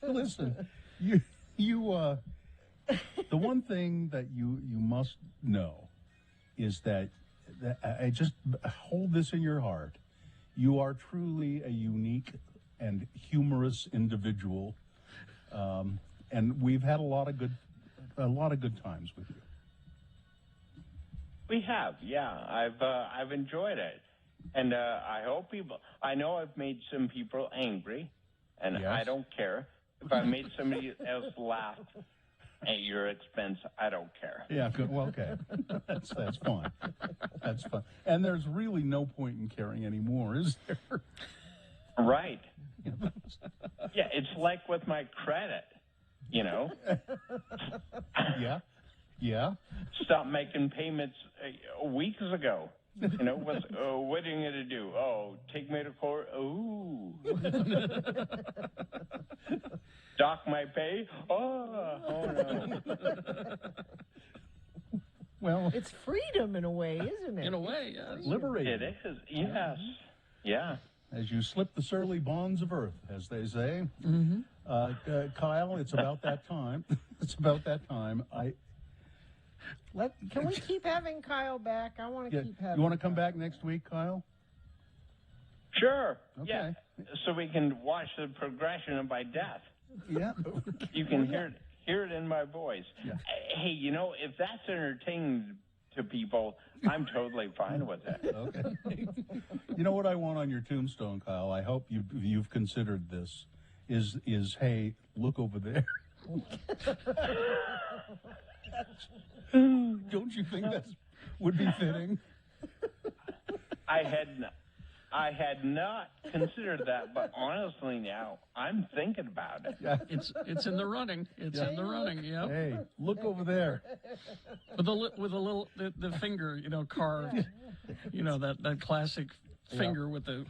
Listen, you the one thing that you must know is that I just hold this in your heart. You are truly a unique and humorous individual, and we've had a lot of good times with you. We have, yeah. I've enjoyed it, and I hope people. I know I've made some people angry, and I don't care. If I made somebody else laugh at your expense, I don't care. Yeah, good. Well, okay, that's fine. That's fine. And there's really no point in caring anymore, is there? Right. Yeah, it's like with my credit, you know. Yeah. Stopped making payments weeks ago. You know, what are you going to do? Oh, take me to court? Ooh. Dock my pay? Oh no. Well, it's freedom in a way, isn't it? In a way, yes. Liberating. It is, yes. Yeah. As you slip the surly bonds of earth, as they say. Mm-hmm. Kyle, it's about that time. It's about that time. Can we keep having Kyle back? I want to keep having. You want to come back next week, Kyle? Sure. Okay. Yeah. So we can watch the progression of my death. Yeah. You can hear it in my voice. Yeah. Hey, you know, if that's entertaining to people, I'm totally fine with it. Okay. You know what I want on your tombstone, Kyle? I hope you've considered this. Is hey, look over there. Don't you think that would be fitting? I had not considered that, but honestly now I'm thinking about it. Yeah. It's in the running. It's in the running. Yep. Hey, look over there. With a little the finger, you know, carved. You know that classic finger with the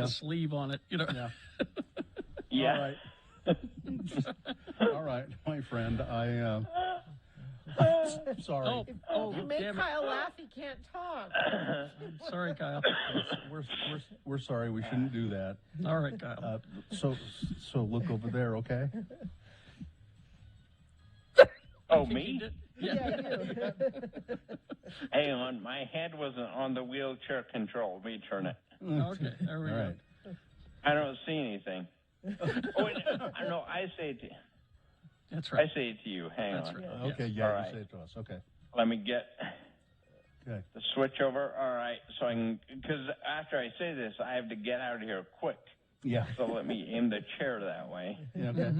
sleeve on it. You know. Yeah. Yeah. All right, my friend. Sorry. Oh, you make damn it. Kyle laugh, he can't talk. Sorry, Kyle. We're sorry. We shouldn't do that. All right, Kyle. So look over there, okay? Oh, me? Yeah. Hang on, my head wasn't on the wheelchair control. Let me turn it. Okay, there we go. Right. I don't see anything. Oh, wait, no, I say it to you. That's right. I say it to you. Hang on. Right. Okay, Yes. yeah, All you right. say it to us. Okay. Let me get Okay. the switch over. All right, so I can, because after I say this, I have to get out of here quick. Yeah. So let me aim the chair that way. Yeah, okay.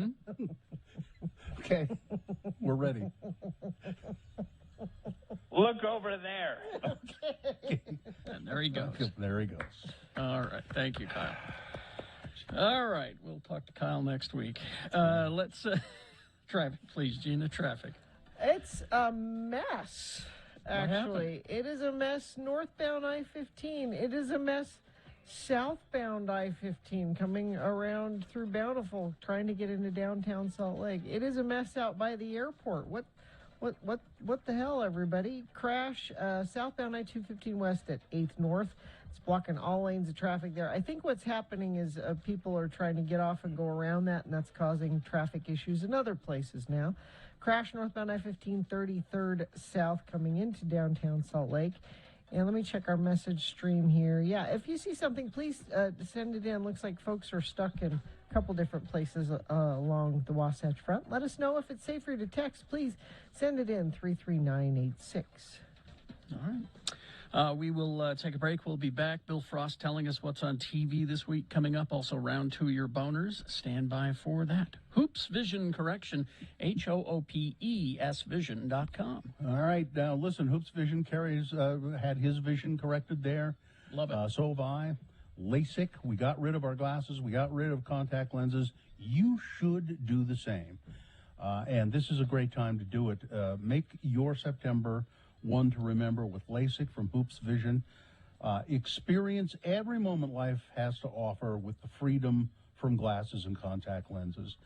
Okay. We're ready. Look over there. And there he goes. There he goes. All right. Thank you, Kyle. All right. We'll talk to Kyle next week. Let's traffic, please, Gina. Traffic. It's a mess, actually. happened? It is a mess northbound I-15. It is a mess southbound I-15 coming around through Bountiful, trying to get into downtown Salt Lake. It is a mess out by the airport. What the hell, everybody? Crash southbound I-215 west at 8th North. It's blocking all lanes of traffic there. I think what's happening is people are trying to get off and go around that, and that's causing traffic issues in other places now. Crash northbound I-15 33rd south coming into downtown Salt Lake. And let me check our message stream here. Yeah, if you see something, please send it in. Looks like folks are stuck in a couple different places along the Wasatch Front. Let us know if it's safer to text. Please send it in 33986. All right. We will take a break. We'll be back. Bill Frost telling us what's on TV this week coming up. Also, round 2 your boners. Stand by for that. Hoops Vision Correction, HOOPES Vision.com. All right. Now, listen, Hoops Vision, Kerry's had his vision corrected there. Love it. So have I. LASIK, we got rid of our glasses. We got rid of contact lenses. You should do the same. And this is a great time to do it. Make your September one to remember with LASIK from Hoops Vision. Experience every moment life has to offer with the freedom from glasses and contact lenses.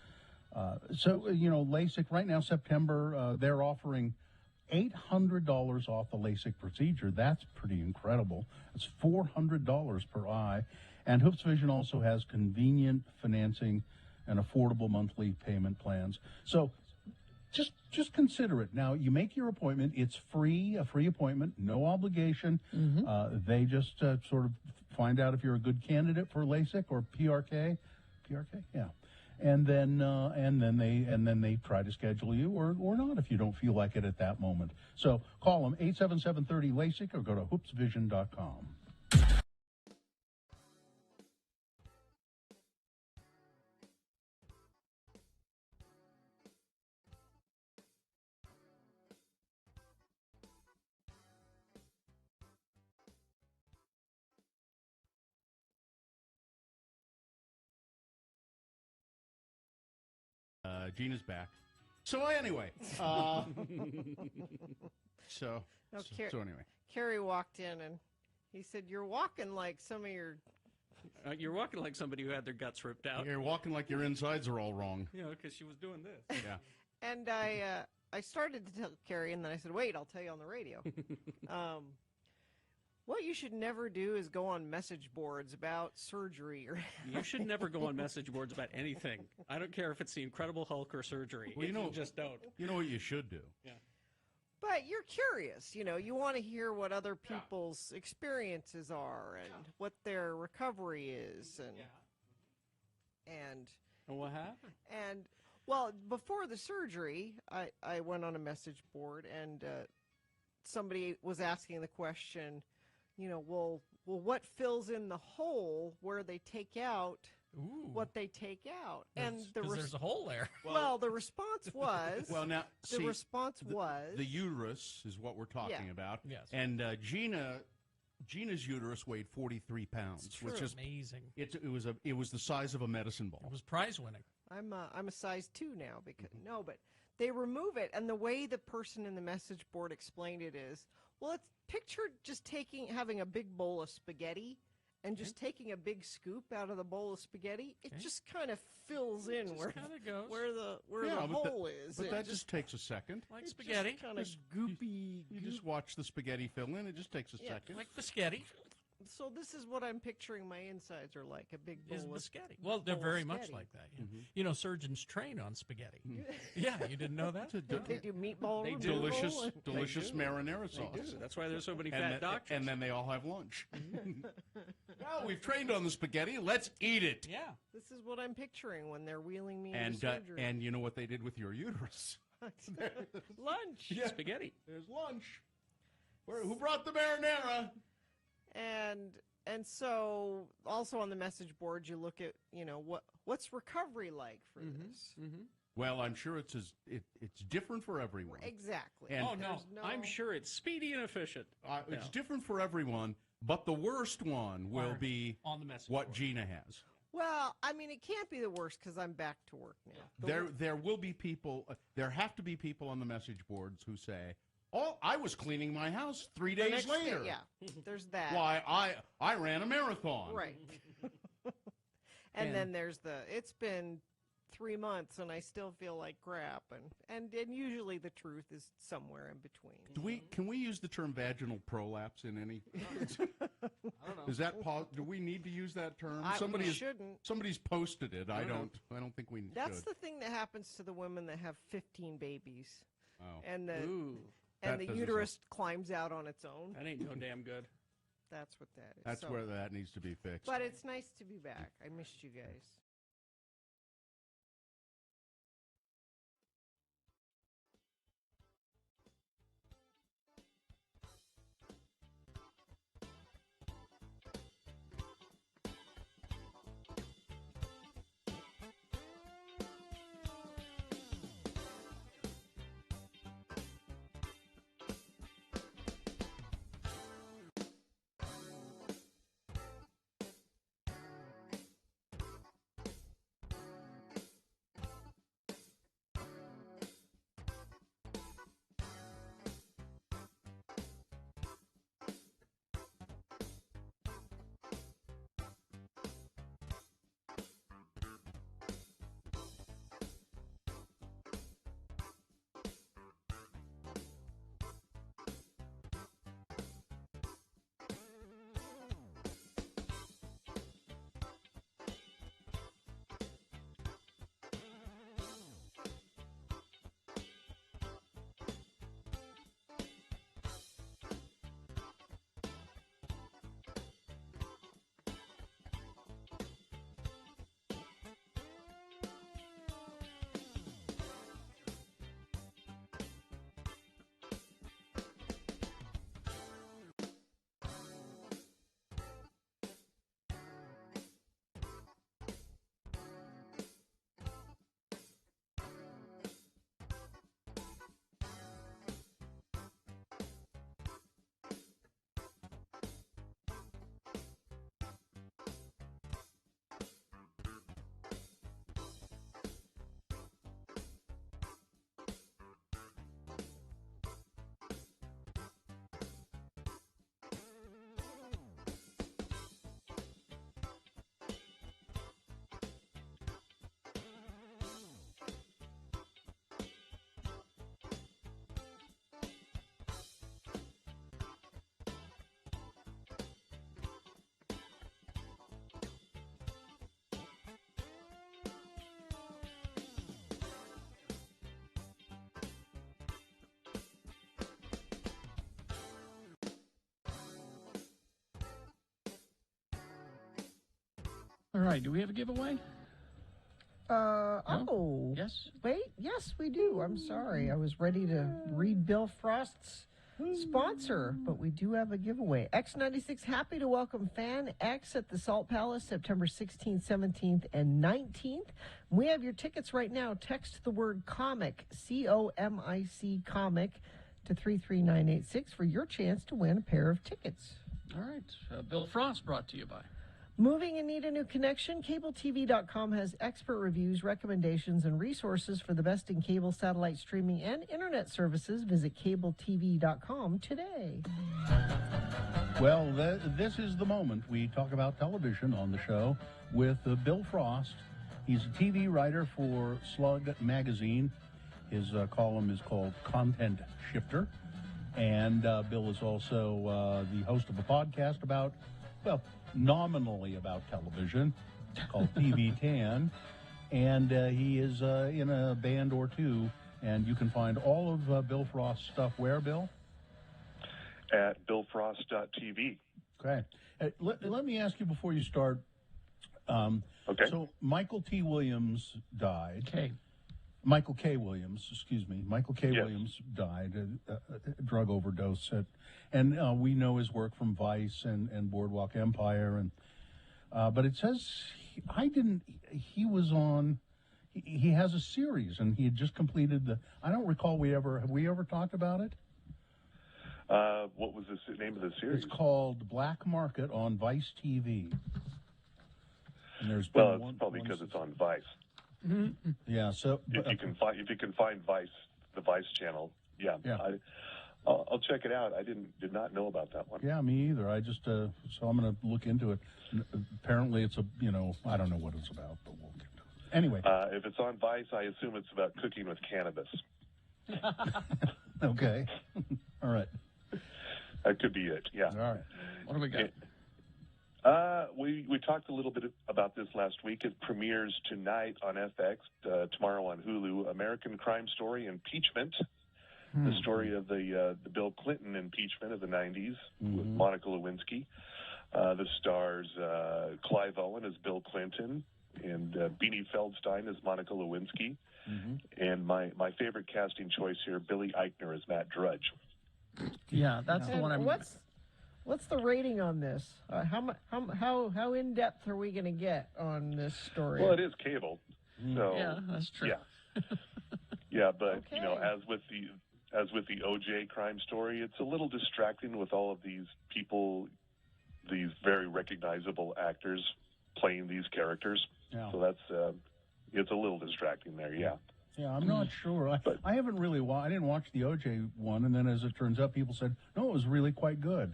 LASIK right now, September, they're offering $800 off the LASIK procedure. That's pretty incredible. It's $400 per eye. And Hoops Vision also has convenient financing and affordable monthly payment plans. So just consider it. Now, you make your appointment. It's free, a free appointment, no obligation. They just sort of find out if you're a good candidate for LASIK or PRK. PRK, yeah. And then they try to schedule you or not if you don't feel like it at that moment. So call them 877-30-LASIK or go to hoopsvision.com. Gina's back. So anyway, so anyway, Kerry walked in and he said, "You're walking like some of your." You're walking like somebody who had their guts ripped out. You're walking like your insides are all wrong. You know, because she was doing this. Yeah. And I started to tell Kerry, and then I said, "Wait, I'll tell you on the radio." What you should never do is go on message boards about surgery. You should never go on message boards about anything. I don't care if it's the Incredible Hulk or surgery. Well, you just don't. You know what you should do? Yeah. But you're curious, you want to hear what other people's experiences are and what their recovery is, and what happened? And well, before the surgery, I went on a message board and somebody was asking the question, well, what fills in the hole where they take out what they take out? And there's a hole there. Well, the response was. Well, now the response was the uterus is what we're talking about. Yes. And Gina's uterus weighed 43 pounds, which is amazing. It was the size of a medicine ball. It was prize winning. I'm a size 2 now because but they remove it, and the way the person in the message board explained it is, well, it's picture just having a big bowl of spaghetti and just taking a big scoop out of the bowl of spaghetti. It just kind of fills in where the hole is. But that just takes a second. Like spaghetti. Kind of goopy. You just watch the spaghetti fill in. It just takes a second. Like spaghetti. So this is what I'm picturing my insides are like, a big bowl of spaghetti. Well, they're very much like that. Yeah. Surgeons train on spaghetti. Yeah, you didn't know that? They do meatball. They do. Delicious marinara sauce. That's why there's so many fat doctors. And then they all have lunch. Well, we've trained on the spaghetti. Let's eat it. Yeah. This is what I'm picturing when they're wheeling me into surgery. And you know what they did with your uterus? Lunch. Yeah. Spaghetti. There's lunch. Who brought the marinara? And And so, also on the message board, you look at, what's recovery like for this? Well, I'm sure it's different for everyone. Exactly. And Oh, no. I'm sure it's speedy and efficient. It's different for everyone, but the worst one will be on the message what board. Gina has. Well, I mean, it can't be the worst because I'm back to work now. There will be people, there have to be people on the message boards who say, oh, I was cleaning my house 3 The days next later. day, yeah, there's that. Why, I ran a marathon. Right. and then there's it's been 3 months and I still feel like crap, and usually the truth is somewhere in between. Can we use the term vaginal prolapse in any? I don't know. Is that do we need to use that term? We shouldn't. Somebody's posted it. I don't think we That's should. the thing that happens to the women that have 15 babies. Oh. And Ooh. the uterus climbs out on its own. That ain't no damn good. That's what that is. That's where that needs to be fixed. But it's nice to be back. I missed you guys. All right, do we have a giveaway? Oh. Yes? Wait, yes, we do. I'm sorry. I was ready to read Bill Frost's sponsor, but we do have a giveaway. X96 happy to welcome Fan X at the Salt Palace September 16th, 17th, and 19th. We have your tickets right now. Text the word comic, C-O-M-I-C, comic, to 33986 for your chance to win a pair of tickets. All right. Bill Frost brought to you by. Moving and need a new connection? CableTV.com has expert reviews, recommendations, and resources for the best in cable, satellite streaming, and internet services. Visit CableTV.com today. Well, this is the moment we talk about television on the show with Bill Frost. He's a TV writer for Slug Magazine. His column is called Content Shifter. And Bill is also the host of a podcast about, well, nominally about television called TV Tan, and he is in a band or two, and you can find all of Bill Frost's stuff where, Bill? At billfrost.tv. Okay. Let me ask you before you start. Okay. So Michael T. Williams died. Okay. Michael K. Williams, excuse me. Michael K. Williams died, drug overdose. And we know his work from Vice and Boardwalk Empire. But it says, he was on, he has a series, and he had just completed I don't recall have we ever talked about it? What was the name of the series? It's called Black Market on Vice TV. And there's it's probably because it's on Vice. Mm-hmm. Yeah. So if you can find Vice, the Vice channel, I'll check it out. I did not know about that one. Yeah, me either. I just so I'm going to look into it. Apparently, it's I don't know what it's about, but we'll get to it. Anyway, if it's on Vice, I assume it's about cooking with cannabis. Okay. All right. That could be it. Yeah. All right. What do we got? We talked a little bit about this last week. It premieres tonight on FX, tomorrow on Hulu. American Crime Story: Impeachment. The story of the Bill Clinton impeachment of the 90s with Monica Lewinsky. The stars Clive Owen as Bill Clinton and Beanie Feldstein as Monica Lewinsky. And my favorite casting choice here, Billy Eichner as Matt Drudge. Yeah, that's the one I'm... What's the rating on this? How in depth are we going to get on this story? Well, it is cable, so yeah, that's true. Yeah, yeah, but as with the OJ crime story, it's a little distracting with all of these people, these very recognizable actors playing these characters. Yeah. So that's it's a little distracting there. Yeah. Yeah, I'm not sure. I haven't really I didn't watch the OJ one, and then as it turns out, people said, no, it was really quite good.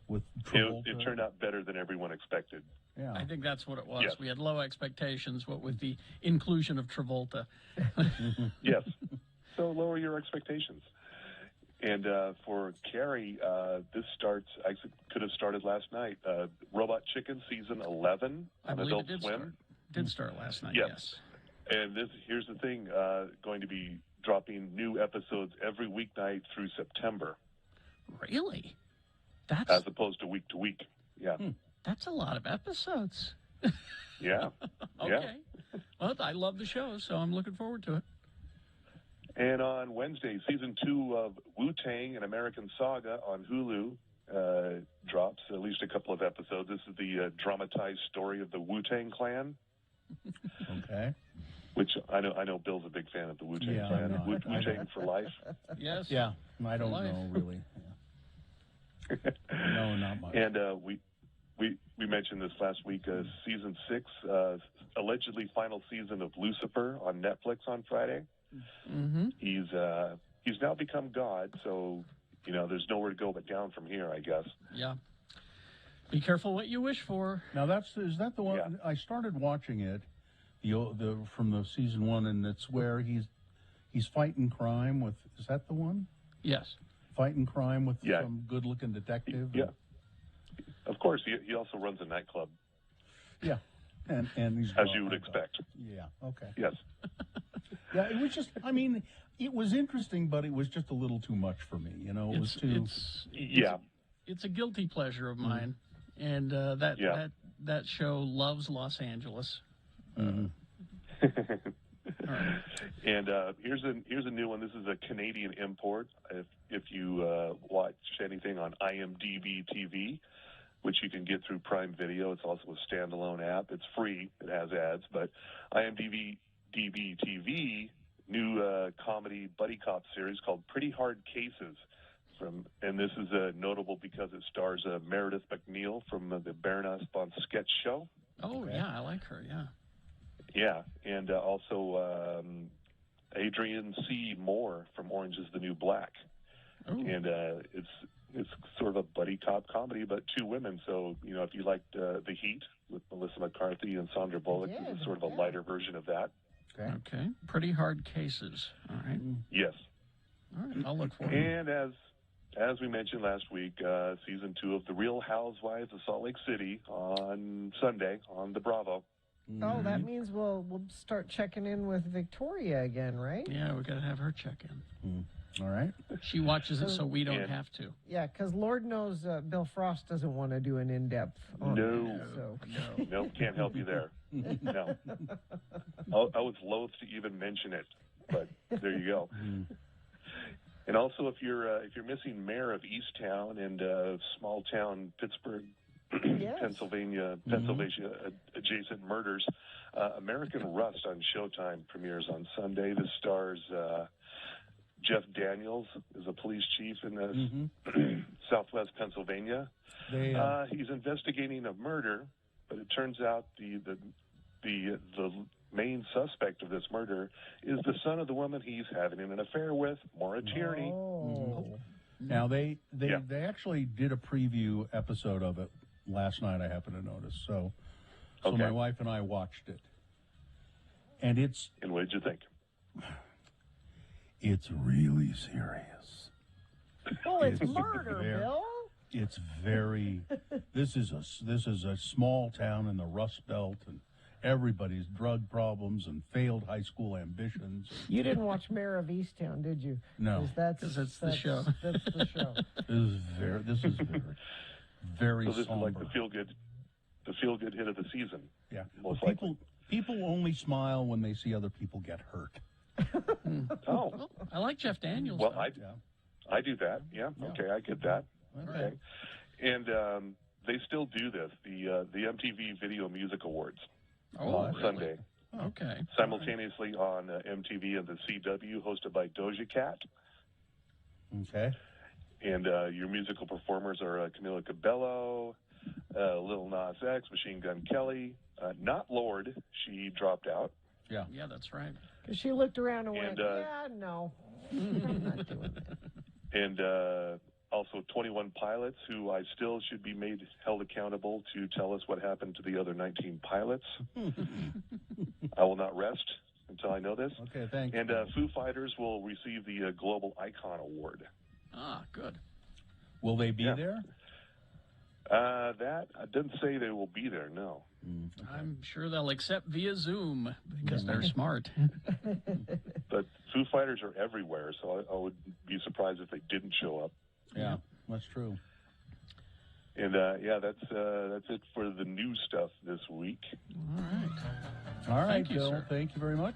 With it turned out better than everyone expected. Yeah, I think that's what it was. Yes. We had low expectations, what with the inclusion of Travolta. Yes. So lower your expectations. And for Carrie, this starts, actually could have started last night. Robot Chicken season 11 on Adult Swim. Did start last night, yes. And here's the thing, going to be dropping new episodes every weeknight through September. Really? As opposed to week to week. Yeah. That's a lot of episodes. Yeah. Okay. Yeah. Well, I love the show, so I'm looking forward to it. And on Wednesday, season 2 of Wu-Tang: An American Saga on Hulu drops, at least a couple of episodes. This is the dramatized story of the Wu-Tang Clan. Okay. Which I know Bill's a big fan of the Wu-Tang Clan. Wu-Tang for life. Yes. Yeah. I don't know, really. No, not much. And we mentioned this last week. Season 6, allegedly final season of Lucifer on Netflix on Friday. Mm-hmm. He's now become God, so there's nowhere to go but down from here, I guess. Yeah. Be careful what you wish for. Now is that the one? Yeah. I started watching it, from the season 1, and it's where he's fighting crime with. Is that the one? Yes. Fighting crime with some good-looking detective. Yeah. Of course, he also runs a nightclub. Yeah, and he's as you would expect. Yeah. Okay. Yes. Yeah, it was just. I mean, it was interesting, but it was just a little too much for me. It was too. It's a guilty pleasure of mine, and that show loves Los Angeles. Mm-hmm. Right. And here's a new one. This is a Canadian import. If you watch anything on IMDb TV, which you can get through Prime Video, it's also a standalone app. It's free. It has ads, but IMDb TV, new comedy buddy cop series called Pretty Hard Cases. And this is notable because it stars Meredith McNeil from the Baroness von Sketch show. Oh, okay. Yeah, I like her, yeah. Yeah, and also Adrienne C. Moore from Orange is the New Black. Ooh. And it's sort of a buddy cop comedy, but 2 women. So, if you liked The Heat with Melissa McCarthy and Sandra Bullock, this is sort of a lighter version of that. Okay. Pretty Hard Cases. All right. Yes. All right, I'll look for it. And as we mentioned last week, season 2 of The Real Housewives of Salt Lake City on Sunday on the Bravo. Oh, that means we'll start checking in with Victoria again, right? Yeah, we got to have her check in. All right. She watches it so we don't have to. Yeah, because Lord knows Bill Frost doesn't want to do an in-depth on No, can't help you there. No. I was loath to even mention it but there you go. And also, if you're missing Mayor of Easttown and small town Pittsburgh, Pennsylvania adjacent murders, American Rust on Showtime premieres on Sunday. This stars Jeff Daniels is a police chief in Southwest Pennsylvania. He's investigating a murder, but it turns out the main suspect of this murder is the son of the woman he's having an affair with, Maura Tierney. Now they actually did a preview episode of it last night. I happened to notice. So my wife and I watched it, and And what did you think? It's really serious. Well, it's murder, Bill. It's very. This is a small town in the Rust Belt, and everybody's drug problems and failed high school ambitions. You didn't watch Mayor of Easttown, did you? No, because it's the show. That's the show. This is very So this somber. is like the feel good hit of the season. Yeah. Most People only smile when they see other people get hurt. Oh, Well, I like Jeff Daniels. well, though. I do that. Yeah. Okay, I get that. Okay. And they still do this. The MTV Video Music Awards Oh, really? Sunday. Okay. Simultaneously on MTV and the CW, hosted by Doja Cat. Okay. And your musical performers are Camila Cabello, Lil Nas X, Machine Gun Kelly, not Lord. She dropped out. Yeah. Yeah, that's right. Because she looked around and went, And, yeah, no, I'm not doing that. And also 21 Pilots, who I still should be held accountable to tell us what happened to the other 19 pilots. I will not rest until I know this. Okay, thanks. And Foo Fighters will receive the Global Icon Award. Ah, good. Will they be there? That I didn't say they will be there. No. I'm sure they'll accept via Zoom because they're smart. But Foo Fighters are everywhere, so I would be surprised if they didn't show up. Yeah, that's true. And that's it for the new stuff this week. All right, Thank you, Bill. sir. Thank you very much.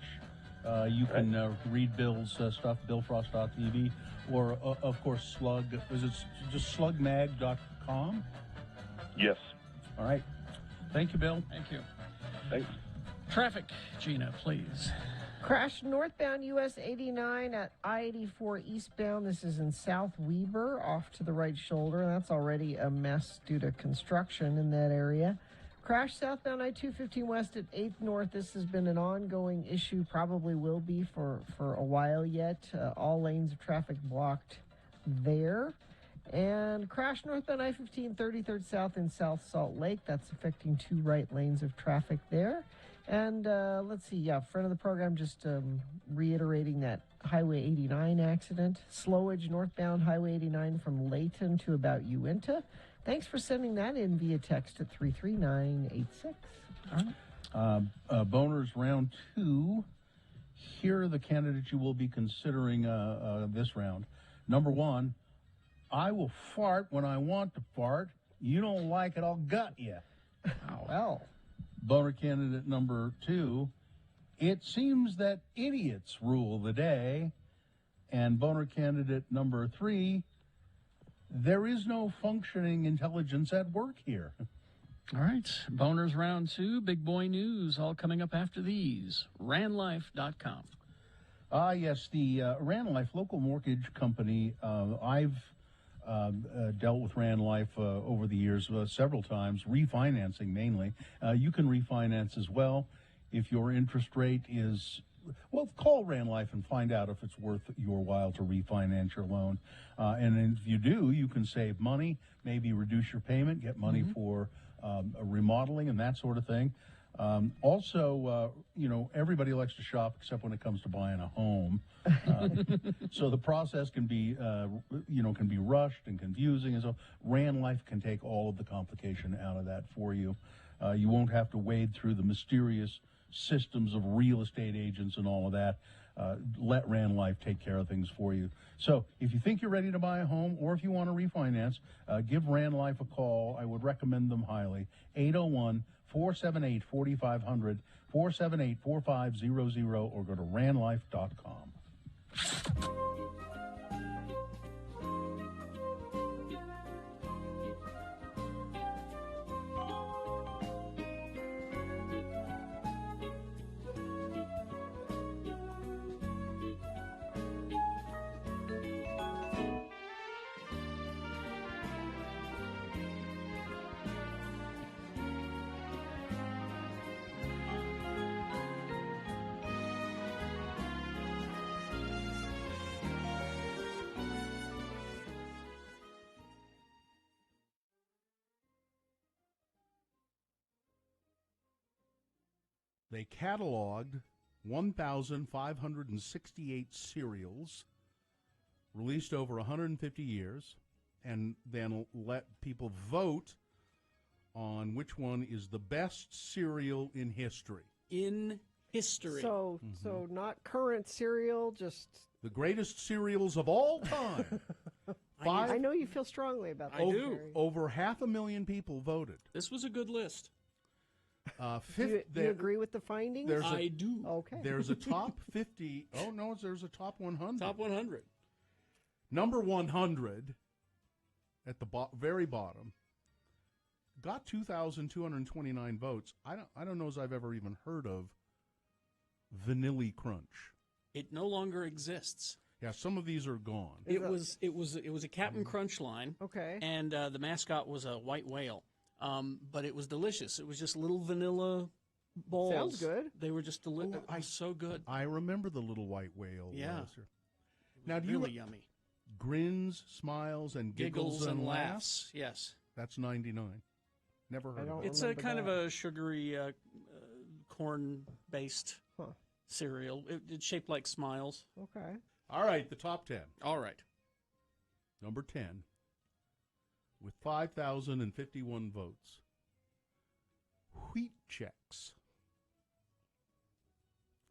You can read Bill's stuff, BillFrost.tv, or of course is it just slugmag.com? Yes. All right. Thank you, Bill. Thank you. Thanks. Traffic, Gina, please. Crash northbound US 89 at I-84 eastbound. This is in South Weber, off to the right shoulder. That's already a mess due to construction in that area. Crash southbound I-215 west at 8th North. This has been an ongoing issue, probably will be for a while yet. All lanes of traffic blocked there. And crash northbound I-15 33rd South in South Salt Lake. That's affecting 2 right lanes of traffic there. And let's see, friend of the program just reiterating that Highway 89 accident. Slowage northbound Highway 89 from Layton to about Uinta. Thanks for sending that in via text at 33986. All right. Boners round 2. Here are the candidates you will be considering this round. Number 1, I will fart when I want to fart. You don't like it, I'll gut you. Wow. Well, Boner candidate number 2, it seems that idiots rule the day. And boner candidate number 3, there is no functioning intelligence at work here. All right. Boners round 2, big boy news, all coming up after these. Ranlife.com. Yes, the Ranlife local mortgage company. I've dealt with Ranlife over the years several times, refinancing mainly. You can refinance as well if your interest rate is, well, call Ranlife and find out if it's worth your while to refinance your loan. And if you do, you can save money, maybe reduce your payment, get money for remodeling and that sort of thing. Also, everybody likes to shop except when it comes to buying a home. So the process can be, can be rushed and confusing. And so Ranlife can take all of the complication out of that for you. You won't have to wade through the mysterious systems of real estate agents and all of that. Let Ranlife take care of things for you. So if you think you're ready to buy a home or if you want to refinance, give Ranlife a call. I would recommend them highly. 801 478-4500, 478-4500, or go to ranlife.com. They cataloged 1,568 serials, released over 150 years, and then let people vote on which one is the best serial in history. In history. So not current serial, just The greatest serials of all time. I know you feel strongly about that. I do. Over 500,000 people voted. This was a good list. Do you agree with the findings? I do. Okay. There's a top 50. Oh, no, there's a top 100. Top 100. Number 100 at the very bottom got 2,229 votes. I don't know as I've ever even heard of Vanilla Crunch. It no longer exists. Yeah, some of these are gone. It was a Captain Crunch line. Okay. And the mascot was a white whale. But it was delicious. It was just little vanilla balls. Sounds good. They were just delicious. So good. I remember the little white whale. Yeah. Now, do really you yummy. Grins, Smiles, and Giggles and Laughs? Yes. That's 99. Never heard of it. It's a kind of a sugary corn-based cereal. It's shaped like Smiles. Okay. All right, the top 10. All right. Number 10, with 5,051 votes, Wheat Checks.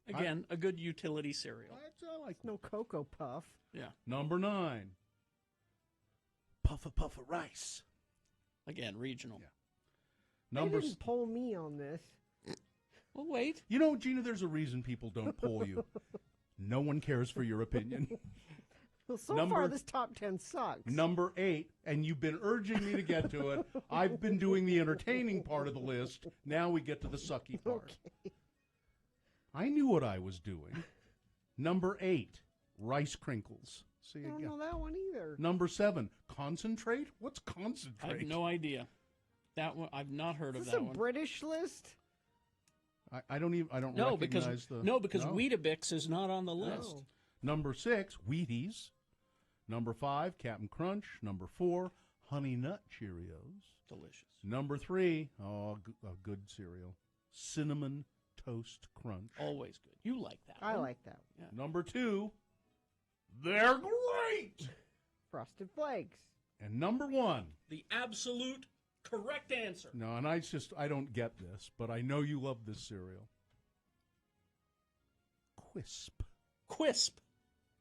Again, a good utility cereal. I like no Cocoa Puff. Yeah. Number 9, Puffa Puffa Rice. Again, regional. Yeah. They didn't poll me on this. Well, wait. You know, Gina, there's a reason people don't poll you. No one cares for your opinion. Well, so far this top 10 sucks. Number 8, and you've been urging me to get to it. I've been doing the entertaining part of the list. Now we get to the sucky part. Okay. I knew what I was doing. Number 8, Rice Crinkles. See I don't again. know that one either. Number 7, Concentrate. What's Concentrate? I have no idea. That one I've not heard Is of this that a one. British list? I don't even. I don't No, recognize because Weetabix is not on the list. No. Number 6, Wheaties. Number 5, Captain Crunch. Number 4, Honey Nut Cheerios. Delicious. Number 3, a good cereal, Cinnamon Toast Crunch. Always good. You like that I one. like that one. Yeah. Number 2, they're great. Frosted Flakes. And number 1. The absolute correct answer. No, and I don't get this, but I know you love this cereal. Quisp. Quisp.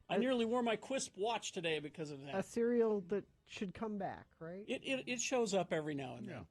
I nearly wore my Quisp watch today because of that. A cereal that should come back, right? It shows up every now and then.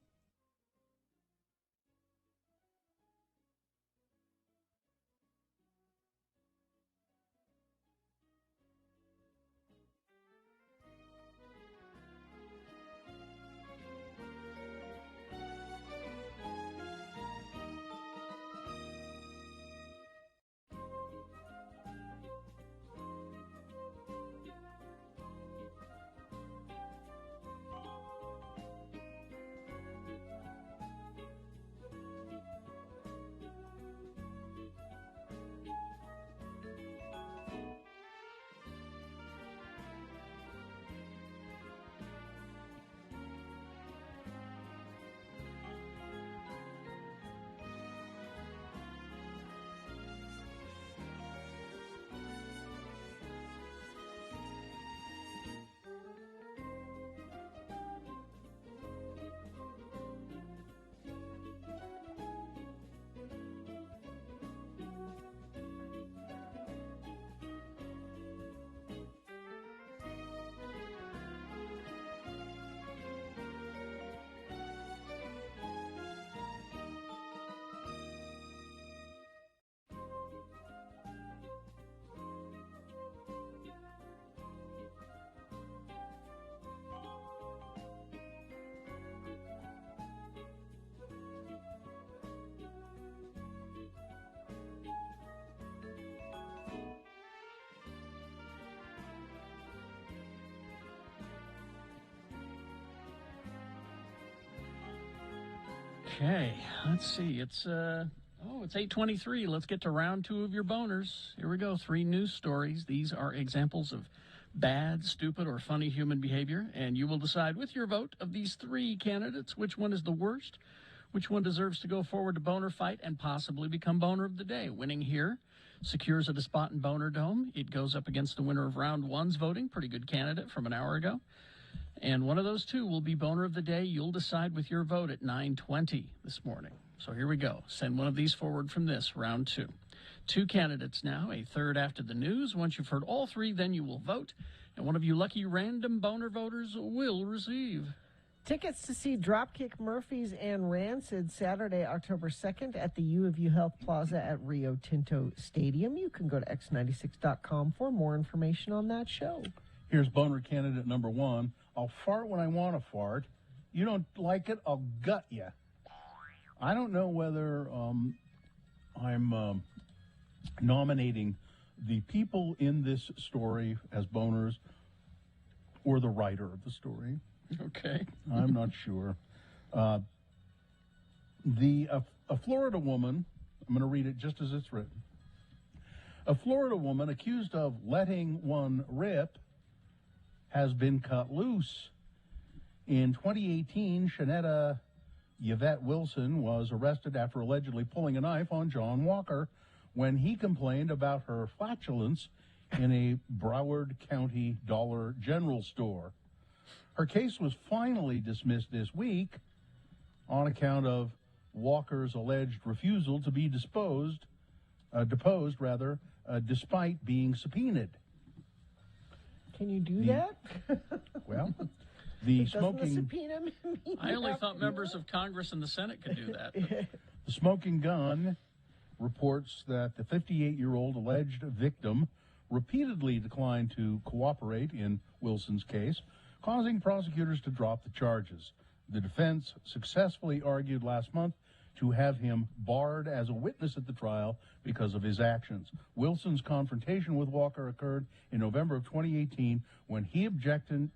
Okay, let's see. It's 8:23. Let's get to round 2 of your boners. Here we go. 3 news stories. These are examples of bad, stupid, or funny human behavior, and you will decide with your vote of these 3 candidates which one is the worst, which one deserves to go forward to boner fight and possibly become boner of the day. Winning here secures a spot in Boner Dome. It goes up against the winner of round 1's voting. Pretty good candidate from an hour ago. And one of those 2 will be boner of the day. You'll decide with your vote at 9:20 this morning. So here we go. Send one of these forward from this, round 2. 2 candidates now, a third after the news. Once you've heard all 3, then you will vote. And one of you lucky random boner voters will receive tickets to see Dropkick Murphys and Rancid Saturday, October 2nd at the U of U Health Plaza at Rio Tinto Stadium. You can go to x96.com for more information on that show. Here's boner candidate number 1. I'll fart when I want to fart. You don't like it, I'll gut you. I don't know whether I'm nominating the people in this story as boners or the writer of the story. Okay. I'm not sure. A Florida woman, I'm going to read it just as it's written. A Florida woman accused of letting one rip has been cut loose. In 2018, Shanetta Yvette Wilson was arrested after allegedly pulling a knife on John Walker when he complained about her flatulence in a Broward County Dollar General store. Her case was finally dismissed this week on account of Walker's alleged refusal to be deposed, despite being subpoenaed. Can you do that? Well, the Doesn't smoking. the subpoena mean I only that? thought members of Congress and the Senate could do that. The Smoking Gun reports that the 58-year-old alleged victim repeatedly declined to cooperate in Wilson's case, causing prosecutors to drop the charges. The defense successfully argued last month to have him barred as a witness at the trial because of his actions. Wilson's confrontation with Walker occurred in November of 2018 when he objected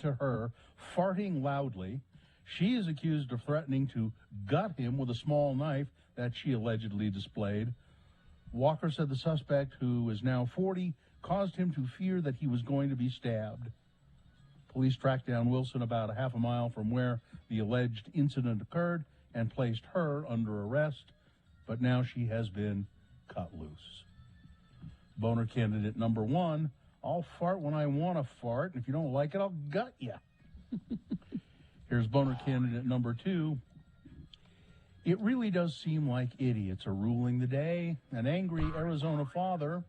to her farting loudly. She is accused of threatening to gut him with a small knife that she allegedly displayed. Walker said the suspect, who is now 40, caused him to fear that he was going to be stabbed. Police tracked down Wilson about a half a mile from where the alleged incident occurred and placed her under arrest, but now she has been cut loose. Boner candidate number 1, I'll fart when I want to fart, and if you don't like it, I'll gut you. Here's boner candidate number 2. It really does seem like idiots are ruling the day. An angry Arizona father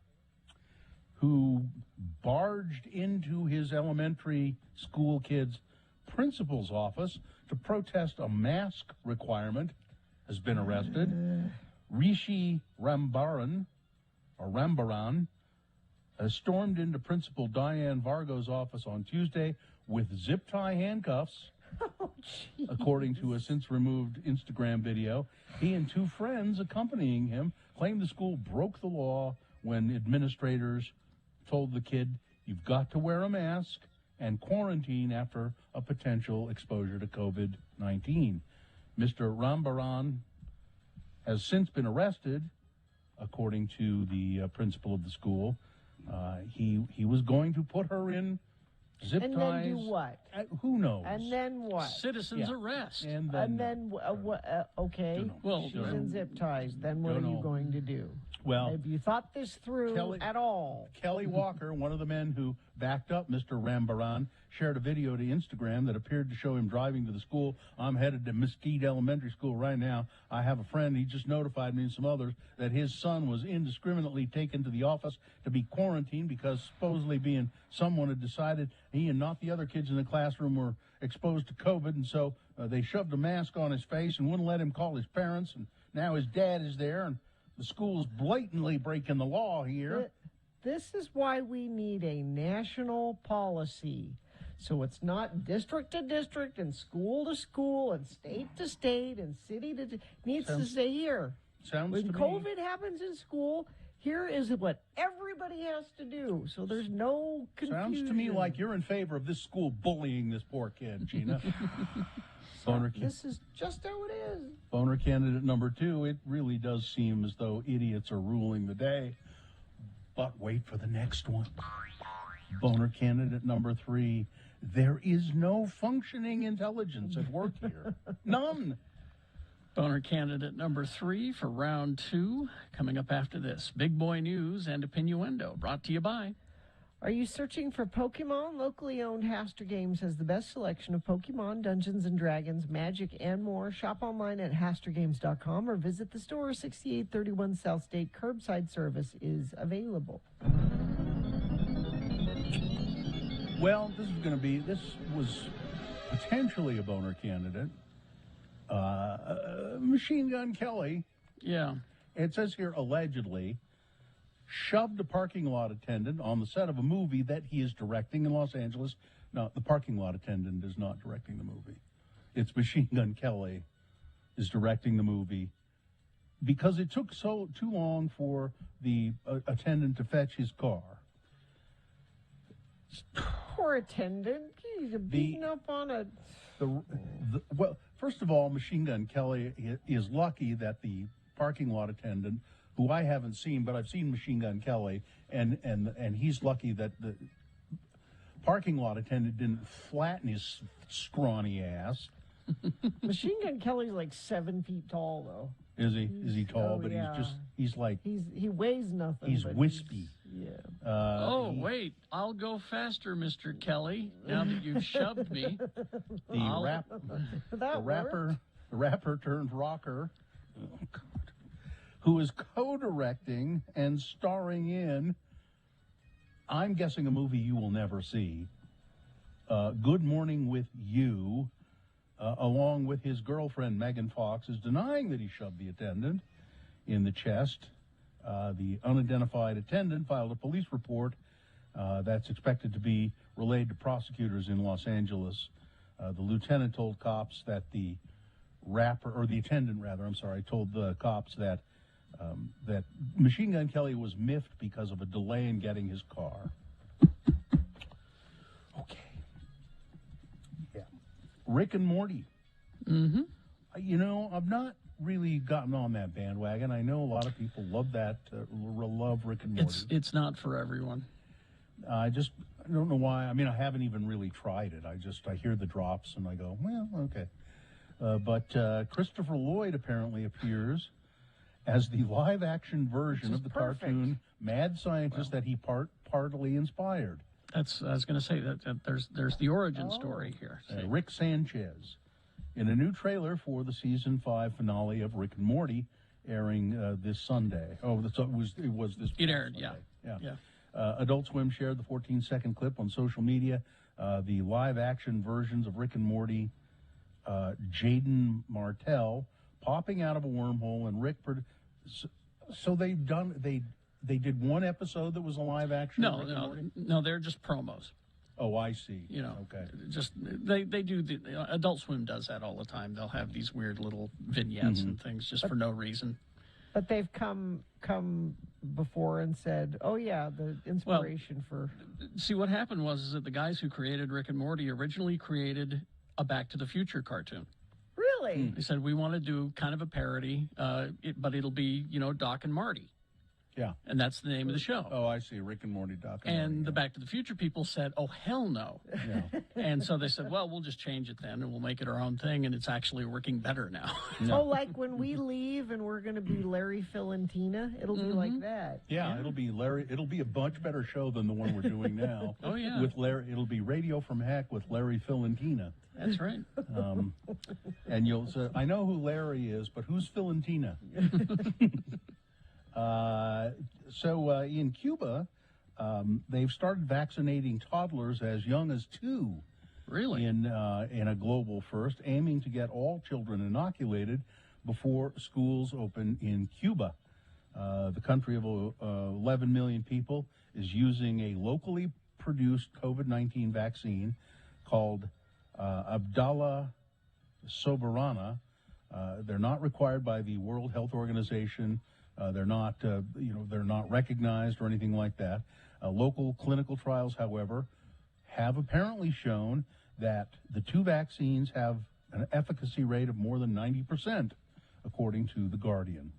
who barged into his elementary school kid's principal's office to protest a mask requirement has been arrested. Rishi Rambaran stormed into Principal Diane Vargo's office on Tuesday with zip tie handcuffs. Oh, according to a since-removed Instagram video. He and 2 friends accompanying him claimed the school broke the law when administrators told the kid, you've got to wear a mask and quarantine after a potential exposure to COVID-19. Mr. Rambaran has since been arrested, according to the principal of the school. He was going to put her in zip and ties. then do what? Who knows? And then what? Citizens arrest. And then okay, Well, she's in zip ties. Then what are you going to do? Well, have you thought this through at all? Kelly Walker, one of the men who backed up Mr. Rambaran, shared a video to Instagram that appeared to show him driving to the school. I'm headed to Mesquite Elementary School right now. I have a friend, he just notified me and some others that his son was indiscriminately taken to the office to be quarantined because supposedly being someone had decided he and not the other kids in the classroom were exposed to COVID, and so they shoved a mask on his face and wouldn't let him call his parents, and now his dad is there, and the school is blatantly breaking the law here. This is why we need a national policy. So it's not district to district and school to school and state to state and city to... It needs to stay here. When COVID happens in school, here is what everybody has to do. So there's no confusion. Sounds to me like you're in favor of this school bullying this poor kid, Gina. This is just how it is. Boner candidate number 2, it really does seem as though idiots are ruling the day. But wait for the next one. Boner candidate number 3, there is no functioning intelligence at work here. None. Boner candidate number 3 for round 2, coming up after this. Big Boy News and Opinioendo, brought to you by... Are you searching for Pokemon? Locally owned Haster Games has the best selection of Pokemon, Dungeons & Dragons, Magic, and more. Shop online at hastergames.com or visit the store. 6831 South State. Curbside service is available. Well, this was potentially a boner candidate. Machine Gun Kelly. Yeah. It says here, allegedly, shoved a parking lot attendant on the set of a movie that he is directing in Los Angeles. No, the parking lot attendant is not directing the movie. It's Machine Gun Kelly is directing the movie because it took too long for the attendant to fetch his car. Poor attendant. He's beaten up on a... Well, first of all, Machine Gun Kelly is lucky that the parking lot attendant, who I haven't seen, but I've seen Machine Gun Kelly, and he's lucky that the parking lot attendant didn't flatten his scrawny ass. Machine Gun Kelly's like 7 feet tall, though. Is he? Is he tall? But yeah. he's like... He weighs nothing. He's wispy. Wait, I'll go faster, Mr. Kelly, now that you've shoved me. The rapper turned rocker, who is co-directing and starring in, I'm guessing, a movie you will never see, Good Morning with You, along with his girlfriend Megan Fox, is denying that he shoved the attendant in the chest. The unidentified attendant filed a police report that's expected to be relayed to prosecutors in Los Angeles. The lieutenant told cops that the attendant told the cops that that Machine Gun Kelly was miffed because of a delay in getting his car. Okay. Yeah. Rick and Morty. Mm-hmm. I've not really gotten on that bandwagon. I know a lot of people love that, love Rick and Morty. It's not for everyone. I don't know why. I mean, I haven't even really tried it. I hear the drops and I go, well, okay. But Christopher Lloyd apparently appears as the live-action version of the cartoon Mad Scientist that he partly inspired. I was going to say that there's the origin story here. Rick Sanchez, in a new trailer for the season 5 finale of Rick and Morty, airing this Sunday. Oh, it was this. It aired, Sunday. Yeah. Adult Swim shared the 14-second clip on social media. The live-action versions of Rick and Morty, Jaden Martell popping out of a wormhole, and Rick. So they did one episode that was a live action. No, they're just promos. Oh, I see. Okay. Just they do Adult Swim does that all the time. They'll have these weird little vignettes and things just for no reason. But they've come before and said, "Oh yeah, the inspiration for." See, what happened was that the guys who created Rick and Morty originally created a Back to the Future cartoon. Really? They said, we want to do kind of a parody, but it'll be, Doc and Marty. Yeah. And that's the name of the show. Oh, I see. Rick and Morty, Doc and Marty. And the Back to the Future people said, oh, hell no. Yeah. And so they said, well, we'll just change it then, and we'll make it our own thing, and it's actually working better now. Oh, like when we leave and we're going to be Larry, Phil, and Tina? It'll be like that. Yeah, it'll be Larry. It'll be a much better show than the one we're doing now. Oh, yeah. With Larry, it'll be Radio from Heck with Larry, Phil, and Tina. That's right. And you'll say, I know who Larry is, but who's Phil and Tina? So in Cuba, they've started vaccinating toddlers as young as 2. Really? In a global first, aiming to get all children inoculated before schools open in Cuba. The country of 11 million people is using a locally produced COVID-19 vaccine called Abdallah Soberana. They're not required by the World Health Organization. They're not recognized or anything like that. Local clinical trials, however, have apparently shown that the 2 vaccines have an efficacy rate of more than 90%, according to The Guardian.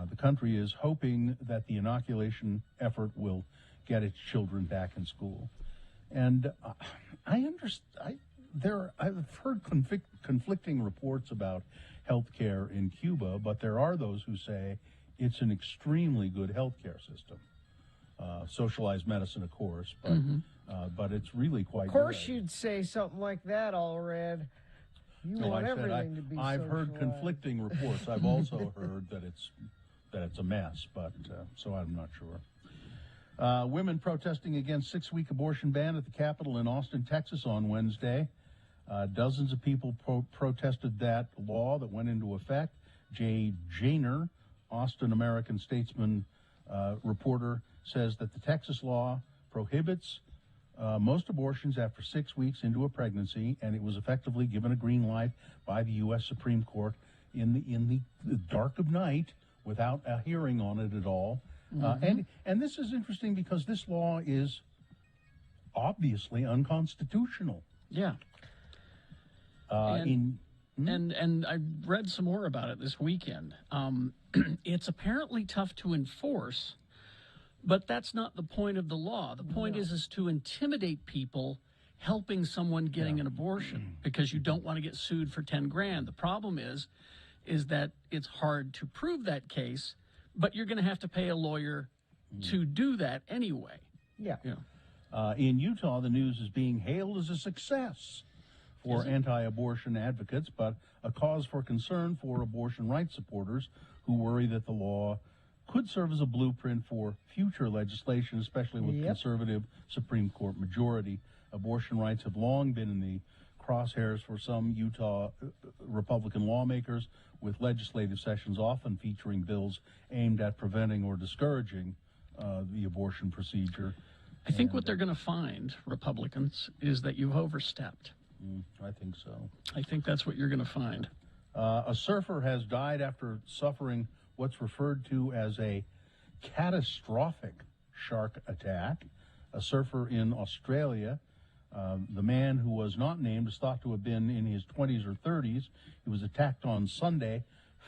The country is hoping that the inoculation effort will get its children back in school. And I've heard conflicting reports about healthcare in Cuba, but there are those who say it's an extremely good healthcare system. Socialized medicine, of course, but it's really quite Of course good. you'd say something like that, Allred. You No, want I said everything to be I've heard socialized. conflicting reports. I've also heard that it's a mess, but so I'm not sure. Women protesting against 6-week abortion ban at the Capitol in Austin, Texas on Wednesday. Dozens of people protested that law that went into effect. Jay Janer, Austin American Statesman reporter, says that the Texas law prohibits most abortions after 6 weeks into a pregnancy, and it was effectively given a green light by the U.S. Supreme Court in the dark of night without a hearing on it at all. And this is interesting because this law is obviously unconstitutional. Yeah. And I read some more about it this weekend. It's apparently tough to enforce, but that's not the point of the law. The point is to intimidate people helping someone getting an abortion because you don't want to get sued for 10 grand. The problem is that it's hard to prove that case, but you're going to have to pay a lawyer to do that anyway. Yeah. In Utah, the news is being hailed as a success for anti-abortion advocates, but a cause for concern for abortion rights supporters who worry that the law could serve as a blueprint for future legislation, especially with conservative Supreme Court majority. Abortion rights have long been in the crosshairs for some Utah Republican lawmakers, with legislative sessions often featuring bills aimed at preventing or discouraging the abortion procedure. I think what they're going to find, Republicans, is that you've overstepped. I think so. I think that's what you're going to find. A surfer has died after suffering what's referred to as a catastrophic shark attack. A surfer in Australia, the man who was not named is thought to have been in his 20s or 30s. He was attacked on Sunday.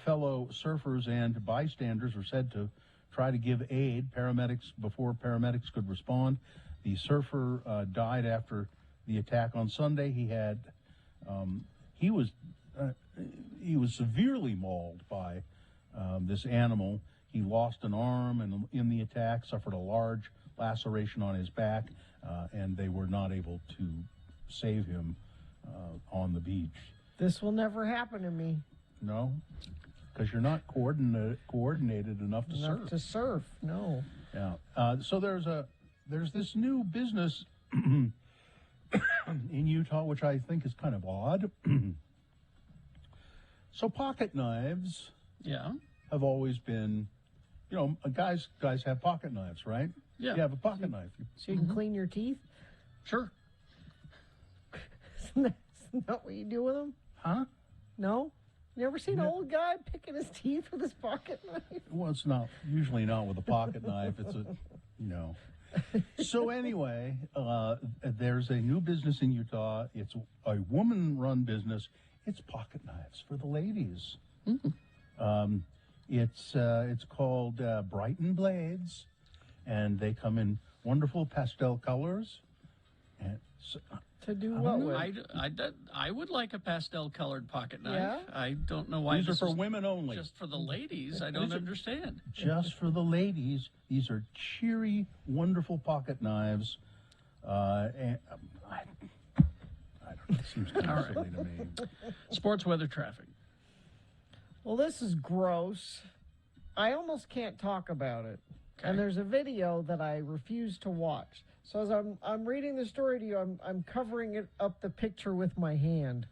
Fellow surfers and bystanders were said to try to give aid before paramedics could respond. The surfer died after the attack on Sunday. He was severely mauled by this animal. He lost an arm and in the attack suffered a large laceration on his back, and they were not able to save him on the beach. This will never happen to me. No, because you're not coordinated enough to surf. No. Yeah. So there's this new business in Utah, which I think is kind of odd. So pocket knives, have always been, guys have pocket knives, right? Yeah. You have a pocket knife. So you can clean your teeth? Sure. Isn't that what you do with them? Huh? No? You ever seen an old guy picking his teeth with his pocket knife? Well, it's usually not with a pocket knife. It's So anyway, there's a new business in Utah. It's a woman-run business. It's pocket knives for the ladies. It's called Brighton Blades, and they come in wonderful pastel colors. And to do what with? I would like a pastel-colored pocket knife. Yeah? I don't know why These are this for is women only. Just for the ladies. I don't understand. Just for the ladies. These are cheery, wonderful pocket knives. And I don't know. It seems kind of silly to me. Sports weather traffic. Well, this is gross. I almost can't talk about it. Okay. And there's a video that I refuse to watch. So as I'm reading the story to you, I'm covering it up the picture with my hand.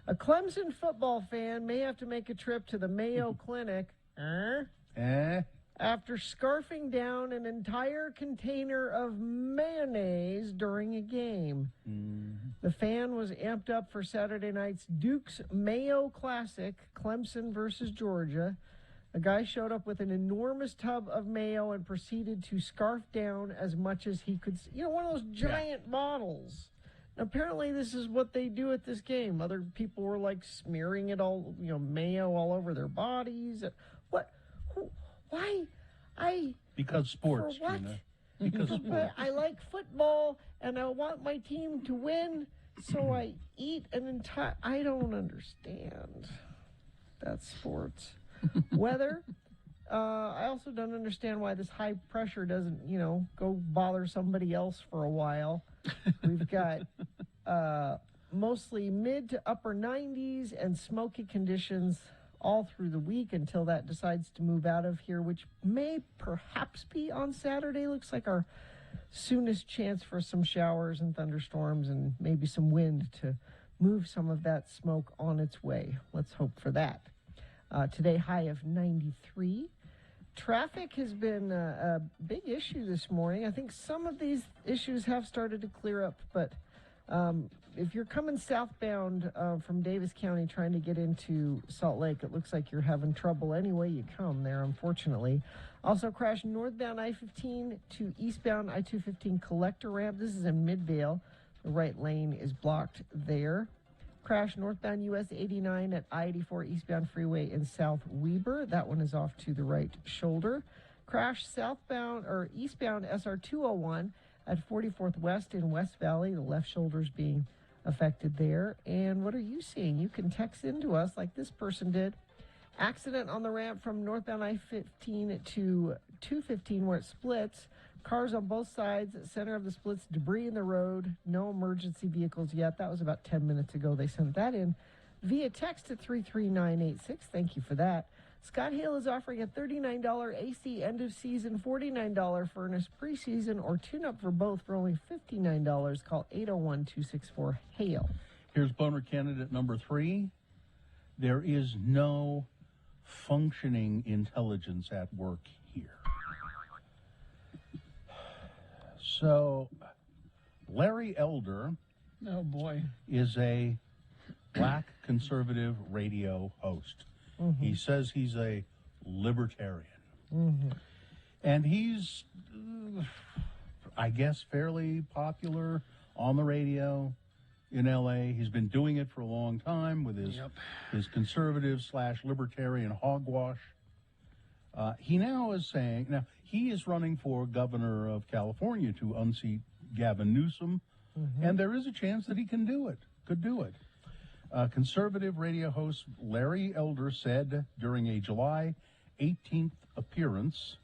A Clemson football fan may have to make a trip to the Mayo Clinic after scarfing down an entire container of mayonnaise during a game. The fan was amped up for Saturday night's Duke's Mayo Classic, Clemson versus Georgia. A guy showed up with an enormous tub of mayo and proceeded to scarf down as much as he could. One of those giant bottles. And apparently, this is what they do at this game. Other people were like smearing it all, mayo all over their bodies. What? Why? Because sports, For what? Gina. Because But sports. I like football, and I want my team to win, so I eat an entire... I don't understand. That's sports. Weather. I also don't understand why this high pressure doesn't, go bother somebody else for a while. We've got mostly mid to upper 90s and smoky conditions all through the week until that decides to move out of here, which may perhaps be on Saturday. Looks like our soonest chance for some showers and thunderstorms and maybe some wind to move some of that smoke on its way. Let's hope for that. Today, high of 93. Traffic has been a big issue this morning. I think some of these issues have started to clear up, but if you're coming southbound from Davis County trying to get into Salt Lake, it looks like you're having trouble any way you come there, unfortunately. Also crashed northbound I-15 to eastbound I-215 collector ramp. This is in Midvale. The right lane is blocked there. Crash northbound US 89 at I-84 eastbound freeway in South Weber. That one is off to the right shoulder. Crash southbound or eastbound SR 201 at 44th West in West Valley. The left shoulder is being affected there. And what are you seeing? You can text into us like this person did. Accident on the ramp from northbound I-15 to 215 where it splits. Cars on both sides, center of the splits, debris in the road, no emergency vehicles yet. That was about 10 minutes ago. They sent that in via text to 33986. Thank you for that. Scott Hale is offering a $39 AC end of season, $49 furnace preseason, or tune-up for both for only $59. Call 801-264-HALE. Here's boner candidate number 3. There is no functioning intelligence at work here. So, Larry Elder Oh, boy. is a black conservative radio host. Mm-hmm. He says he's a libertarian. Mm-hmm. And he's, I guess, fairly popular on the radio in L.A. He's been doing it for a long time with his conservative/libertarian hogwash. He now is saying, he is running for governor of California to unseat Gavin Newsom, and there is a chance that he could do it. Conservative radio host Larry Elder said during a July 18th appearance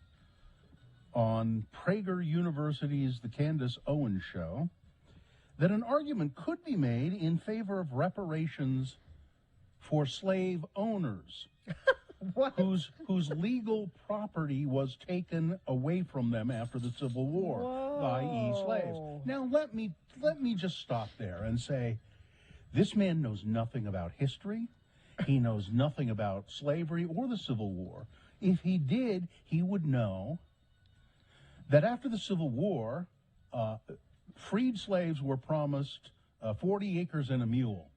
on Prager University's The Candace Owens Show that an argument could be made in favor of reparations for slave owners. whose legal property was taken away from them after the Civil War, i.e. slaves. Now let me just stop there and say, this man knows nothing about history. He knows nothing about slavery or the Civil War. If he did, he would know that after the Civil War, freed slaves were promised 40 acres and a mule.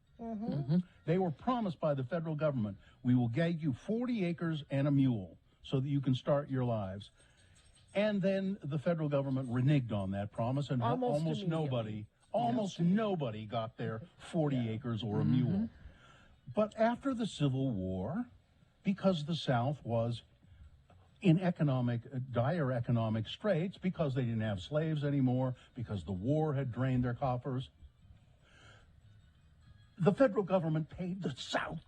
They were promised by the federal government, we will get you 40 acres and a mule so that you can start your lives. And then the federal government reneged on that promise, and almost nobody got their 40 acres or a mule. But after the Civil War, because the South was in dire economic straits, because they didn't have slaves anymore, because the war had drained their coffers, the federal government paid the South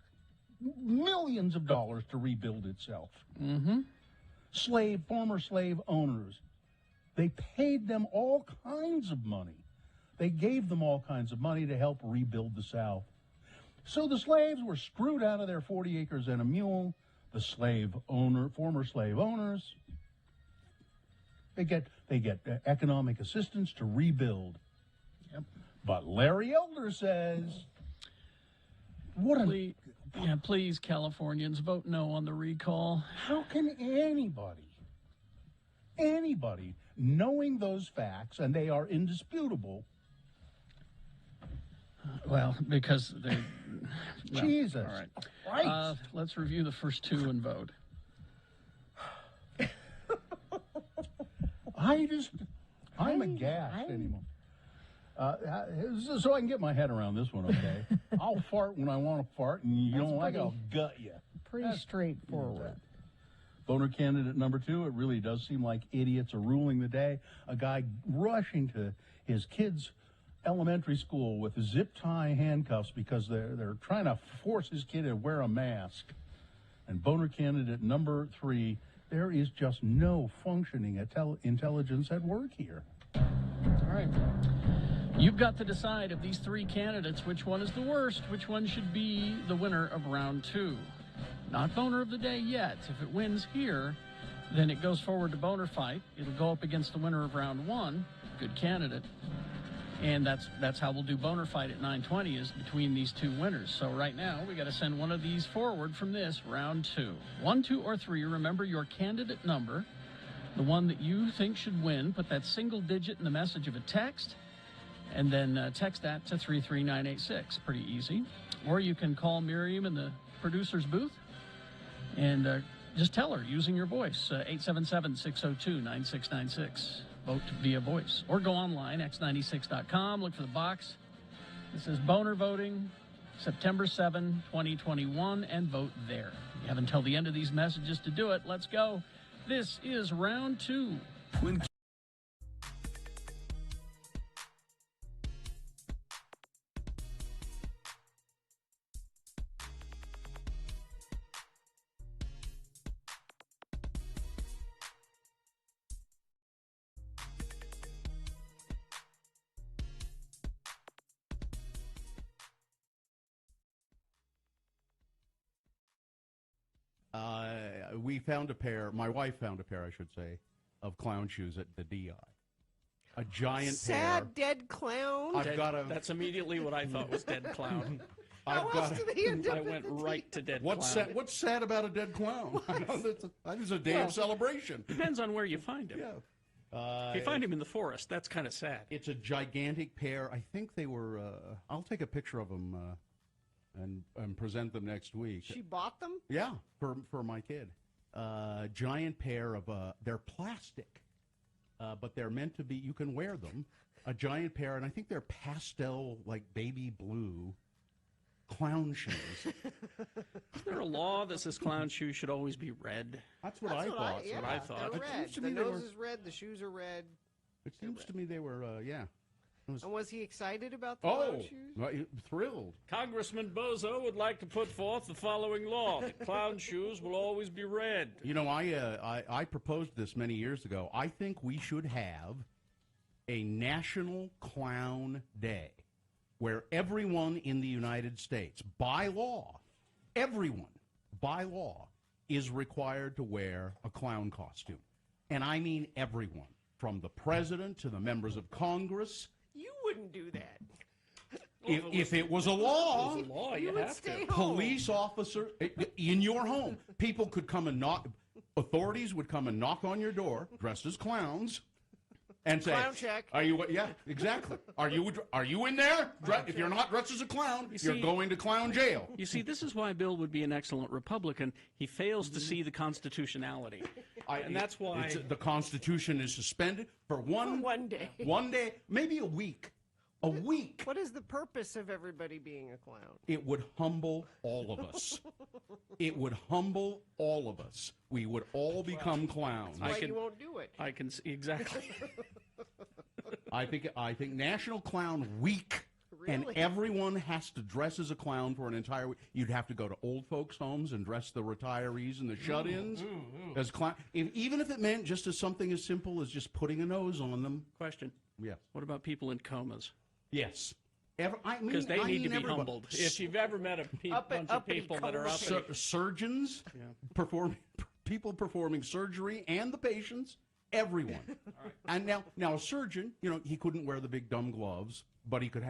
millions of dollars to rebuild itself. Former slave owners, they paid them all kinds of money. They gave them all kinds of money to help rebuild the South. So the slaves were screwed out of their 40 acres and a mule. The former slave owners, they get economic assistance to rebuild. But Larry Elder says, please, Californians, vote no on the recall. How can anybody, knowing those facts, and they are indisputable? Well, because they... Jesus. All right. Christ. Let's review the first two and vote. I'm aghast anymore. So I can get my head around this one, okay? I'll fart when I want to fart, and you don't like it, I'll gut you. Pretty straightforward. Boner candidate number 2, it really does seem like idiots are ruling the day. A guy rushing to his kid's elementary school with zip tie handcuffs because they're trying to force his kid to wear a mask. And boner candidate number 3, there is just no functioning intelligence at work here. All right. You've got to decide of these 3 candidates which one is the worst, which one should be the winner of round 2. Not boner of the day yet. If it wins here, then it goes forward to boner fight. It'll go up against the winner of round 1, good candidate. And that's how we'll do boner fight at 9:20 is between these 2 winners. So right now, we got to send one of these forward from this round 2. 1, 2, or 3. Remember your candidate number, the one that you think should win. Put that single digit in the message of a text, and then text that to 33986. Pretty easy. Or you can call Miriam in the producer's booth and just tell her using your voice, 877-602-9696. Vote via voice. Or go online, x96.com, look for the box. It says boner voting, September 7, 2021, and vote there. You have until the end of these messages to do it. Let's go. This is round 2. We found a pair, my wife found a pair, I should say, of clown shoes at the DI. A giant Sad pair. dead clown. That's immediately what I thought was dead clown. How else do they end up I went right to dead What's clown. What's sad about a dead clown? It's a day of celebration. Depends on where you find him. Yeah. If you find him in the forest, that's kind of sad. It's a gigantic pair. I think they were, I'll take a picture of them and present them next week. She bought them? Yeah, for my kid. Giant pair of, they're plastic, but they're meant to be, you can wear them. A giant pair, and I think they're pastel, like baby blue clown shoes. Is there a law that says clown shoes should always be red? That's what I thought. Yeah, That's what I thought. they're red. The nose is red, the shoes are red. It seems to me they were, yeah. And was he excited about the clown shoes? Thrilled. Congressman Bozo would like to put forth the following law. The clown shoes will always be red. You know, I proposed this many years ago. I think we should have a National Clown Day where everyone in the United States, by law, everyone, by law, is required to wear a clown costume. And I mean everyone, from the president to the members of Congress. You wouldn't do that. If it was a law, you would have stay to. home. Police officer in your home, people could come and knock. Authorities would come and knock on your door, dressed as clowns, and say, Clown check. "Are you? Yeah, exactly. Are you in there? If you're not dressed as a clown, you're going to clown jail." You see, this is why Bill would be an excellent Republican. He fails to see the constitutionality. And that's why the Constitution is suspended for one day. One day, maybe a week. A week. What is the purpose of everybody being a clown? It would humble all of us. It would humble all of us. We would all become clowns. That's why you won't do it. I can see exactly. I think National Clown Week, Really? and everyone has to dress as a clown for an entire week. You'd have to go to old folks' homes and dress the retirees and the shut-ins as clown. Even if it meant just as something as simple as just putting a nose on them. Question. Yes. What about people in comas? Yes. Because they need to be humbled. If you've ever met a bunch of people that are surgeons, people performing surgery, and the patients, everyone. Right. And now a surgeon, he couldn't wear the big dumb gloves, but he could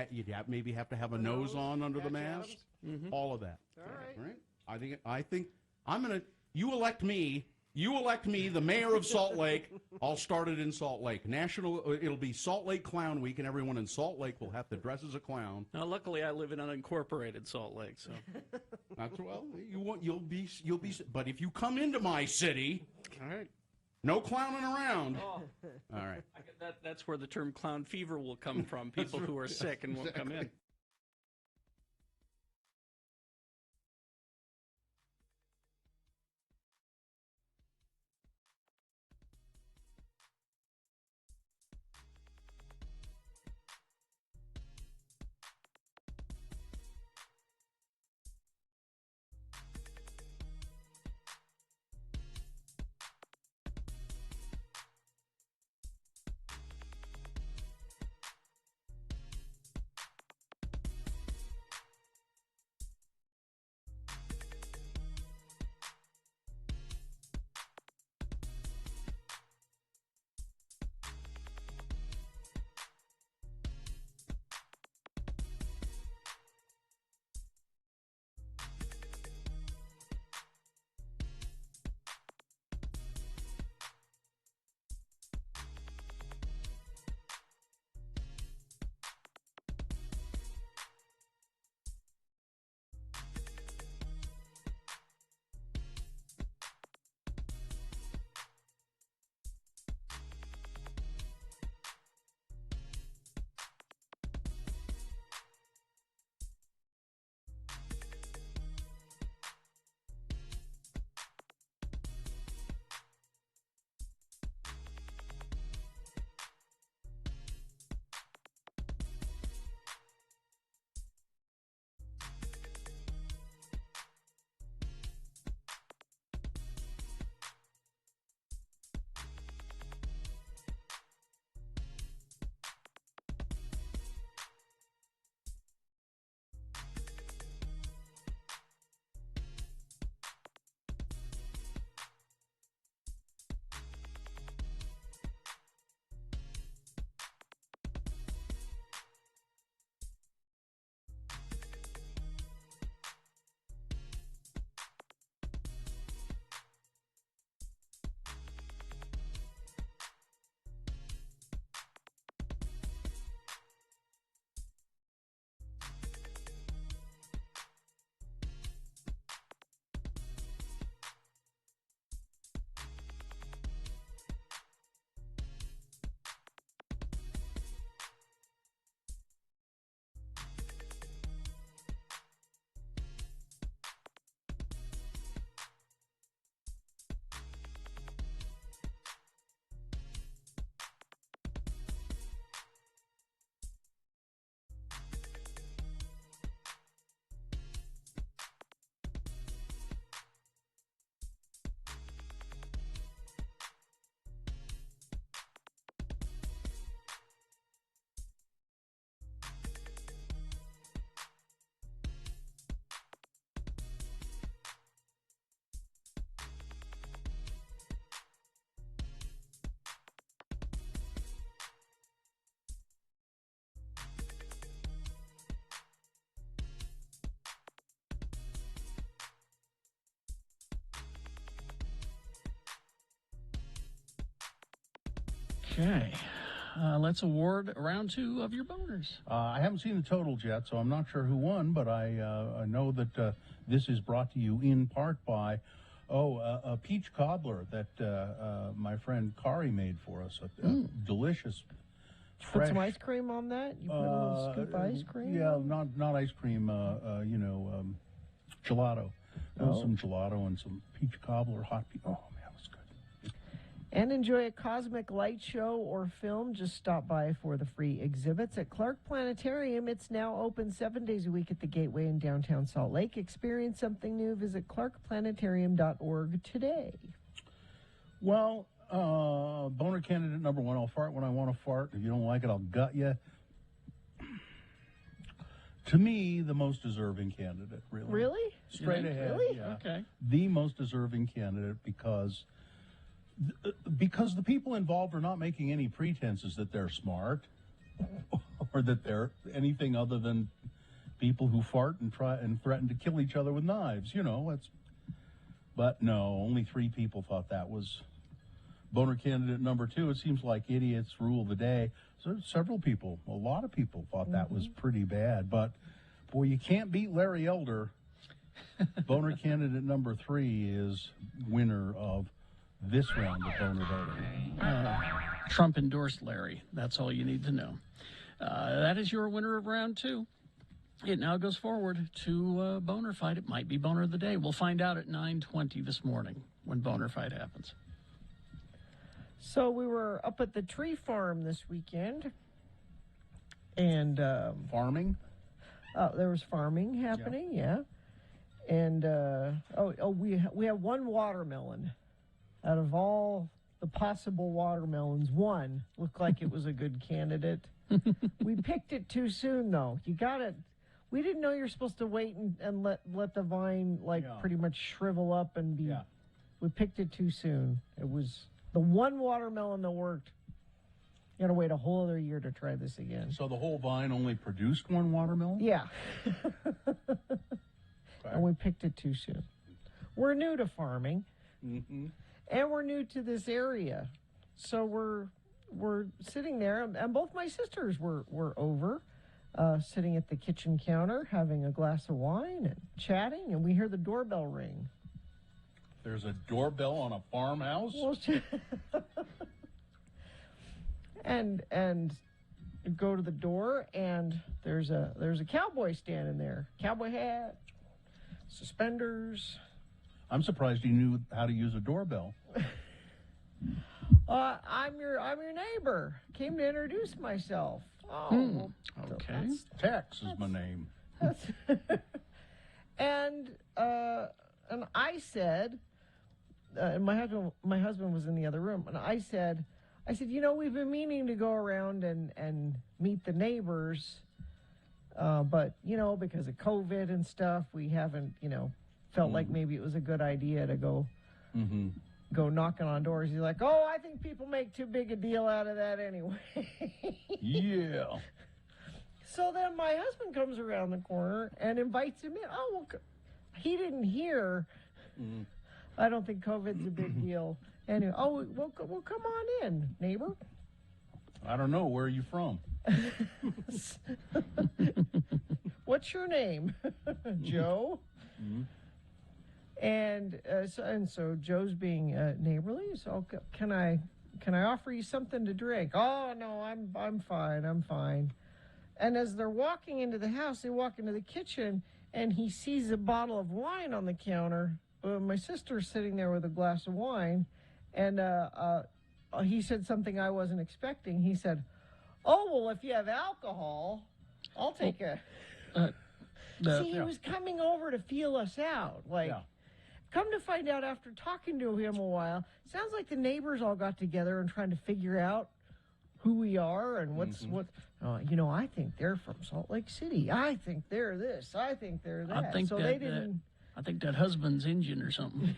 maybe have to have a nose on under the mask. Mm-hmm. All of that. All right. I think I'm gonna. You elect me, the mayor of Salt Lake. I'll start it in Salt Lake. It'll be Salt Lake Clown Week, and everyone in Salt Lake will have to dress as a clown. Now, luckily, I live in unincorporated Salt Lake, so. You'll be. But if you come into my city, all right. No clowning around. Oh. All right. That's where the term clown fever will come from, people who are sick and won't come in. Okay. Let's award round 2 of your boners. I haven't seen the totals yet, so I'm not sure who won, but I know that this is brought to you in part by, a peach cobbler that my friend Kari made for us. A delicious, Put fresh. some ice cream on that? You put a little scoop of ice cream? Yeah, not ice cream, gelato. Some gelato and some peach cobbler, hot peach. Oh, man, it was good. And enjoy a cosmic light show or film. Just stop by for the free exhibits at Clark Planetarium. It's now open 7 days a week at the Gateway in downtown Salt Lake. Experience something new. Visit clarkplanetarium.org today. Well, boner candidate number 1, I'll fart when I want to fart. If you don't like it, I'll gut you. To me, the most deserving candidate, really. Really? Straight ahead. Really? Yeah. Okay. The most deserving candidate because the people involved are not making any pretenses that they're smart or that they're anything other than people who fart and try and threaten to kill each other with knives. But no, only 3 people thought that was boner candidate number 2. It seems like idiots rule the day. So several people, a lot of people thought that was pretty bad. But boy, you can't beat Larry Elder. Boner candidate number 3 is winner of this round of boner voting? Trump endorsed Larry. That's all you need to know. That is your winner of round 2. It now goes forward to Boner Fight. It might be Boner of the Day. We'll find out at 9:20 this morning when Boner Fight happens. So we were up at the tree farm this weekend, and farming. There was farming happening, yeah. And we have one watermelon out of all the possible watermelons. One looked like it was a good candidate. We picked it too soon, though. We didn't know you're supposed to wait and let the vine pretty much shrivel up and be. Yeah. We picked it too soon. It was the one watermelon that worked. You got to wait a whole other year to try this again. So the whole vine only produced one watermelon? Yeah. And we picked it too soon. We're new to farming, and we're new to this area. So we're sitting there, and both my sisters were over, sitting at the kitchen counter, having a glass of wine and chatting, and we hear the doorbell ring. There's a doorbell on a farmhouse? Well, and go to the door, and there's a cowboy standing there. Cowboy hat, suspenders. I'm surprised he knew how to use a doorbell. I'm your neighbor. Came to introduce myself. Oh, okay. Tex is my name. And I said, and my husband was in the other room, and I said, we've been meaning to go around and meet the neighbors, but because of COVID and stuff, we haven't felt like maybe it was a good idea to go. Go knocking on doors. He's like, I think people make too big a deal out of that anyway. Yeah. So then my husband comes around the corner and invites him in. He didn't hear. I don't think COVID's a big deal. Anyway, well, come on in, neighbor. I don't know. Where are you from? What's your name? Joe? And so Joe's being neighborly. So can I offer you something to drink? Oh no, I'm fine. And as they're walking into the house, they walk into the kitchen, and he sees a bottle of wine on the counter. My sister's sitting there with a glass of wine, and he said something I wasn't expecting. He said, "Oh well, if you have alcohol, I'll take a." He was coming over to feel us out, like. Yeah. Come to find out, after talking to him a while, sounds like the neighbors all got together and trying to figure out who we are and what. I think they're from Salt Lake City. I think they're this. I think they're that. I think that husband's Indian or something.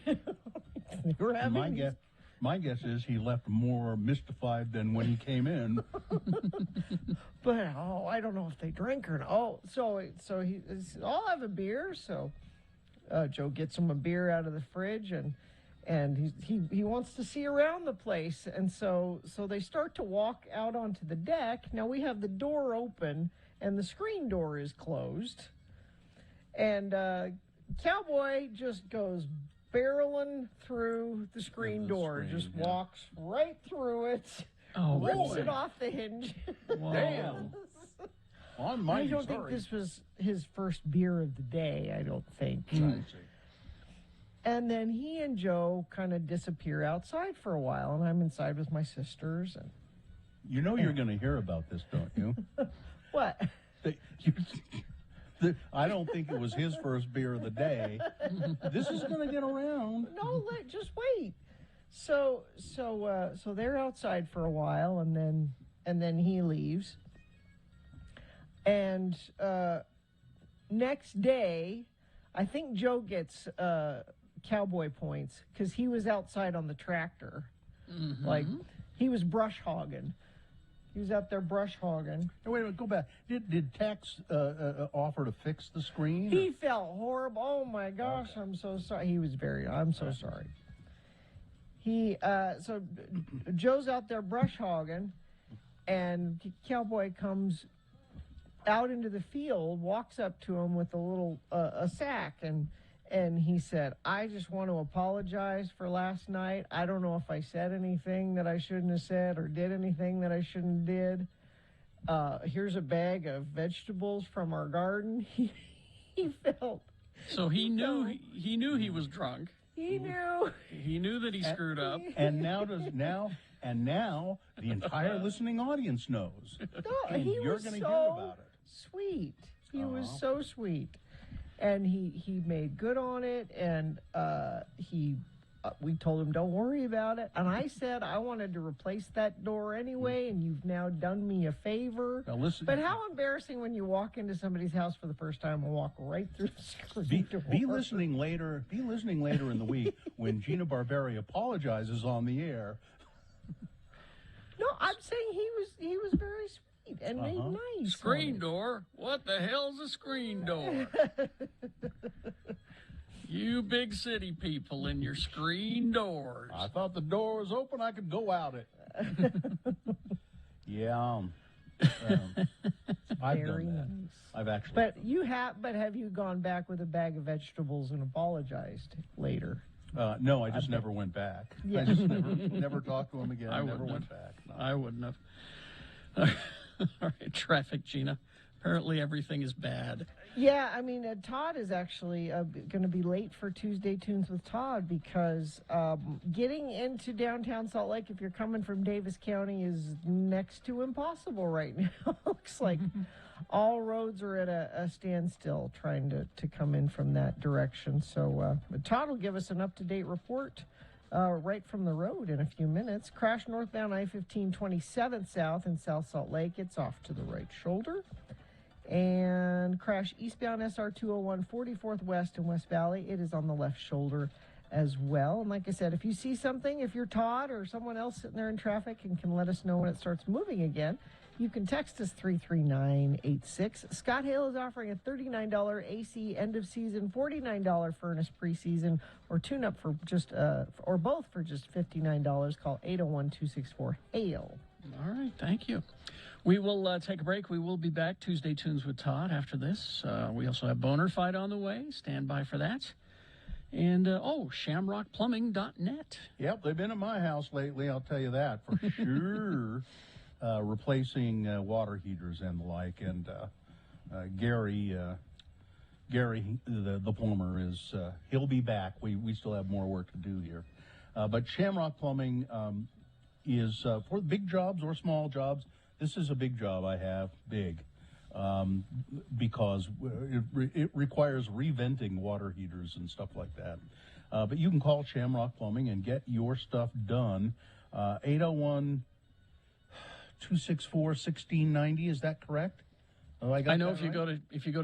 My guess is he left more mystified than when he came in. But I don't know if they drink or not. So I'll have a beer. So. Joe gets him a beer out of the fridge, and he wants to see around the place, and so they start to walk out onto the deck. Now we have the door open, and the screen door is closed, and Cowboy just goes barreling through the screen door, walks right through it, rips it off the hinge. Damn. I don't think this was his first beer of the day, I don't think. And then he and Joe kind of disappear outside for a while, and I'm inside with my sisters. And you're going to hear about this, don't you? What? I don't think it was his first beer of the day. This is going to get around. No, just wait. So they're outside for a while, and then he leaves. And next day, I think Joe gets cowboy points because he was outside on the tractor. Like, he was brush hogging. He was out there brush hogging. Hey, wait a minute, go back. Did Tex offer to fix the screen? He felt horrible. Oh, my gosh, okay. I'm so sorry. I'm so sorry. So Joe's out there brush hogging, and Cowboy comes out into the field, walks up to him with a little a sack, and And he said, I just want to apologize for last night. I don't know if I said anything that I shouldn't have said or did anything that I shouldn't did. Here's a bag of vegetables from our garden. He felt. So he knew he was drunk. He knew. He knew that he screwed up. And now the entire listening audience knows. No, and he you're was going to so hear about it. sweet. He was so sweet. And he made good on it, and we told him, don't worry about it. And I said I wanted to replace that door anyway, and you've now done me a favor. Now listen, but how embarrassing when you walk into somebody's house for the first time and walk right through the screen door. Be listening later in the week when Gina Barberi apologizes on the air. No, I'm saying he was very sweet and made nice. Screen door? What the hell's a screen door? You big city people and your screen doors. I thought the door was open. I could go out it. Yeah. I've Very done that. nice. I've actually. But have you gone back with a bag of vegetables and apologized later? No, I just never went back. Yeah. I just never talked to him again. I never wouldn't went have. back. No. I wouldn't have. All right, traffic, Gina. Apparently everything is bad. Yeah, I mean, Todd is actually going to be late for Tuesday Tunes with Todd because getting into downtown Salt Lake, if you're coming from Davis County, is next to impossible right now. Looks like all roads are at a standstill trying to come in from that direction. So Todd will give us an up-to-date report right from the road in a few minutes. Crash northbound I-15 27th South in South Salt Lake. It's off to the right shoulder. And crash eastbound SR 201 44th West in West Valley. It is on the left shoulder as well. And like I said, if you see something, if you're Todd or someone else sitting there in traffic and can let us know when it starts moving again, you can text us 33986. Scott Hale is offering a $39 AC end of season, $49 furnace preseason, or tune up for just or both for just $59. Call 801-264-HALE. All right, thank you. We will take a break. We will be back Tuesday Tunes with Todd after this. We also have Boner Fight on the way. Stand by for that. And, shamrockplumbing.net. Yep, they've been at my house lately, I'll tell you that for sure. Replacing water heaters and the like. And Gary, the plumber, he'll be back. We still have more work to do here. But Shamrock Plumbing is for big jobs or small jobs. This is a big job I have, because it requires reventing water heaters and stuff like that. But you can call Shamrock Plumbing and get your stuff done. 801-264-1690, is that correct? Oh, I know if you go to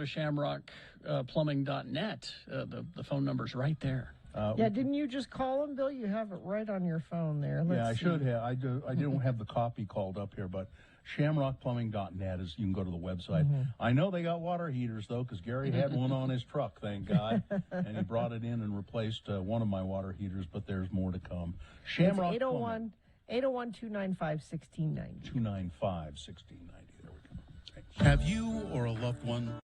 shamrockplumbing.net, the phone number's right there. Didn't you just call them, Bill? You have it right on your phone there. I should have. I don't have the copy called up here, but shamrockplumbing.net is, you can go to the website. I know they got water heaters, though, because Gary had one on his truck, thank God, and he brought it in and replaced one of my water heaters, but there's more to come. Shamrock Plumbing. 801-295-1690. 295-1690. There we go. Thanks. Have you or a loved one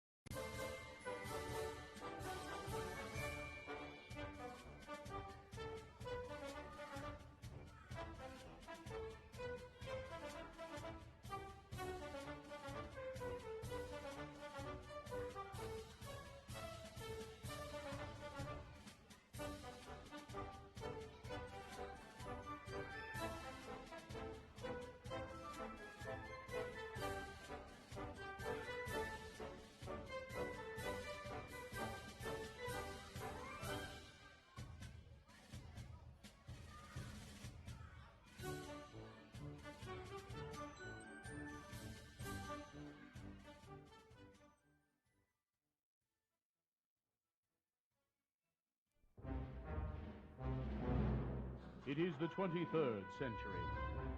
It is the 23rd century.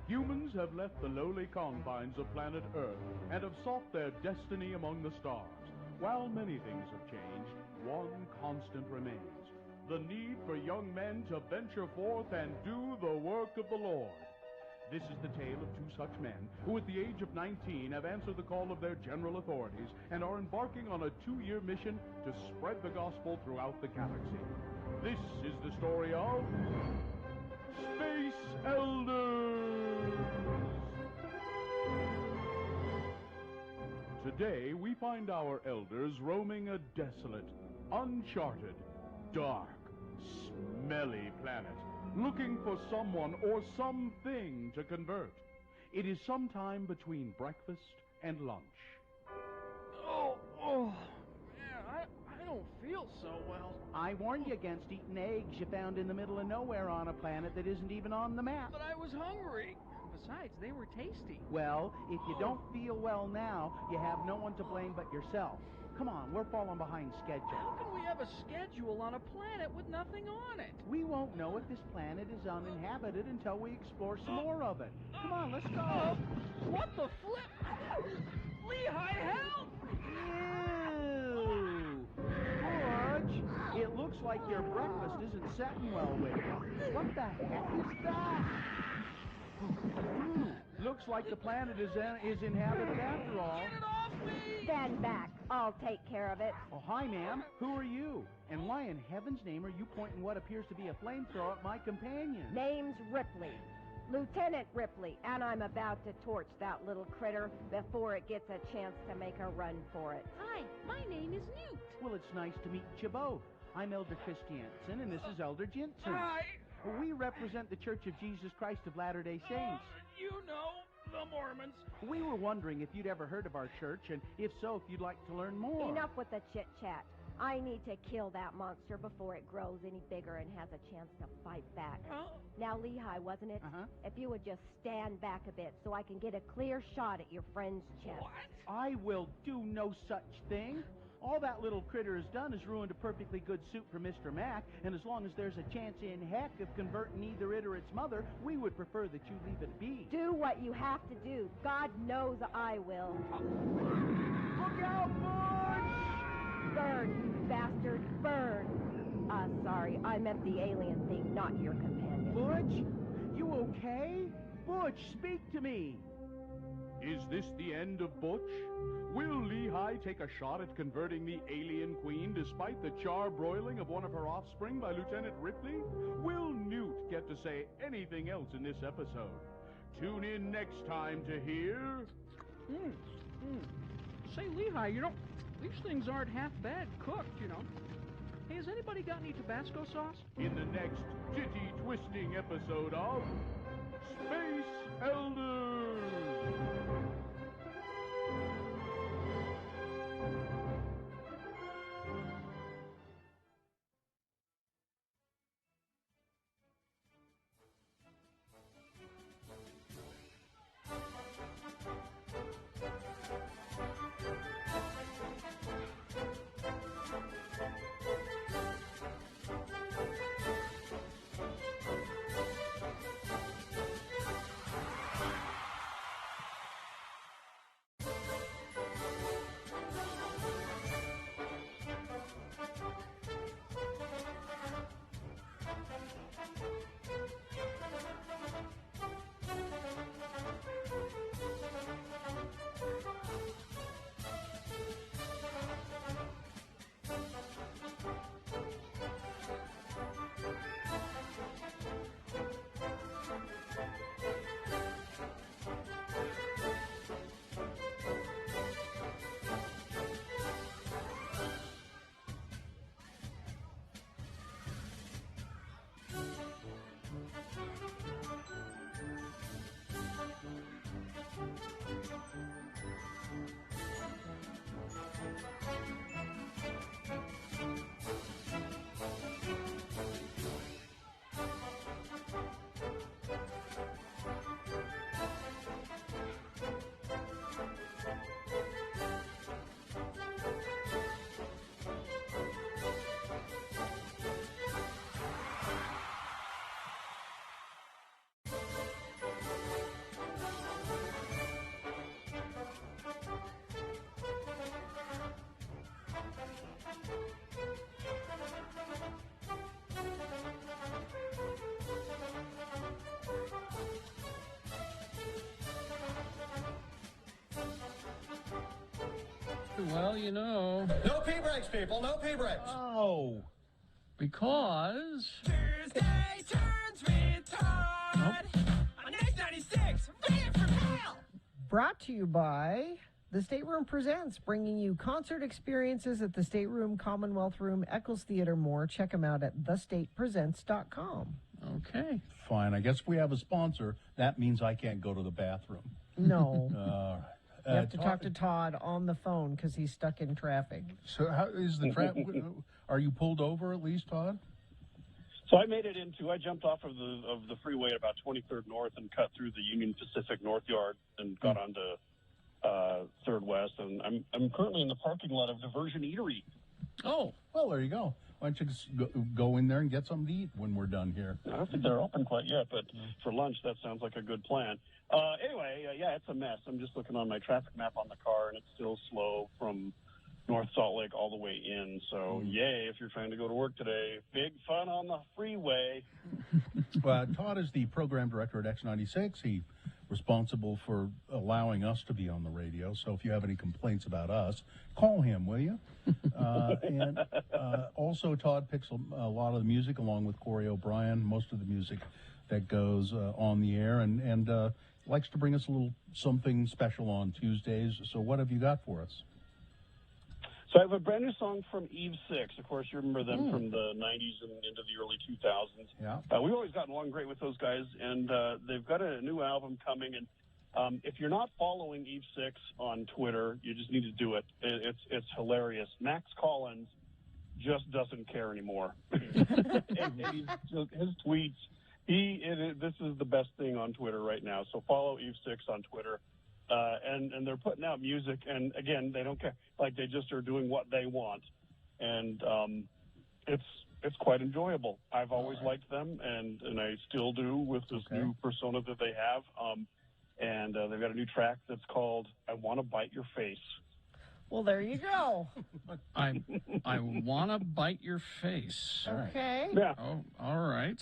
Humans have left the lowly confines of planet Earth and have sought their destiny among the stars. While many things have changed, one constant remains: the need for young men to venture forth and do the work of the Lord. This is the tale of two such men who, at the age of 19, have answered the call of their general authorities and are embarking on a 2-year mission to spread the gospel throughout the galaxy. This is the story of Space Elders. Today, we find our elders roaming a desolate, uncharted, dark, smelly planet, looking for someone or something to convert. It is sometime between breakfast and lunch. Oh, man, I don't feel so well. I warned you against eating eggs you found in the middle of nowhere on a planet that isn't even on the map. But I was hungry. Besides, they were tasty. Well, if you don't feel well now, you have no one to blame but yourself. Come on, we're falling behind schedule. How can we have a schedule on a planet with nothing on it? We won't know if this planet is uninhabited until we explore some more of it. Come on, let's go. What the flip? Lehigh, help! Ew! George, it looks like your breakfast isn't setting well with you. What the heck is that? Looks like the planet is inhabited after all. Get it off me! Stand back. I'll take care of it. Oh, hi, ma'am. Who are you? And why in heaven's name are you pointing what appears to be a flamethrower at my companion? Name's Ripley. Lieutenant Ripley, and I'm about to torch that little critter before it gets a chance to make a run for it. Hi, my name is Newt. Well, it's nice to meet you both. I'm Elder Christiansen, and this is Elder Jensen. Hi. We represent the Church of Jesus Christ of Latter-day Saints. You know, the Mormons. We were wondering if you'd ever heard of our church, and if so, if you'd like to learn more. Enough with the chit-chat. I need to kill that monster before it grows any bigger and has a chance to fight back. Now, Lehigh, wasn't it? If you would just stand back a bit so I can get a clear shot at your friend's chest. What? I will do no such thing. All that little critter has done is ruined a perfectly good suit for Mr. Mac, and as long as there's a chance in heck of converting either it or its mother, we would prefer that you leave it be. Do what you have to do. God knows I will. Look out, Butch! Burn, you bastard, burn. Sorry, I meant the alien thing, not your companion. Butch? You okay? Butch, speak to me. Is this the end of Butch? Will Lehigh take a shot at converting the alien queen despite the char-broiling of one of her offspring by Lieutenant Ripley? Will Newt get to say anything else in this episode? Tune in next time to hear... Say, Lehigh, you know, these things aren't half bad cooked, you know. Hey, has anybody got any Tabasco sauce? In the next titty-twisting episode of Space Elders! well, you know. No pee breaks, people. No pee breaks. Oh. Because... Tuesday turns with Todd on X96. Fan for pal. Brought to you by the Stateroom Presents, bringing you concert experiences at the Stateroom, Commonwealth Room, Eccles Theater, more. Check them out at thestatepresents.com. Okay. Fine. I guess if we have a sponsor, that means I can't go to the bathroom. No. You have to talk to Todd on the phone because he's stuck in traffic. So how is the traffic? Are you pulled over at least, Todd? So I made it I jumped off of the freeway at about 23rd North and cut through the Union Pacific North Yard and got onto 3rd West, and I'm currently in the parking lot of Diversion Eatery. Oh, well, there you go. Why don't you just go in there and get something to eat when we're done here? I don't think they're open quite yet, but for lunch, that sounds like a good plan. Anyway, yeah, it's a mess. I'm just looking on my traffic map on the car, and it's still slow from North Salt Lake all the way in. So, yay, if you're trying to go to work today, big fun on the freeway. Todd is the program director at X96. He's responsible for allowing us to be on the radio. So if you have any complaints about us, call him, will you? Also, Todd picks a lot of the music along with Corey O'Brien, most of the music that goes on the air, and likes to bring us a little something special on Tuesdays. So what have you got for us? So I have a brand new song from Eve 6. Of course, you remember them from the 90s and into the early 2000s. Yeah. We've always gotten along great with those guys, and they've got a new album coming. And if you're not following Eve 6 on Twitter, you just need to do it. It's hilarious. Max Collins just doesn't care anymore. His tweets, this is the best thing on Twitter right now. So follow Eve 6 on Twitter. And they're putting out music, and again, they don't care. Like, they just are doing what they want, and it's quite enjoyable. I've always liked them, and I still do with this new persona that they have. And they've got a new track that's called "I Want to Bite Your Face." Well, there you go. I want to bite your face. Okay. Yeah. Oh, all right.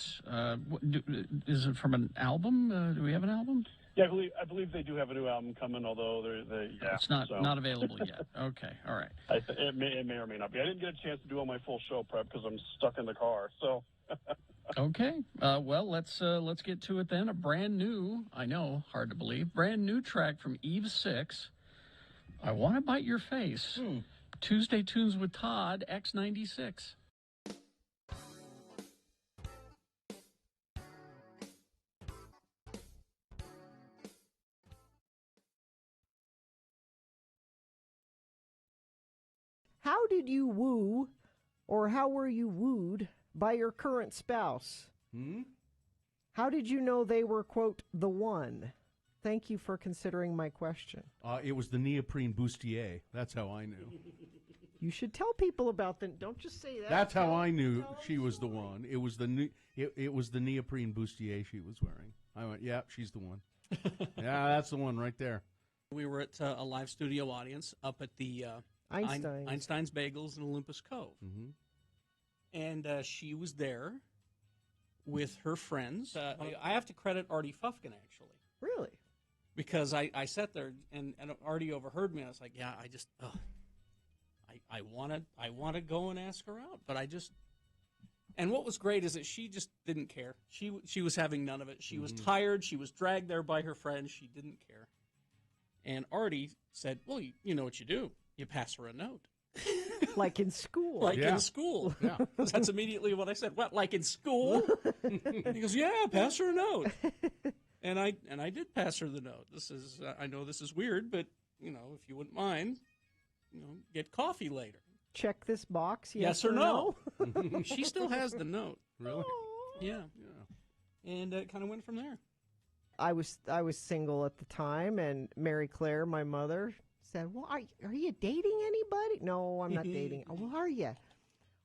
Is it from an album? Do we have an album? Yeah, I believe they do have a new album coming, although it's not available yet. Okay, all right. It may or may not be. I didn't get a chance to do all my full show prep because I'm stuck in the car. So. Okay. Well, let's get to it then. A brand new, I know, hard to believe, brand new track from Eve 6. I Want to Bite Your Face. Tuesday Tunes with Todd, X96. How did you woo, or how were you wooed by your current spouse? How did you know they were, quote, the one? Thank you for considering my question. It was the neoprene bustier. That's how I knew. You should tell people about them. Don't just say that. That's how I knew she was the one. It was it was the neoprene bustier she was wearing. I went, yeah, she's the one. Yeah, that's the one right there. We were at a live studio audience up at the Einstein's Bagels in Olympus Cove. Mm-hmm. And she was there with her friends. I have to credit Artie Fufkin, actually. Really? Because I sat there, and Artie overheard me. I was like, yeah, I want to go and ask her out. But I just... And what was great is that she just didn't care. She was having none of it. She was tired. She was dragged there by her friends. She didn't care. And Artie said, well, you know what you do. You pass her a note. Like in school. Like in school. Yeah. That's immediately what I said. What, like in school? He goes, yeah, pass her a note. And I did pass her the note. This is I know this is weird, but if you wouldn't mind, get coffee later. Check this box. Yes or no? She still has the note. Really? Yeah. And it kind of went from there. I was single at the time, and Mary Claire, my mother, said, well, are you dating anybody? No, I'm not dating. Well, are you?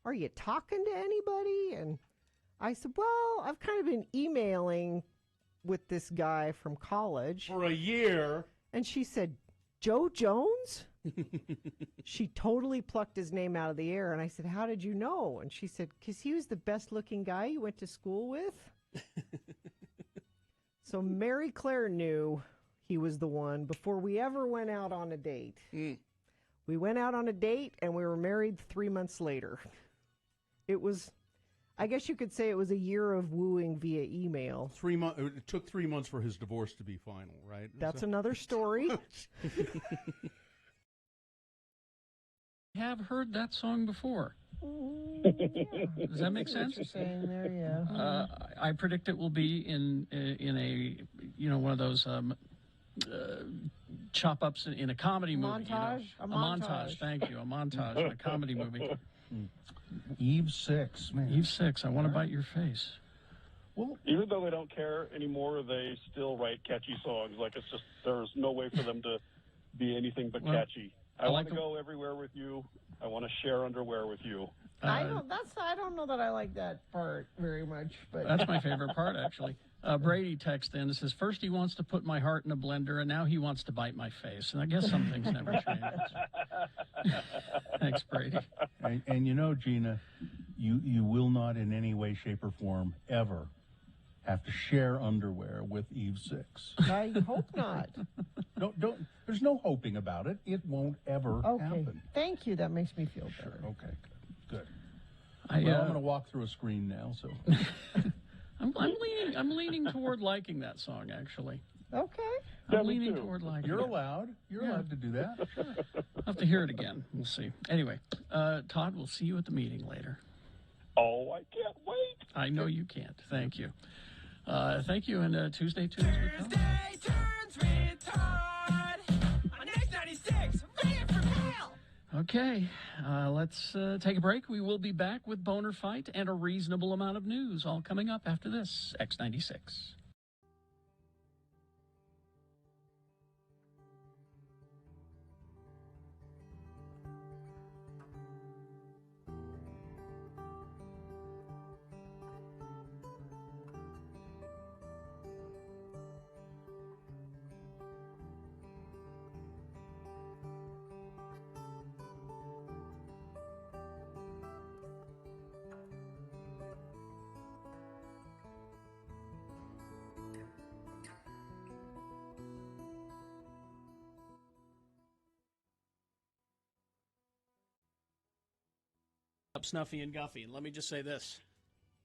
Are you talking to anybody? And I said, well, I've kind of been emailing with this guy from college. For a year. And she said, Joe Jones? She totally plucked his name out of the air. And I said, how did you know? And she said, because he was the best looking guy you went to school with. So Mary Claire knew he was the one before we ever went out on a date. We went out on a date, and we were married 3 months later. It was, I guess you could say it was a year of wooing via email. 3 months. It took 3 months for his divorce to be final, right? That's another story. Have heard that song before. Does that make sense? What you're saying there, yeah. I predict it will be in a one of those chop ups in a comedy movie. Montage? A montage. Thank you. A montage in a comedy movie. Eve 6, man. Eve 6. I want to bite your face. Well, even though they don't care anymore, they still write catchy songs. Like it's just there's no way for them to be anything but catchy. I want to go everywhere with you. I want to share underwear with you. I don't know that I like that part very much, but That's my favorite part, actually. Brady texts in and says, first he wants to put my heart in a blender, and now he wants to bite my face. And I guess some things never change. Thanks, Brady. And you know, Gina, you will not in any way, shape, or form ever have to share underwear with Eve 6. I hope not. Don't. There's no hoping about it. It won't ever happen. Thank you. That makes me feel better. Okay, good. I'm going to walk through a screen now, so. I'm leaning toward liking that song, actually. Okay. I'm leaning toward liking You're it. allowed. You're allowed to do that. Sure. I'll have to hear it again. We'll see. Anyway, Todd, we'll see you at the meeting later. Oh, I can't wait. I know you can't. Thank you. Thank you, and Tuesday Tunes with Todd. Turns with Todd on X96. Ready for mail. Okay, let's take a break. We will be back with Boner Fight and a reasonable amount of news, all coming up after this. X96. Up Snuffy and Guffy, and let me just say this.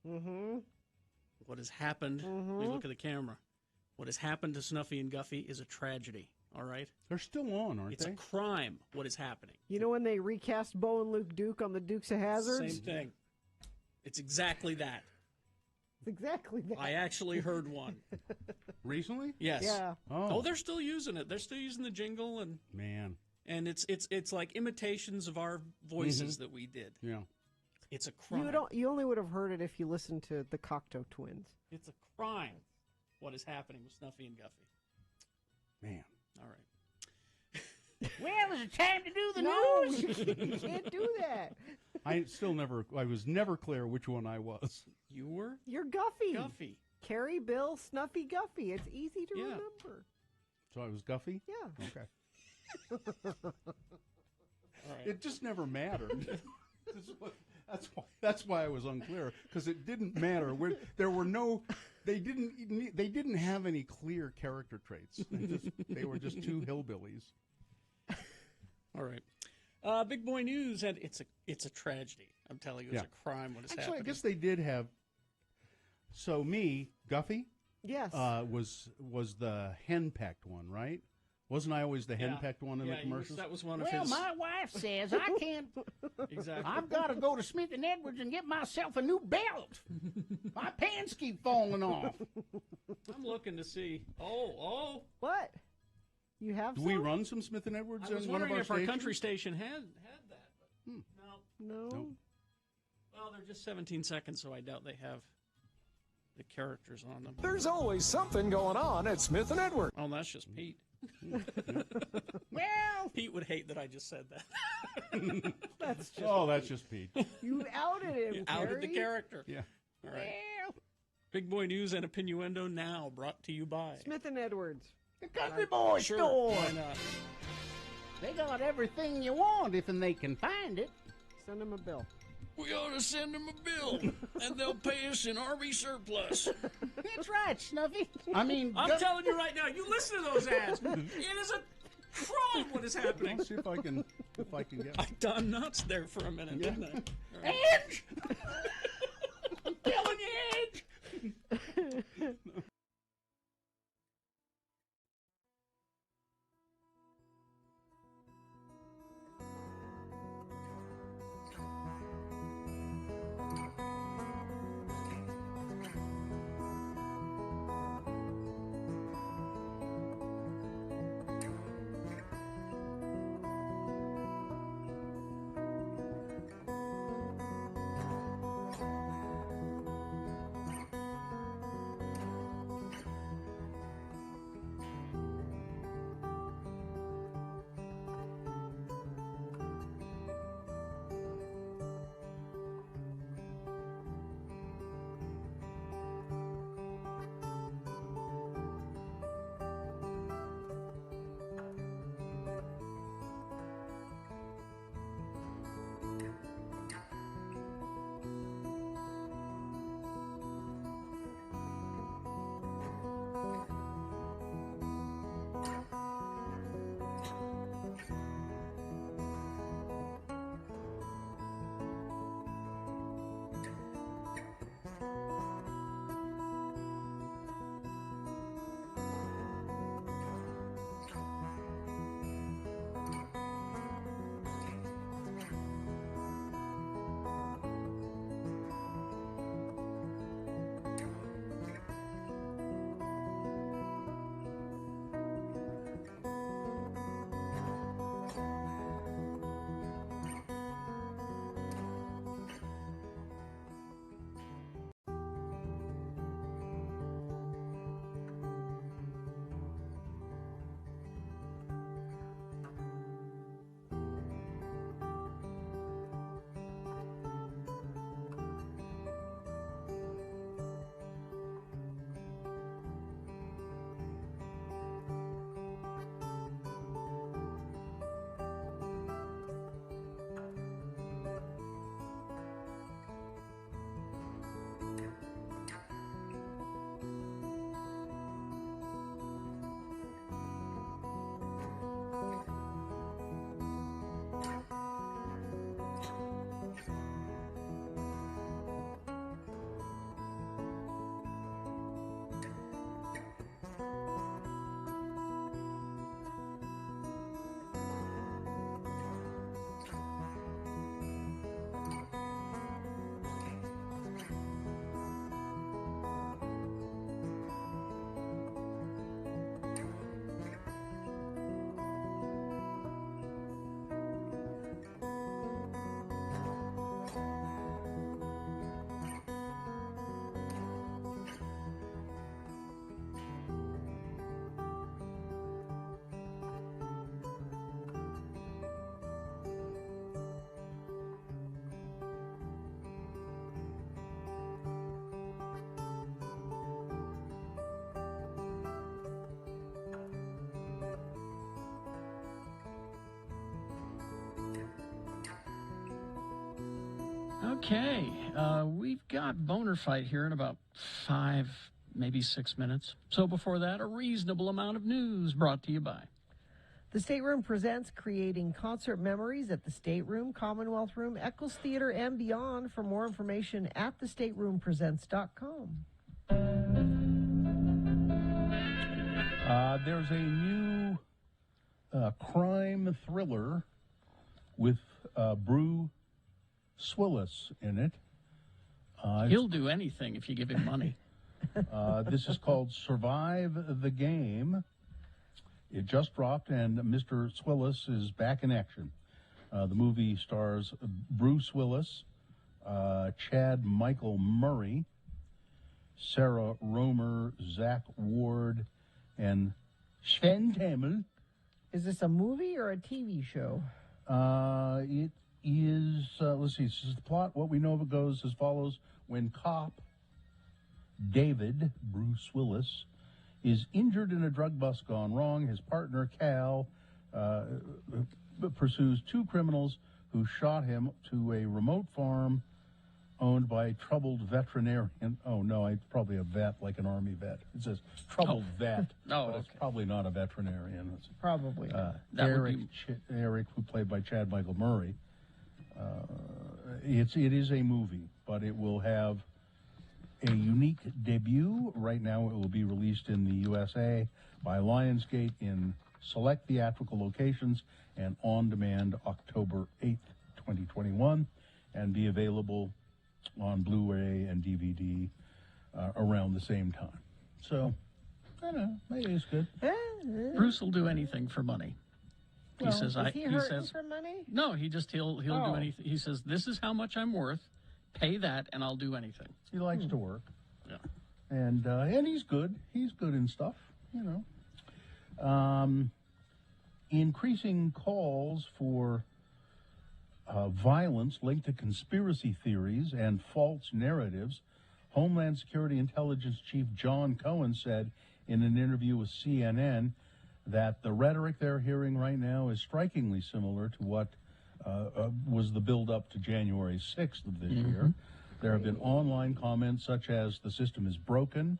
Mm-hmm. What has happened, we look at the camera, what has happened to Snuffy and Guffy is a tragedy, all right? They're still on, aren't It's they? a crime, what is happening. You know when they recast Bo and Luke Duke on the Dukes of Hazzard? Same thing. It's exactly that. It's exactly that. I actually heard one. Recently? Yes. Yeah. Oh, they're still using it. They're still using the jingle, and and it's like imitations of our voices that we did. Yeah. It's a crime. You only would have heard it if you listened to the Cocteau Twins. It's a crime. What is happening with Snuffy and Guffy? Man. All right. Well, it's time to do the news. You can't do that. I was never clear which one I was. You were? You're Guffy. Guffy. Carrie, Bill, Snuffy, Guffy. It's easy to remember. So I was Guffy? Yeah. Okay. It just never mattered. That's why I was unclear, because it didn't matter. There were no, they didn't have any clear character traits. They were just two hillbillies. All right. Big boy news, and it's a tragedy. I'm telling you, it's a crime. What is Actually, happening? I guess they did have. So me, Guffy, yes, was the henpecked one, right? Wasn't I always the henpecked one in the commercials? That was one of Well, his. my wife says I can't. Exactly. I've got to go to Smith & Edwards and get myself a new belt. My pants keep falling off. I'm looking to see. Oh. What? You have Do some? we run some Smith & Edwards I was in one of wondering our if stations? our country station had that. But No. Nope. Well, they're just 17 seconds, so I doubt they have the characters on them. There's always something going on at Smith & Edwards. Oh, that's just Pete. Well, Pete would hate that I just said that. That's just Pete. You outed him, You outed the Carrie. character. Yeah. All right. Big boy news and Opinnuendo now brought to you by Smith & Edwards. the Country Boy Sure, Store. why not? They got everything you want if they can find it. Send him a bill. We ought to send them a bill, and they'll pay us in Army surplus. That's right, Snuffy. I mean, I'm telling you right now, you listen to those ads. It is a crawling. What is happening? Let's see if I can get. I done nuts there for a minute, Yeah. didn't I? Edge! I'm telling you, Edge! Okay, we've got Boner Fight here in about 5, maybe 6 minutes. So before that, a reasonable amount of news brought to you by The Stateroom presents Creating Concert Memories at the Stateroom, Commonwealth Room, Eccles Theater, and beyond. For more information at thestateroompresents.com. There's a new crime thriller with Bruce Willis in it. He'll do anything if you give him money. This is called Survive the Game. It just dropped, and Mr. Willis is back in action. The movie stars Bruce Willis, Chad Michael Murray, Sarah Romer, Zach Ward, and Sven Tamel. Is this a movie or a TV show? It is, let's see, this is the plot. What we know of it goes as follows. When cop David, Bruce Willis, is injured in a drug bust gone wrong, his partner Cal pursues two criminals who shot him to a remote farm owned by a troubled veterinarian. Oh, no, it's probably a vet, like an army vet. It says troubled vet, but it's probably not a veterinarian. It's, Probably. Eric, who played by Chad Michael Murray. It is a movie, but it will have a unique debut. Right now, it will be released in the USA by Lionsgate in select theatrical locations and on demand October 8th, 2021, and be available on Blu-ray and DVD around the same time. So, I don't know, maybe it's good. Bruce will do anything for money. Well, he says, is he hurting for money? No, he'll do anything. He says, this is how much I'm worth. Pay that, and I'll do anything. He likes to work. Yeah. And he's good. He's good in stuff, you know. Increasing calls for violence linked to conspiracy theories and false narratives. Homeland Security Intelligence Chief John Cohen said in an interview with CNN that the rhetoric they're hearing right now is strikingly similar to what was the build-up to January 6th of this year. There have been online comments such as, the system is broken,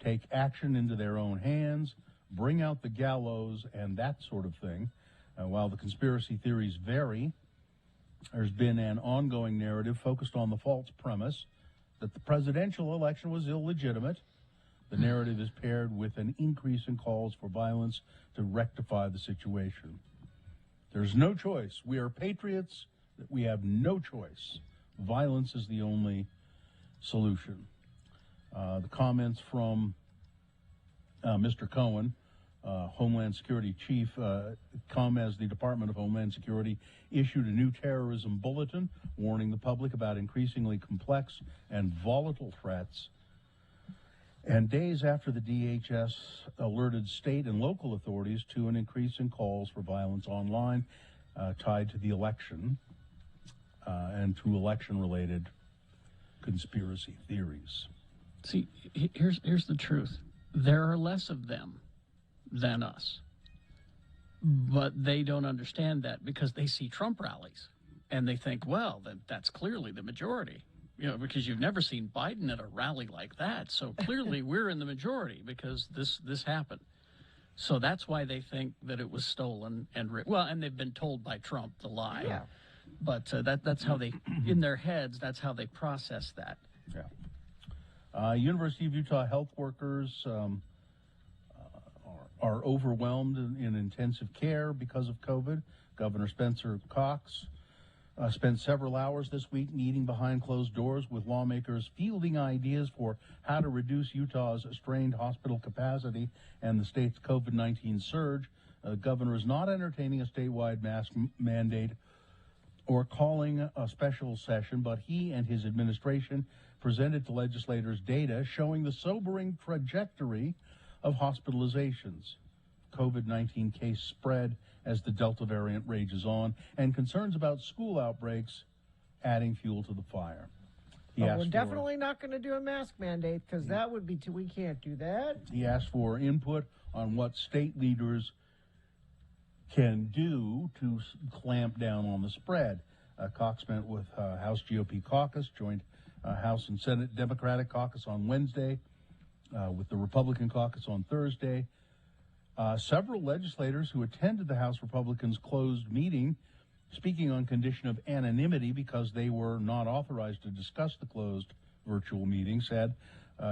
take action into their own hands, bring out the gallows, and that sort of thing. While the conspiracy theories vary, there's been an ongoing narrative focused on the false premise that the presidential election was illegitimate. The narrative is paired with an increase in calls for violence to rectify the situation. There's no choice. We are patriots. We have no choice. Violence is the only solution. The comments from Mr. Cohen, Homeland Security Chief, come as the Department of Homeland Security issued a new terrorism bulletin warning the public about increasingly complex and volatile threats. And days after the DHS alerted state and local authorities to an increase in calls for violence online tied to the election and to election-related conspiracy theories. See, here's the truth. There are less of them than us. But they don't understand that because they see Trump rallies and they think, well, that's clearly the majority. You know, because you've never seen Biden at a rally like that. So clearly we're in the majority because this happened. So that's why they think that it was stolen and and they've been told by Trump the lie. Yeah. But that's how they, in their heads, that's how they process that. Yeah. University of Utah health workers are overwhelmed in intensive care because of COVID. Governor Spencer Cox spent several hours this week meeting behind closed doors with lawmakers, fielding ideas for how to reduce Utah's strained hospital capacity and the state's COVID-19 surge. The governor is not entertaining a statewide mask mandate or calling a special session, but he and his administration presented to legislators data showing the sobering trajectory of hospitalizations. COVID-19 case spread as the Delta variant rages on, and concerns about school outbreaks adding fuel to the fire. We're definitely not going to do a mask mandate because that would be we can't do that. He asked for input on what state leaders can do to clamp down on the spread. Cox met with House GOP caucus, joined House and Senate Democratic caucus on Wednesday, with the Republican caucus on Thursday. Several legislators who attended the House Republicans' closed meeting, speaking on condition of anonymity because they were not authorized to discuss the closed virtual meeting, said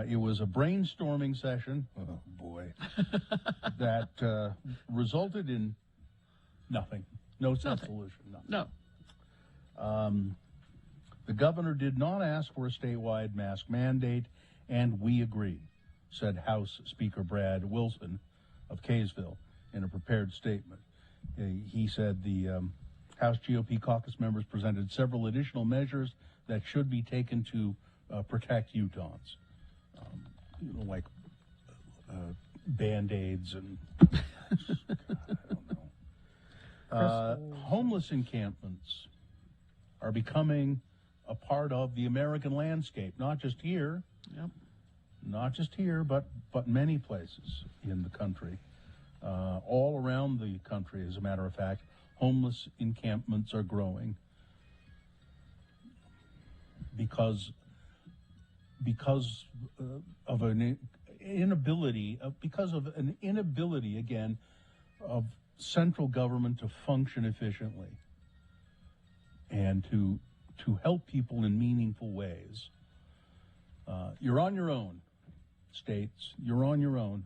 it was a brainstorming session, oh boy, that resulted in nothing. No solution. Nothing. No. The governor did not ask for a statewide mask mandate, and we agree, said House Speaker Brad Wilson of Kaysville in a prepared statement. He said the House GOP caucus members presented several additional measures that should be taken to protect Utahns, like Band-Aids and I don't know. Homeless encampments are becoming a part of the American landscape, not just here. Yep. Not just here, but many places in the country. All around the country, as a matter of fact, homeless encampments are growing. because of an inability again of central government to function efficiently and to help people in meaningful ways. You're on your own, states. You're on your own.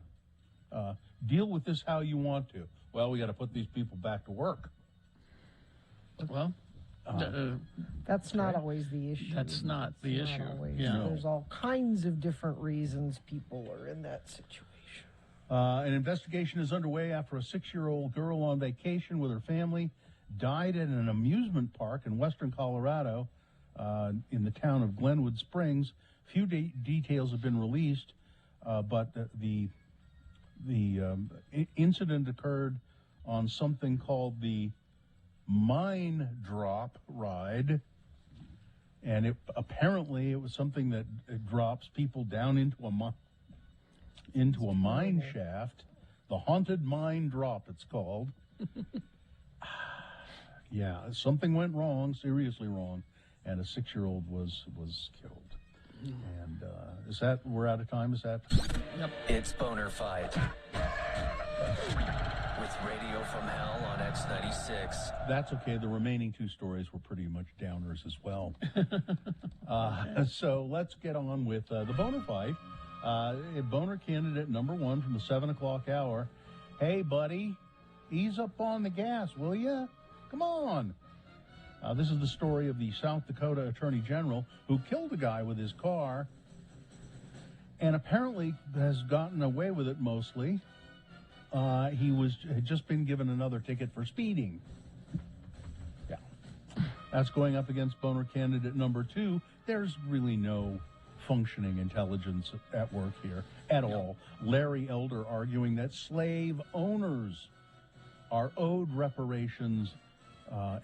Deal with this how you want to. Well, we got to put these people back to work. Well, that's not always the issue. That's not the issue. Always. Yeah. There's all kinds of different reasons people are in that situation. An investigation is underway after a 6-year-old girl on vacation with her family died at an amusement park in western Colorado in the town of Glenwood Springs. Few details have been released, but the incident occurred on something called the Mine Drop Ride, and apparently it was something that drops people down into a mine shaft. The Haunted Mine Drop, it's called. Yeah, something went wrong, seriously wrong, and a 6-year-old was killed. And is that, we're out of time, is that? Yep. It's Boner Fight with Radio from Hell on X96. That's okay. The remaining 2 stories were pretty much downers as well. So let's get on with the Boner Fight. Boner candidate number 1 from the 7 o'clock hour. Hey, buddy, ease up on the gas, will ya? Come on. This is the story of the South Dakota Attorney General who killed a guy with his car and apparently has gotten away with it mostly. He had just been given another ticket for speeding. Yeah. That's going up against Boner candidate number 2. There's really no functioning intelligence at work here at all. Larry Elder arguing that slave owners are owed reparations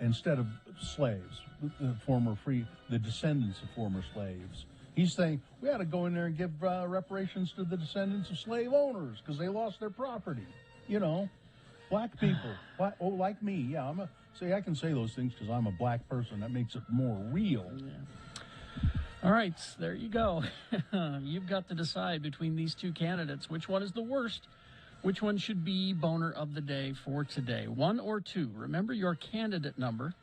instead of slaves, the descendants of former slaves. He's saying we ought to go in there and give reparations to the descendants of slave owners because they lost their property. You know, black people, like me. Yeah, I can say those things because I'm a black person. That makes it more real. Yeah. All right, there you go. You've got to decide between these 2 candidates which one is the worst. Which one should be Boner of the Day for today? 1 or 2? Remember your candidate number,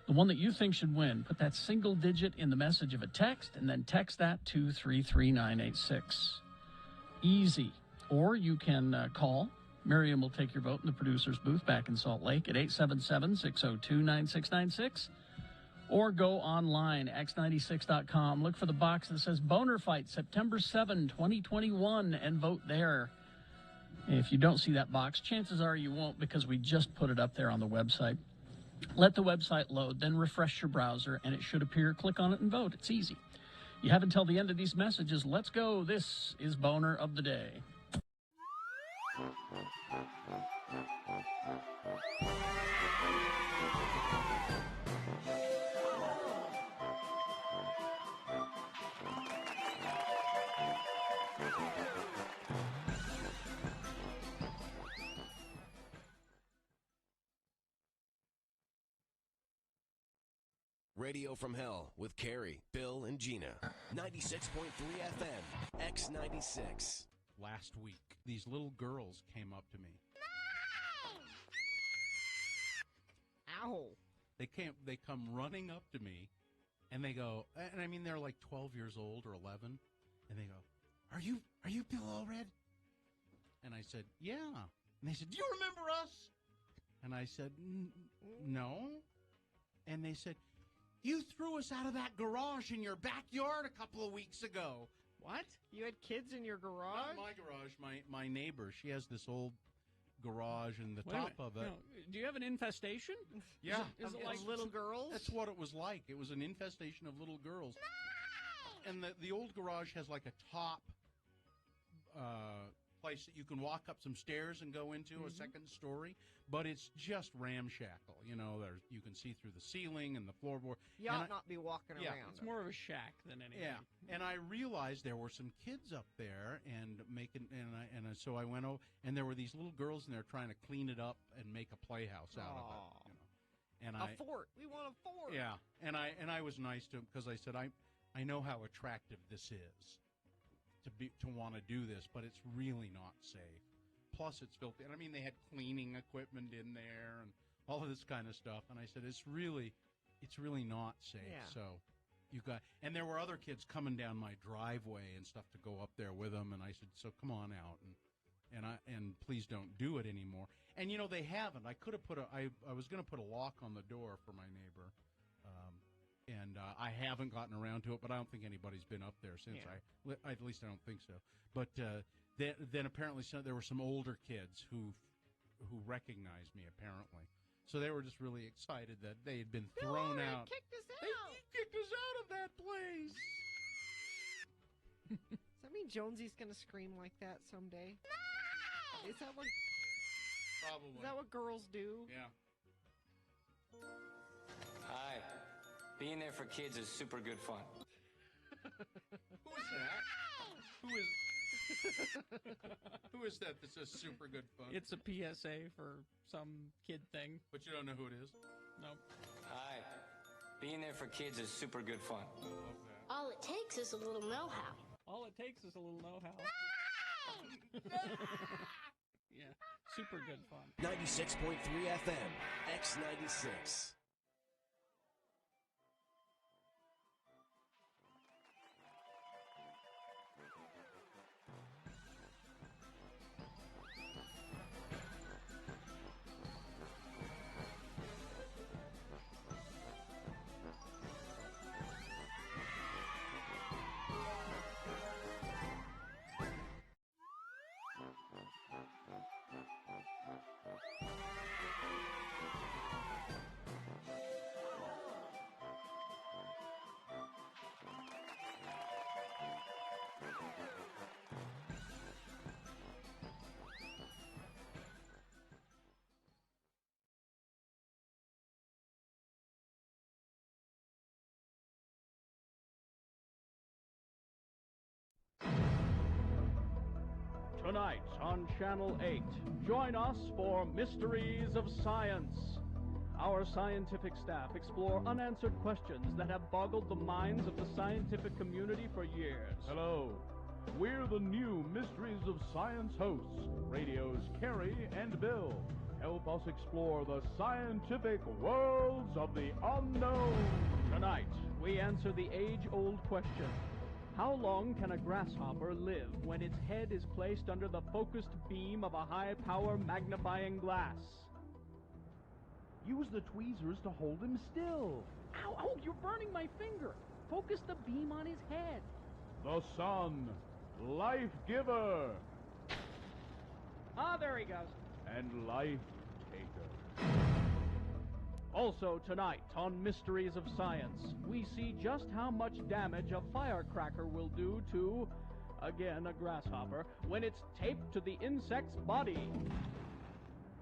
the one that you think should win. Put that single digit in the message of a text and then text that to 33986. Easy. Or you can call. Miriam will take your vote in the producer's booth back in Salt Lake at 877-602-9696. Or go online, x96.com. Look for the box that says Boner Fight, September 7, 2021, and vote there. If you don't see that box, chances are you won't because we just put it up there on the website. Let the website load, then refresh your browser, and it should appear. Click on it and vote. It's easy. You have until the end of these messages. Let's go. This is Boner of the Day. Radio from Hell with Carrie, Bill, and Gina. 96.3 FM, X96. Last week, these little girls came up to me. Ow. They come running up to me, and they go, and I mean they're like 12 years old or 11, and they go, "Are you Bill Allred?" And I said, "Yeah." And they said, "Do you remember us?" And I said, "No." And they said, "You threw us out of that garage in your backyard a couple of weeks ago." What? You had kids in your garage? Not my garage. My neighbor. She has this old garage, and the top of it. No, do you have an infestation? Yeah. Is it like little girls? That's what it was like. It was an infestation of little girls. And the old garage has like a top place that you can walk up some stairs and go into, a second story, but it's just ramshackle. You know, you can see through the ceiling and the floorboard. You ought not be walking around. It's more of a shack than anything. Yeah, and I realized there were some kids up there so I went over, and there were these little girls in there trying to clean it up and make a playhouse out of it. You know, and a fort. We want a fort. Yeah, and I was nice to them because I said I know how attractive this is to want to do this, but it's really not safe. Plus, it's filthy. And I mean, they had cleaning equipment in there and all of this kind of stuff. And I said, it's really not safe. Yeah. So and there were other kids coming down my driveway and stuff to go up there with them. And I said, so come on out and please don't do it anymore. And they haven't. I could have I was going to put a lock on the door for my neighbor. And I haven't gotten around to it, but I don't think anybody's been up there since. Yeah. At least I don't think so. But then apparently there were some older kids who recognized me, apparently. So they were just really excited that they had been thrown out. Kicked us out. They kicked us out of that place. Does that mean Jonesy's going to scream like that someday? No! Is that what? Probably. Is that what girls do? Yeah. Hi. Being there for kids is super good fun. Who is that? Who is that that says super good fun? It's a PSA for some kid thing. But you don't know who it is? Nope. Hi. Being there for kids is super good fun. I love that. All it takes is a little know-how. All it takes is a little know-how. Yeah, super good fun. 96.3 FM, X96. Tonight on Channel 8, join us for Mysteries of Science. Our scientific staff explore unanswered questions that have boggled the minds of the scientific community for years. Hello. We're the new Mysteries of Science hosts, radio's Carrie and Bill. Help us explore the scientific worlds of the unknown. Tonight, we answer the age-old question. How long can a grasshopper live when its head is placed under the focused beam of a high-power magnifying glass? Use the tweezers to hold him still. Ow, oh, you're burning my finger. Focus the beam on his head. The sun, life giver, Ah, there he goes. and life taker. Also tonight on Mysteries of Science, we see just how much damage a firecracker will do to, again, a grasshopper, when it's taped to the insect's body.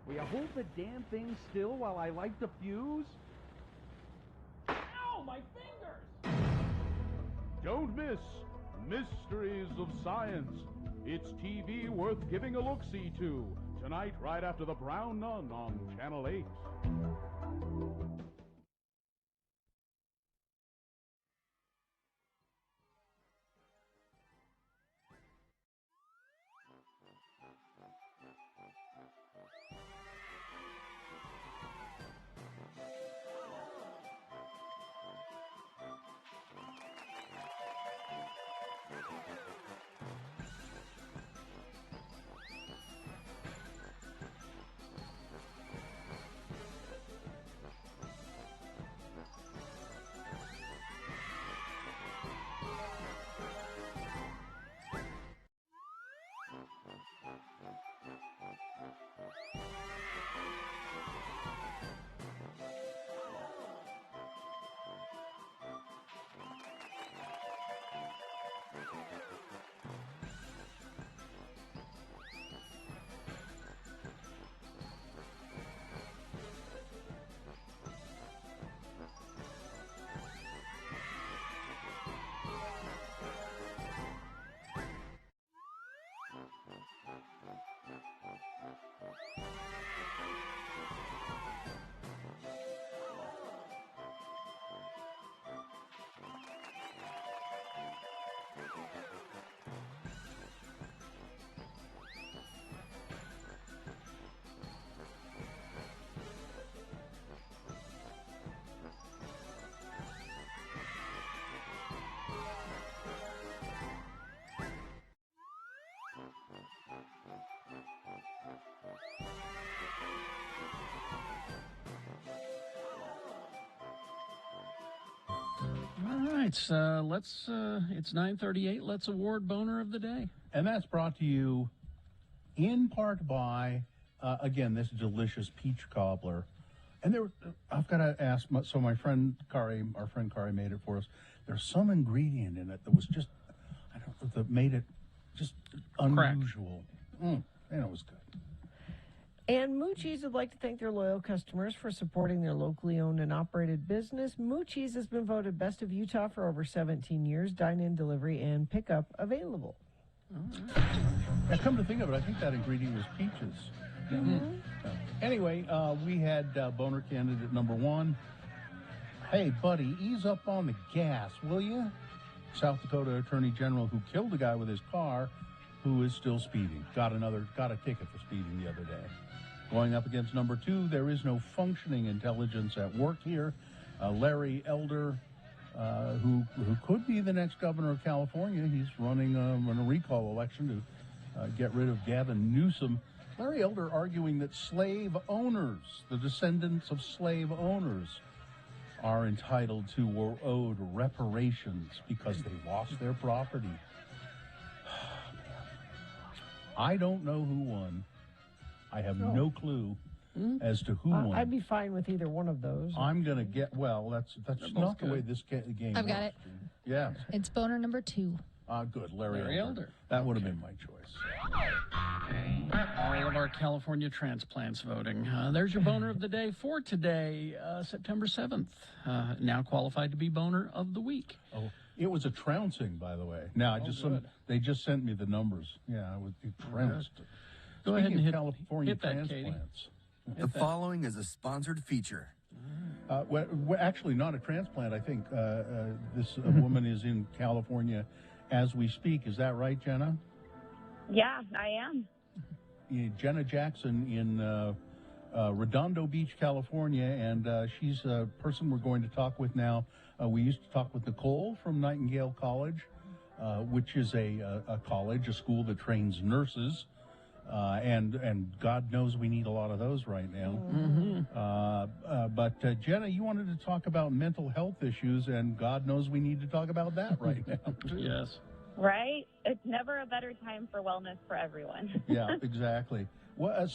Will you hold the damn thing still while I light the fuse? Ow, my fingers! Don't miss Mysteries of Science. It's TV worth giving a look-see to. Tonight, right after The Brown Nun on Channel 8. right, let's. It's 9:38. Let's award Boner of the Day, and that's brought to you in part by again this delicious peach cobbler. And I've got to ask. So my friend Kari, made it for us. There's some ingredient in it that was just, I don't know, that made it just unusual. And it was good. And Moochie's would like to thank their loyal customers for supporting their locally owned and operated business. Moochie's has been voted Best of Utah for over 17 years. Dine-in, delivery, and pickup available. Now, come to think of it, I think that ingredient was peaches. Anyway, we had Boner candidate number 1. Hey, buddy, ease up on the gas, will you? South Dakota Attorney General who killed a guy with his car who is still speeding. Got a ticket for speeding the other day. Going up against number 2, there is no functioning intelligence at work here. Larry Elder, who could be the next governor of California. He's running in a recall election to get rid of Gavin Newsom. Larry Elder arguing that slave owners, the descendants of slave owners, are entitled to or owed reparations because they lost their property. I don't know who won. I have no clue as to who won. I'd be fine with either one of those. I'm going to get, well, that's not the way this game I've got works. it. Yeah. It's Boner number 2. Good. Larry Elder. That would have been my choice. All of our California transplants voting. There's your Boner of the Day for today, September 7th. Now qualified to be Boner of the Week. Oh, it was a trouncing, by the way. Now, they just sent me the numbers. Yeah, I was trounced. Go ahead and hit California that, transplants. The following is a sponsored feature. Well, actually, not a transplant. I think this woman is in California as we speak. Is that right, Jenna? Yeah, I am. Jenna Jackson in Redondo Beach, California, and she's a person we're going to talk with now. We used to talk with Nicole from Nightingale College, which is a college, a school that trains nurses. And God knows we need a lot of those right now. But Jenna, you wanted to talk about mental health issues, and God knows we need to talk about that right now. Yes. Right? It's never a better time for wellness for everyone. Yeah, exactly. Well,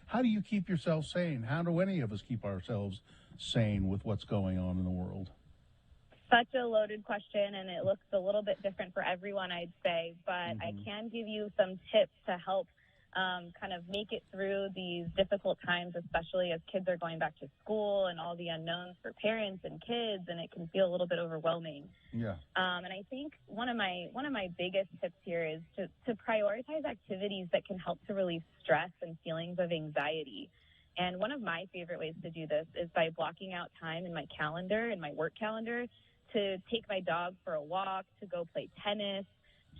how do you keep yourself sane? How do any of us keep ourselves sane with what's going on in the world? Such a loaded question, and it looks a little bit different for everyone, I'd say. But I can give you some tips to help kind of make it through these difficult times, especially as kids are going back to school and all the unknowns for parents and kids, and it can feel a little bit overwhelming. Yeah. And I think one of my biggest tips here is to prioritize activities that can help to relieve stress and feelings of anxiety. And one of my favorite ways to do this is by blocking out time in my calendar, in my work calendar, to take my dog for a walk, to go play tennis,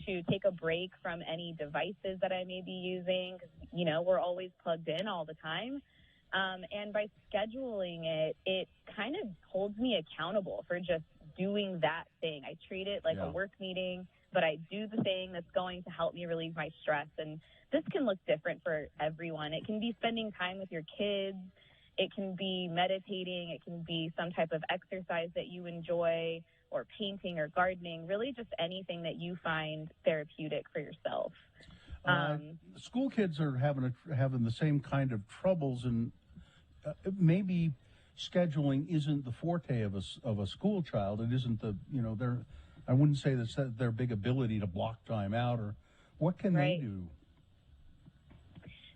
to take a break from any devices that I may be using, because, you know, we're always plugged in all the time. And by scheduling it, it kind of holds me accountable for just doing that thing. I treat it like a work meeting, but I do the thing that's going to help me relieve my stress. And this can look different for everyone. It can be spending time with your kids. It can be meditating. It can be some type of exercise that you enjoy, or painting or gardening, really just anything that you find therapeutic for yourself. School kids are having the same kind of troubles, and maybe scheduling isn't the forte of a school child. It isn't I wouldn't say that's their big ability to block time out, or what can they do?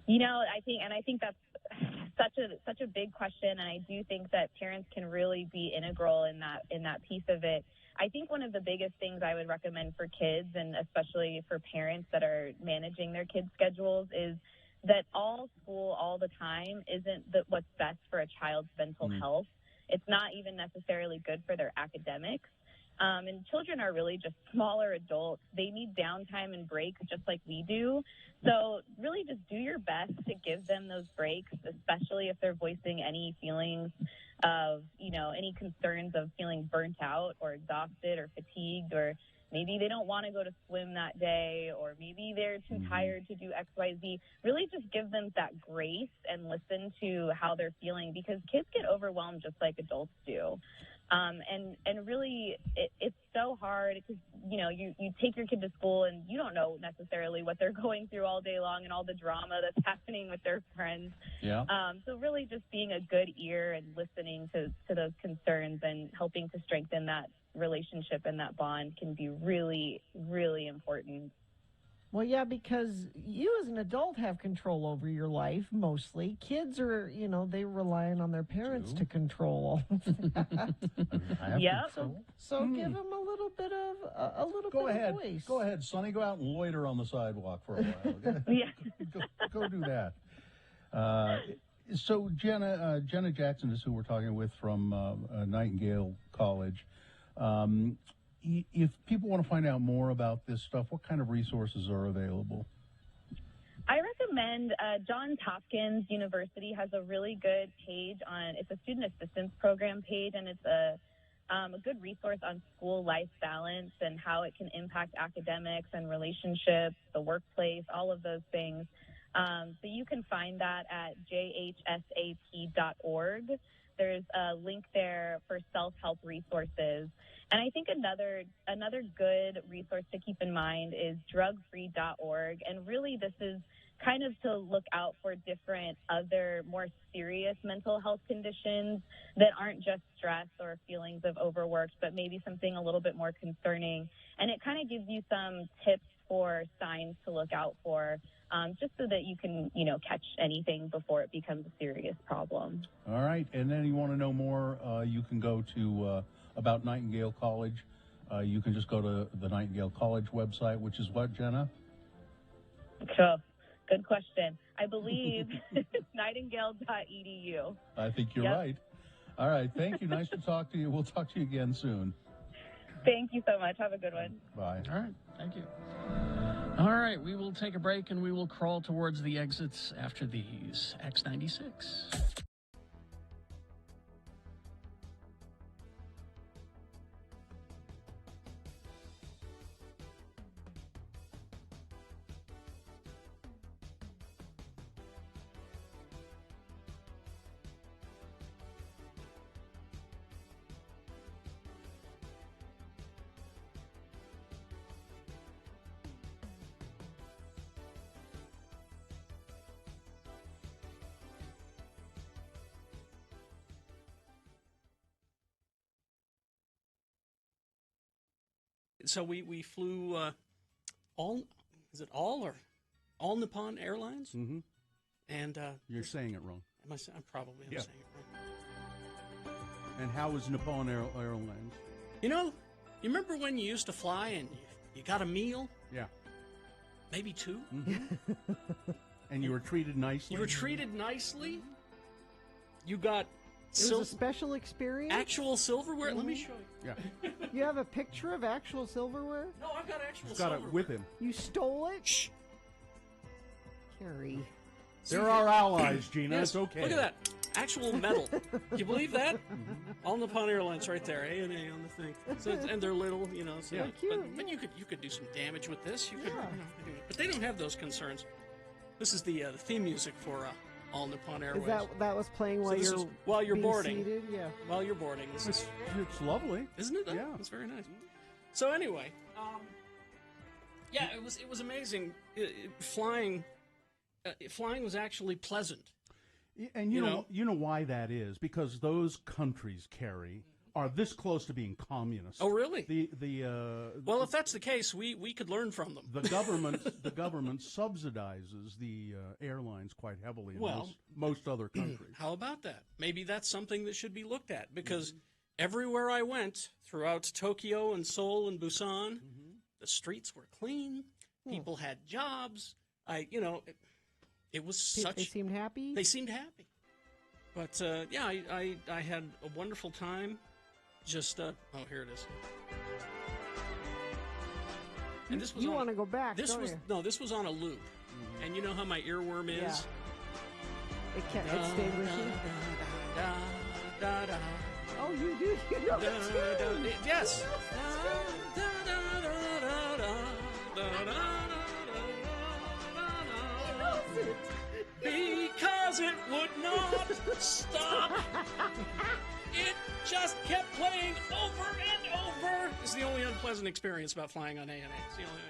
You know, I think that's such a big question, and I do think that parents can really be integral in that piece of it. I think one of the biggest things I would recommend for kids, and especially for parents that are managing their kids' schedules, is that all school all the time isn't what's best for a child's mental health. It's not even necessarily good for their academics. And children are really just smaller adults. They need downtime and breaks just like we do. So really just do your best to give them those breaks, especially if they're voicing any feelings of, any concerns of feeling burnt out or exhausted or fatigued, or maybe they don't want to go to swim that day, or maybe they're too tired to do X, Y, Z. Really just give them that grace and listen to how they're feeling, because kids get overwhelmed just like adults do. And really, it's so hard because, you take your kid to school and you don't know necessarily what they're going through all day long and all the drama that's happening with their friends. Yeah. So really just being a good ear and listening to those concerns and helping to strengthen that relationship and that bond can be really, really important. Well, yeah, because you as an adult have control over your life mostly. Kids are, they're relying on their parents to control all of that. Yep. So give them a little bit of Go bit ahead. of voice. Go ahead, Sonny. Go out and loiter on the sidewalk for a while. Yeah. Go do that. So Jenna Jackson is who we're talking with from Nightingale College. If people want to find out more about this stuff, what kind of resources are available? I recommend Johns Hopkins University has a really good page it's a student assistance program page, and it's a good resource on school life balance and how it can impact academics and relationships, the workplace, all of those things. So you can find that at jhsap.org. There's a link there for self-help resources. And I think another good resource to keep in mind is drugfree.org. And really this is kind of to look out for different other more serious mental health conditions that aren't just stress or feelings of overworked, but maybe something a little bit more concerning. And it kind of gives you some tips for signs to look out for, just so that you can, catch anything before it becomes a serious problem. All right. And then you want to know more, you can go to about Nightingale College. You can just go to the Nightingale College website, which is what, Jenna? Sure. Good question. I believe nightingale.edu. I think you're right. All right. Thank you. Nice to talk to you. We'll talk to you again soon. Thank you so much. Have a good one. Bye. All right. Thank you. All right. We will take a break and we will crawl towards the exits after these. X96. So we flew all Nippon Airlines? Mm-hmm. And you're saying it wrong. I'm saying it wrong. And how was Nippon Airlines? You remember when you used to fly and you got a meal? Yeah. Maybe two? Mm-hmm. And you were treated nicely? You were treated nicely. You got It was a special experience? actual silverware. Mm-hmm. Let me show you. Yeah. You have a picture of actual silverware? No, I've got actual He's got silverware. it with him. You stole it? Shh. Carrie. They're our allies, Gina. Yes, It's okay. Look at that. Actual metal. Can you believe that? All Nippon Airlines right there. A&A on the thing. So and they're little, So, Yeah. But you could do some damage with this. You could, but they don't have those concerns. This is the theme music for All Nippon Airways. Is that was playing while this you're is while you're being boarding? seated? Yeah. While you're boarding, this is It's lovely. isn't it? Yeah. It's very nice. So anyway, yeah, it was amazing. Flying was actually pleasant. And you know why that is? Because those countries, Carrie, are this close to being communist. Oh, really? Well, if that's the case, we could learn from them. The government subsidizes the airlines quite heavily in most other countries. How about that? Maybe that's something that should be looked at, because everywhere I went throughout Tokyo and Seoul and Busan, the streets were clean. People had jobs. It was such. They seemed happy? They seemed happy. But, yeah, I had a wonderful time. Just, here it is. And this was you want to go back, this don't was you? No, this was on a loop. And you know how my earworm is? Yeah. It stayed with you? Oh, you do? You know the tune? Yes. Because it would not stop. It just kept playing unpleasant experience about flying on ANA. It's the only thing.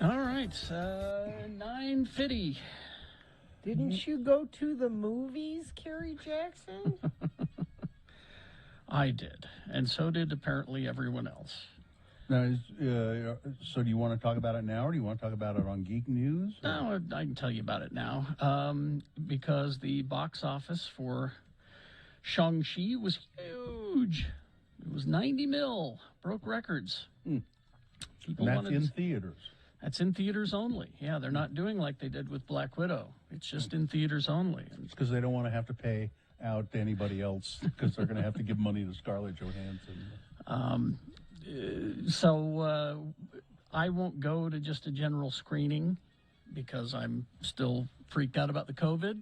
All right, 9:50. Didn't you go to the movies, Carrie Jackson? I did, and so did apparently everyone else. Now, so do you want to talk about it now, or do you want to talk about it on Geek News? Or? No, I can tell you about it now, because the box office for Shang-Chi was huge. It was 90 mil, broke records. People and that's wanted in theaters. That's in theaters only. Yeah, they're not doing like they did with Black Widow. It's just in theaters only. It's because they don't want to have to pay out to anybody else because they're going to have to give money to Scarlett Johansson. So I won't go to just a general screening because I'm still freaked out about the COVID.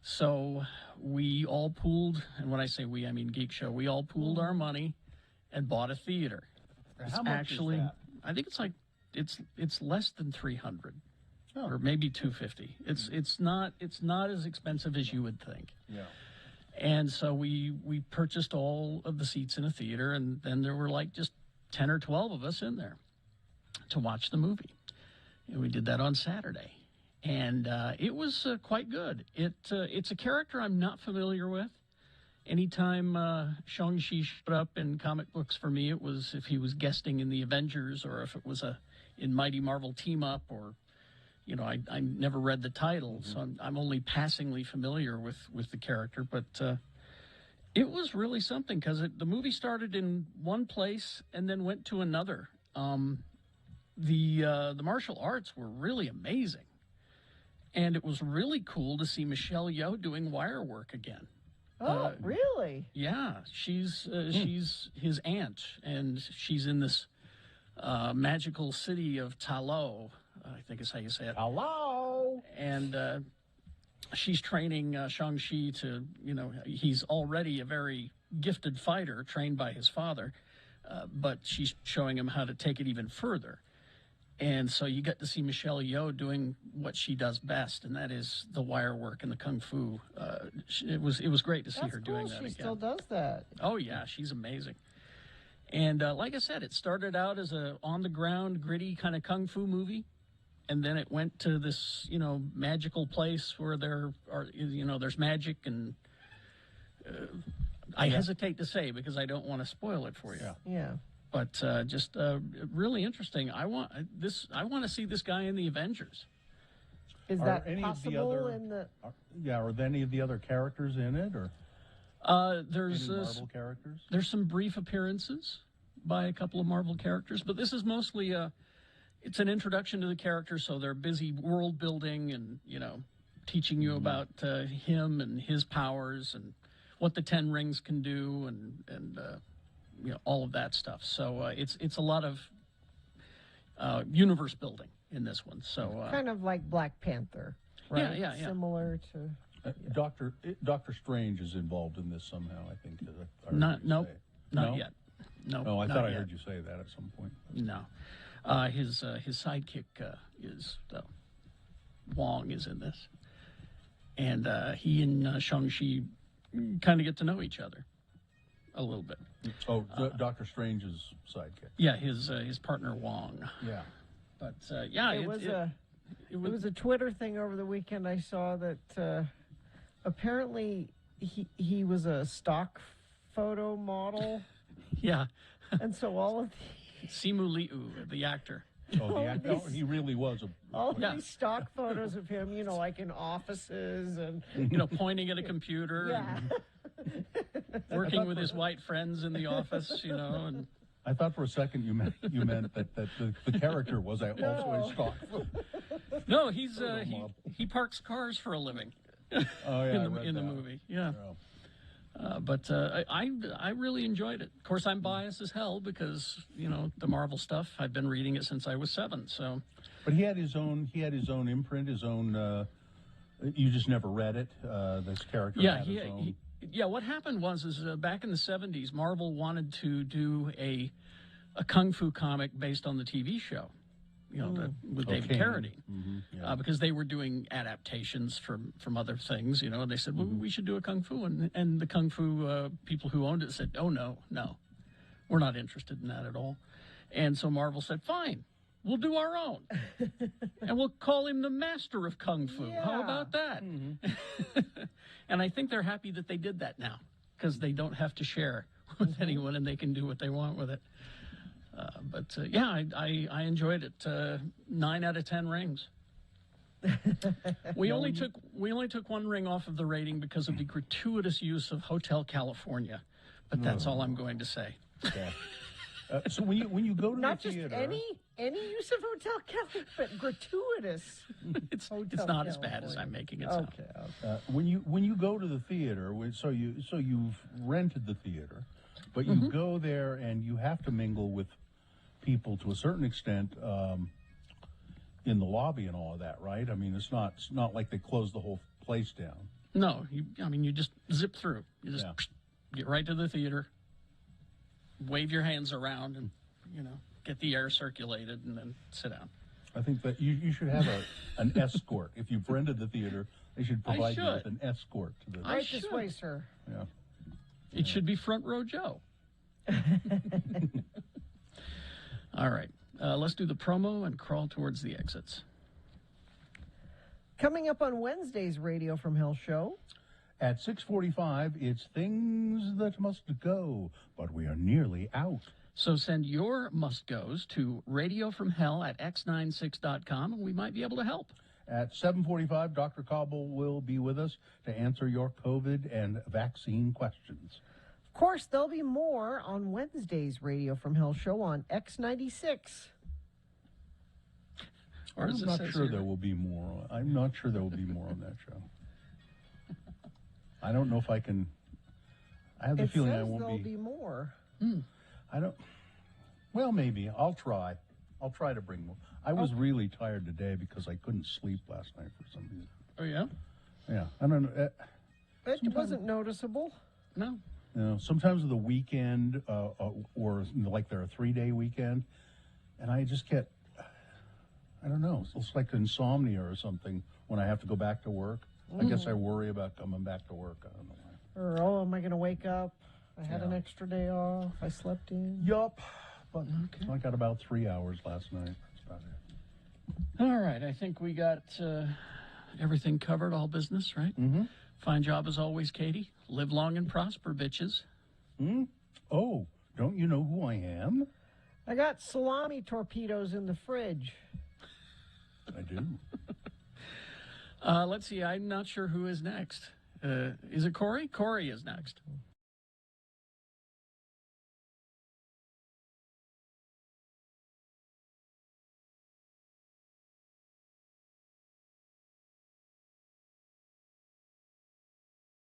So we all pooled, and when I say we, I mean Geek Show, we all pooled our money and bought a theater. How much is that? I think it's like it's less than 300 or maybe 250. It's not as expensive as you would think. Yeah. And so we purchased all of the seats in a theater, and then there were like just 10 or 12 of us in there to watch the movie. And we did that on Saturday. And it was quite good. It's a character I'm not familiar with. Anytime Shang-Chi showed up in comic books for me, it was if he was guesting in the Avengers or if it was in Mighty Marvel Team Up or, you know, I never read the title, so I'm only passingly familiar with the character. But it was really something because the movie started in one place and then went to another. The martial arts were really amazing. And it was really cool to see Michelle Yeoh doing wire work again. Oh, really? Yeah, she's his aunt, and she's in this magical city of Talo, I think is how you say it. Hello. And she's training Shang-Chi to, you know, he's already a very gifted fighter, trained by his father, but she's showing him how to take it even further. And so you get to see Michelle Yeoh doing what she does best, and that is the wire work and the kung fu. It was great to see her doing that She again. still does that. Oh yeah, she's amazing. And like I said, it started out as a on the ground, gritty kind of kung fu movie, and then it went to this, magical place where there's magic, and I hesitate to say because I don't want to spoil it for you. Yeah. But just really interesting. I want to see this guy in the Avengers. Is Are that any of the possible other- in the? Are there any of the other characters in it, or There's any Marvel characters? There's some brief appearances by a couple of Marvel characters, but this is mostly it's an introduction to the characters, so they're busy world building and teaching you about him and his powers and what the 10 rings can do and all of that stuff. So it's a lot of universe building in this one. So Kind of like Black Panther, right? Yeah. Similar to. Doctor Strange is involved in this somehow, I think. Not No? yet. No, Oh, I not thought I yet. heard you say that at some point. No, his sidekick is Wong is in this, and he and Shang-Chi kind of get to know each other a little bit. Oh, Doctor Strange's sidekick. Yeah, his partner Wong. Yeah, but It was a Twitter thing over the weekend. I saw that apparently he was a stock photo model. Yeah. And so all of Simu Liu, the actor. Oh, the actor. Oh, he really was all these stock photos of him, like in offices and pointing at a computer. Yeah. And working with his white friends in the office, and. I thought for a second you meant that the character was also a stock. No, he parks cars for a living. Oh yeah, in the movie, yeah. But I really enjoyed it. Of course, I'm biased as hell because the Marvel stuff. I've been reading it since I was 7. So, but he had his own imprint, his own. You just never read it. This character. Yeah, had his own. What happened was back in the 70s, Marvel wanted to do a kung fu comic based on the TV show, with David Carradine, because they were doing adaptations from other things, and they said, well, we should do a kung fu, and the kung fu people who owned it said, oh no, we're not interested in that at all, and so Marvel said, fine, we'll do our own, and we'll call him the master of kung fu. Yeah. How about that? And I think they're happy that they did that now, because they don't have to share with anyone, and they can do what they want with it. I enjoyed it. 9 out of 10 rings. We only took 1 ring off of the rating because of the gratuitous use of Hotel California, but that's all I'm going to say. Okay. So when you go to not the just theater, any use of Hotel California, but gratuitous. It's not as bad as I'm making it sound. Okay. When you go to the theater, so you've rented the theater, but you go there and you have to mingle with people to a certain extent in the lobby and all of that, right? I mean, it's not like they close the whole place down. No, you just zip through. You just get right to the theater, wave your hands around, and get the air circulated, and then sit down. I think that you should have an escort. If you've rented the theater, they should provide you with an escort to the. Right this way, sir. Yeah. It should be Front Row Joe. All right. Let's do the promo and crawl towards the exits. Coming up on Wednesday's Radio from Hell show. At 6:45, it's Things That Must Go, but we are nearly out. So send your must-goes to radiofromhell@x96.com, and we might be able to help. At 7:45, Dr. Cobble will be with us to answer your COVID and vaccine questions. Of course, there'll be more on Wednesday's Radio from Hell show on X96. I'm not sure there will be more. I'm not sure there will be more on that show. I don't know if I can. I have the feeling I won't there'll be more. I don't. Well, maybe I'll try. I'll try to bring more. I was really tired today because I couldn't sleep last night for some reason. Oh yeah. Yeah, I don't know. It wasn't noticeable. No. You know, sometimes the weekend, or like they're a 3-day weekend, and I just get. I don't know. It's like insomnia or something when I have to go back to work. I guess I worry about coming back to work. I don't know why. Or, am I going to wake up? I had an extra day off. I slept in. Yup. But I got about 3 hours last night. That's about it. All right, I think we got everything covered, all business, right? Mm-hmm. Fine job as always, Katie. Live long and prosper, bitches. Oh, don't you know who I am? I got salami torpedoes in the fridge. I do. Let's see, I'm not sure who is next. Is it Corey? Corey is next.